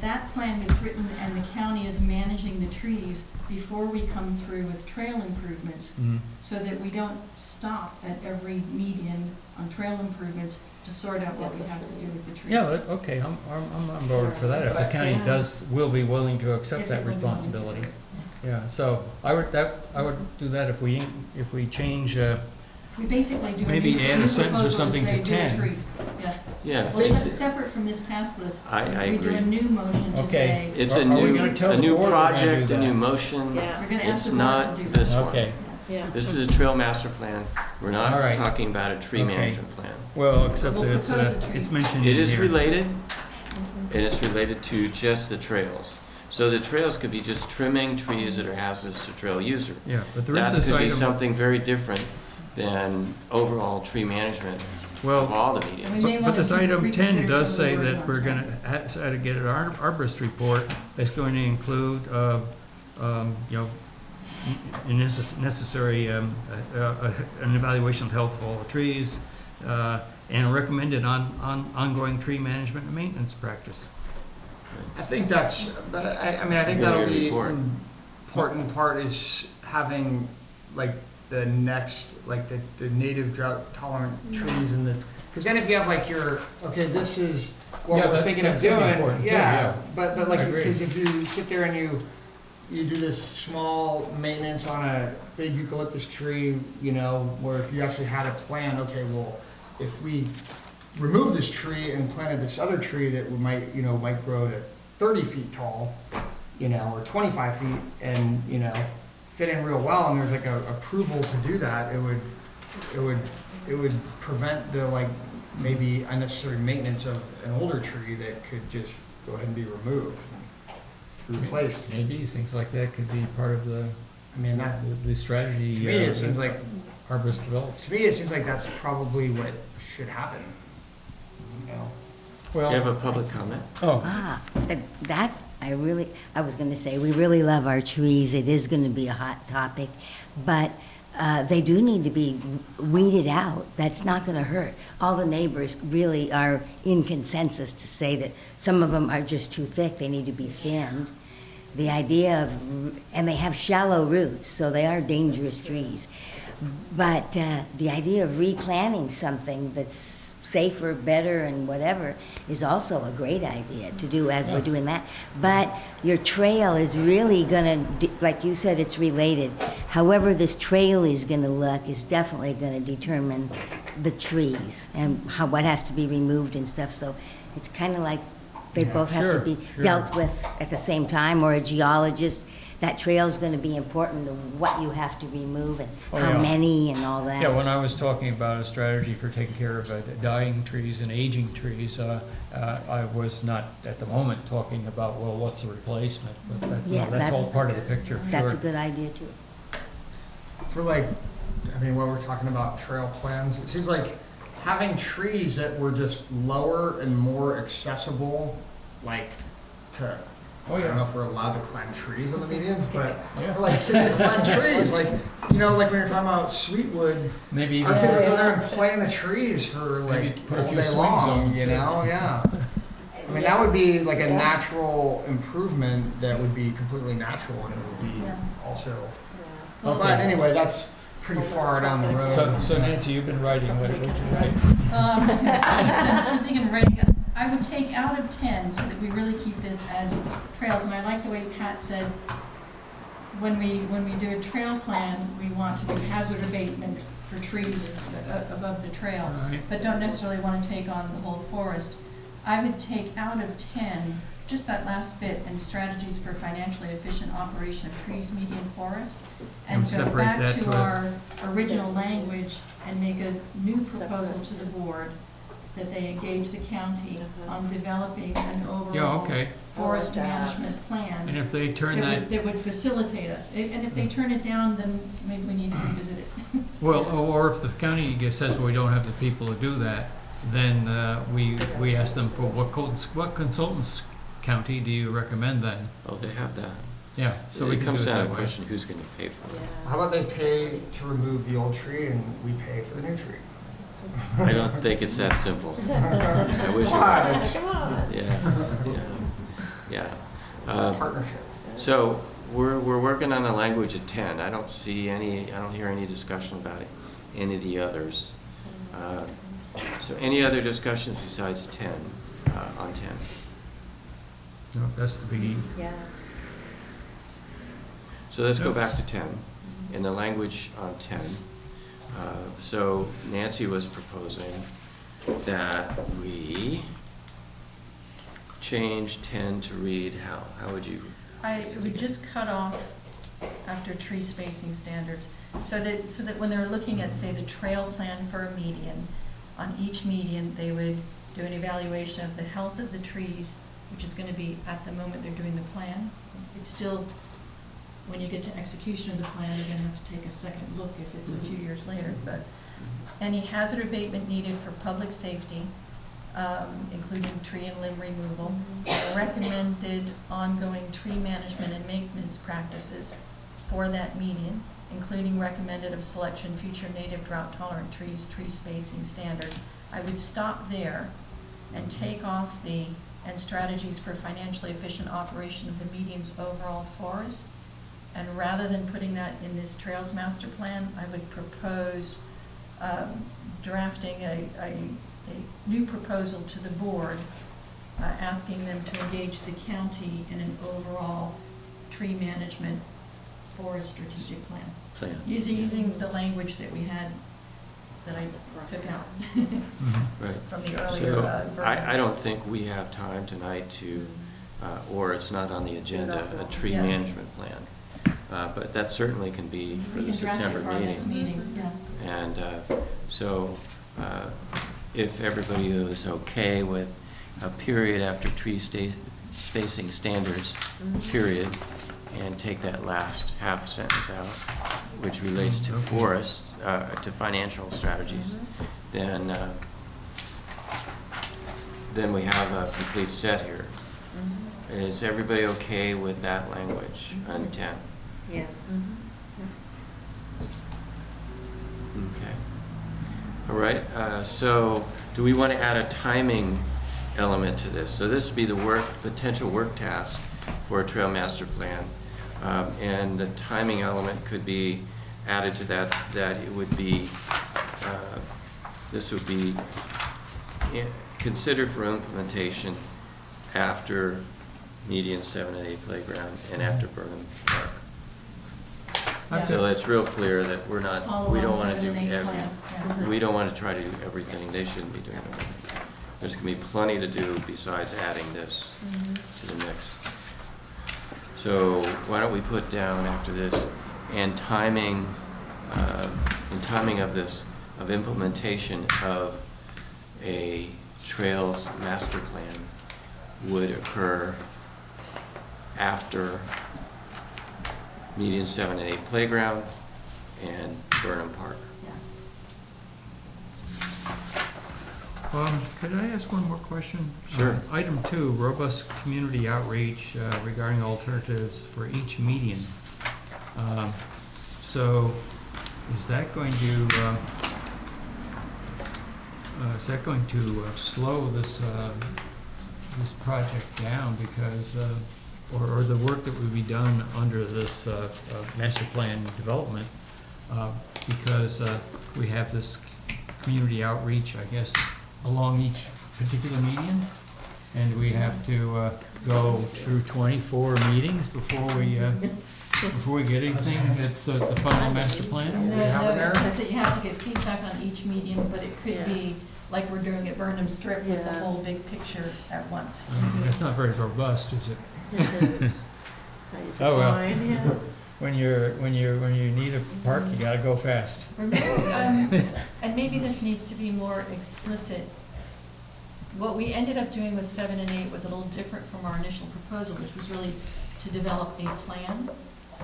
that plan gets written and the county is managing the trees before we come through with trail improvements, so that we don't stop at every median on trail improvements to sort out what we have to do with the trees. Yeah, okay, I'm on board for that, if the county will be willing to accept If that it will be willing to do responsibility. it. Yeah, so I would do that if we change, We basically do a maybe new add a sentence or proposal to something say to do the 10. trees. Yeah. Yeah. Well, separate from this task list, I we do agree. a new motion to Okay. say. It's Are a we gonna tell new the board we're gonna do project, a that? new motion. Yeah. We're gonna ask It's the board not to do this that. one. Okay, Yeah. This is a trail master plan. We're All not right. talking about a tree Okay. management plan. Well, except We'll that it's, propose a tree. it's mentioned It in is here. related, and it's related to just the trails. So the trails could be just trimming trees that are hazardous to trail user. Yeah, but there is That this could be item, something very different than overall tree management of well, all the And we mediums. may but want this to item 10 reconsider does some of say the that wording we're on gonna, have to get an arborist report that's going to include, you know, necessary, an evaluation of health of all the trees, and recommended ongoing tree management and maintenance practice. I think that's, but I mean, I think You're that'll gonna be report. important part is having like the next, like the native drought tolerant trees and the, because then if you have like your, okay, this is what Yeah, we're that's- thinking of that's gonna be doing, important too, yeah. yeah. But like, I agree. because if you sit there and you do this small maintenance on a big eucalyptus tree, you know, where if you actually had a plan, okay, well, if we remove this tree and planted this other tree that might, you know, might grow to 30 feet tall, you know, or 25 feet and, you know, fit in real well, and there's like a approval to do that, it would prevent the like maybe unnecessary maintenance of an older tree that could just go ahead and be removed, replaced. Maybe things like that could be part of the, I mean, that, the strategy. to me, it seems like, Arborist develops. to me, it seems like that's probably what should happen, you know? Do you have Well, a public comment? oh, I was going to say, we really love our trees. It is going to be a hot topic, but they do need to be weeded out. That's not going to hurt. All the neighbors really are in consensus to say that some of them are just too thick. They need to be thinned. The idea of, and they have shallow roots, so they are dangerous trees. But the idea of replanting something that's safer, better, and whatever is also a great idea to do as we're doing that. But your trail is really gonna, like you said, it's related. However this trail is gonna look is definitely gonna determine the trees and what has to be removed and stuff. So it's kind of like they both have to Sure, be sure. dealt with at the same time, or a geologist. That trail's gonna be important to what you have to remove and Oh, how yeah. many and all that. yeah, when I was talking about a strategy for taking care of dying trees and aging trees, I was not at the moment talking about, well, what's the replacement? But that, Yeah, that's all that's- part of the picture, That's a sure. good idea too. For like, I mean, while we're talking about trail plans, it seems like having trees that were just lower and more accessible, like to, Oh, I don't yeah. know if we're allowed to climb trees on the medians, but Yeah. for like kids to climb trees, like, you know, like when you're talking about Sweetwood, Maybe our even, kids would go there and play in the trees for Maybe like put a all few day swings long, on. you know, yeah. I mean, that would be like a natural improvement that would be completely natural and it would be also, but Okay. anyway, that's pretty far down the road. so Nancy, you've been writing, what did you write? That's one thing in writing. I would take out of 10 so that we really keep this as trails. And I like the way Pat said, when we do a trail plan, we want to do hazard abatement for trees above the trail, Right. but don't necessarily want to take on the whole forest. I would take out of 10, just that last bit, and strategies for financially efficient operation of trees, median forest, and And go separate back that to to a- our original language and make a new proposal to the board that they engage the county on developing an Yeah, overall okay. forest I like that. management And plan if they turn that, that would facilitate us. And if they turn it down, then maybe we need to revisit it. well, or if the county says we don't have the people to do that, then we ask them for what consultants county do you recommend then? Oh, they have that. Yeah, so we It can do comes it down to that the way. question, who's going to pay for it? How about they pay to remove the old tree and we pay for the new tree? I don't think it's that simple. I wish it was. Yeah. Partnership. So we're working on the language at 10. I don't hear any discussion about it, any of the others. So any other discussions besides 10, on 10? No, that's the biggie. Yeah. So let's go back to 10, in the language on 10. So Nancy was proposing that we change 10 to read how? How would you? I would just cut off after tree spacing standards. So that when they're looking at, say, the trail plan for a median, on each median, they would do an evaluation of the health of the trees, which is going to be at the moment they're doing the plan. It's still, when you get to execution of the plan, you're going to have to take a second look if it's a few years later. But any hazard abatement needed for public safety, including tree and limb removal, recommended ongoing tree management and maintenance practices for that median, including recommended of selection future native drought-tolerant trees, tree spacing standards. I would stop there and take off the and strategies for financially efficient operation of the median's overall forest. And rather than putting that in this Trails Master Plan, I would propose drafting a new proposal to the board, asking them to engage the county in an overall tree management forest strategic plan. Using the language that we had, that I took out Right. from the earlier So version. I don't think we have time tonight to, or it's not on the agenda, a tree Yeah. management plan. But that certainly can be for We the can draft it September for our next meeting. meeting, yeah. And so if everybody is okay with a period after tree spacing standards, period, and take that last half sentence out, which relates to forest, to financial strategies, then we have a complete set here. Is everybody okay with that language on 10? Yes. Okay. All right, so do we want to add a timing element to this? So this would be the potential work task for a trail master plan. And the timing element could be added to that it would be, this would be considered for implementation after median 7 and 8 playground and after Burnham Park. So it's real clear that we don't want to do we don't want to try to do everything. They shouldn't be doing everything. There's going to be plenty to do besides adding this to the mix. So why don't we put down after this, and timing of this, of implementation of a trails master plan would occur after median 7 and 8 playground and Burnham Park. Could I ask one more question? Sure. Item 2, robust community outreach regarding alternatives for each median. So is that going to slow this this project down because or the work that would be done under this master plan development because we have this community outreach, I guess, along each particular median, and we have to go through 24 meetings before we get anything that's the final master plan? No, it's that you have to get feedback on each median, but it could be like we're doing at Burnham Strip with the whole big picture at once. That's not very robust, is it? Oh, well. When you need a park, you gotta go fast. And maybe this needs to be more explicit. What we ended up doing with 7 and 8 was a little different from our initial proposal, which was really to develop a plan.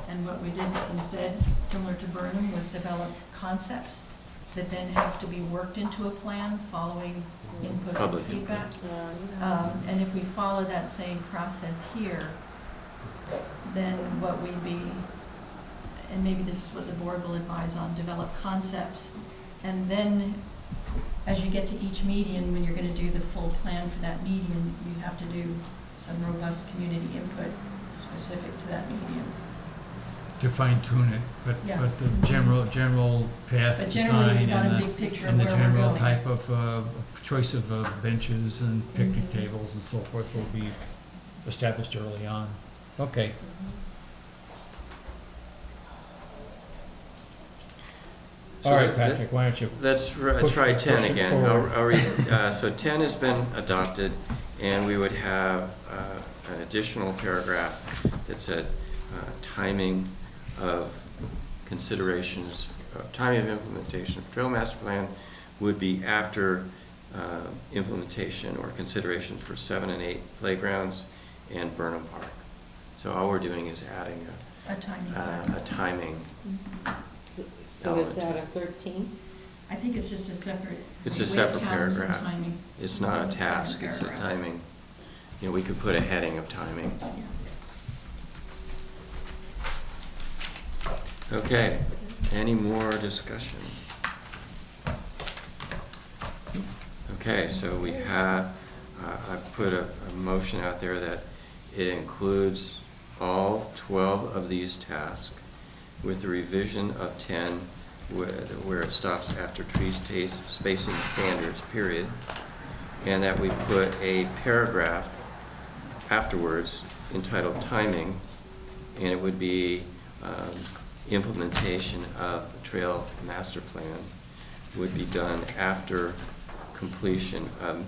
And what we did instead, similar to Burnham, was develop concepts that then have to be worked into a plan following input and feedback. And if we follow that same process here, then what we'd be, and maybe this is what the board will advise on, develop concepts. And then as you get to each median, when you're going to do the full plan for that median, you have to do some robust community input specific to that median. To fine tune it, but the general path But generally, design we've got a big picture of and the where we're general going. type of choice of benches and picnic tables and so forth will be established early on. Okay. All right, Patrick, why don't you? Let's try 10 again. So 10 has been adopted, and we would have an additional paragraph that said timing of considerations, time of implementation of trail master plan would be after implementation or considerations for 7 and 8 playgrounds and Burnham Park. So all we're doing is adding A timing. a timing. So is that a 13? I think it's just a separate. It's a we have separate tasks and paragraph. timing. It's not a It's a separate task, it's a paragraph. timing. You know, we could put a heading of timing. Okay, any more discussion? Okay, so we have, I put a motion out there that it includes all 12 of these tasks with the revision of 10 where it stops after tree spacing standards, period. And that we put a paragraph afterwards entitled timing, and it would be implementation of the trail master plan would be done after completion of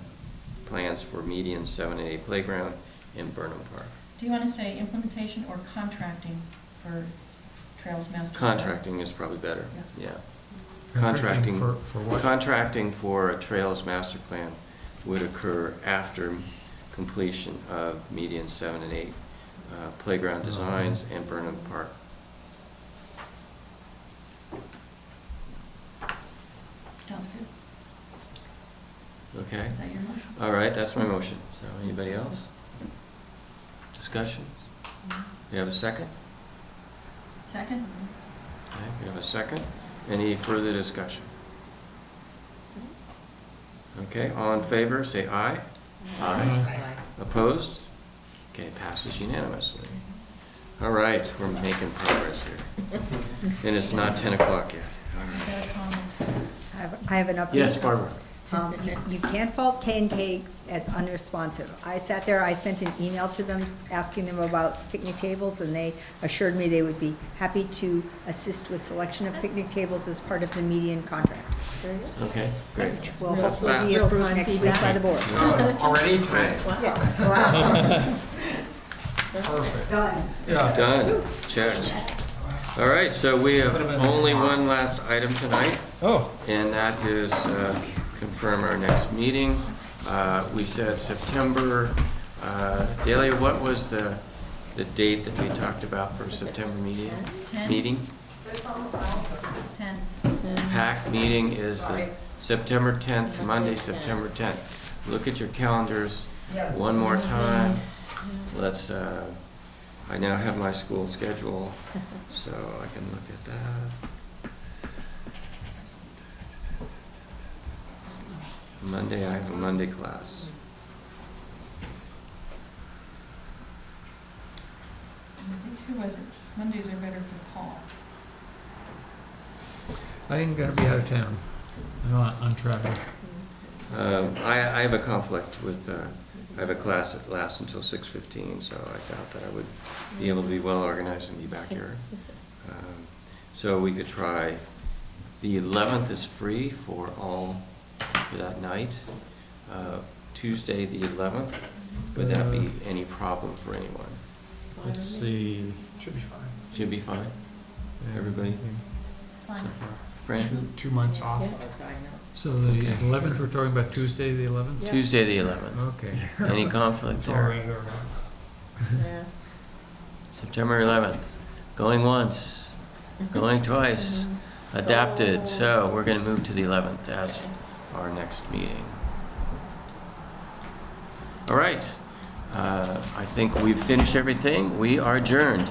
plans for median 7 and 8 playground in Burnham Park. Do you want to say implementation or contracting for Trails Master? Plan? Contracting is probably better, Yeah. yeah. Contracting for what? Contracting for a trails master plan would occur after completion of median 7 and 8 playground designs and Burnham Park. Sounds good. Okay? Is that your motion? All right, that's my motion. So anybody else? Discussion? We have a second? Second? Okay, we have a second. Any further discussion? Okay, all in favor, say aye. Aye. Opposed? Okay, passes unanimously. All right, we're making progress here. And it's not 10 o'clock yet. All Is right. that a comment? I have an update. Yes, Barbara. You can't fault K&K as unresponsive. I sat there, I sent an email to them asking them about picnic tables, and they assured me they would be happy to assist with selection of picnic tables as part of the median contract. Okay, great. Will That's hopefully be fast. approved next week by the board. Already tonight? Yes. Perfect. Done. Yeah. Done. Check. All right, so we have only one last item tonight, Oh, and that is confirm our next meeting. We said September, Delia, what was the date that we talked about for September meeting? 10. Meeting? 10. PAC meeting is the September 10th, Monday, September 10th. Look at your calendars one more time. Let's, I now have my school schedule, so I can look at that. Monday, I have a Monday class. Who was it? Mondays are better for Paul. I ain't gonna be out of town. I'm on travel. I have a conflict with, I have a class that lasts until 6:15, so I thought that I would be able to be well organized and be back here. So we could try, the 11th is free for all for that night. Tuesday, the 11th, would that be any problem for anyone? Let's see. Should be fine. Should be fine? Everybody? Fine. Fran? 2 months off. So the 11th, we're talking about Tuesday, the 11th? Tuesday, the 11th. Okay. Any conflict It's there? already over. Yeah. September 11th, going once, going twice, adapted. So we're going to move to the 11th as our next meeting. All right. I think we've finished everything. We are adjourned.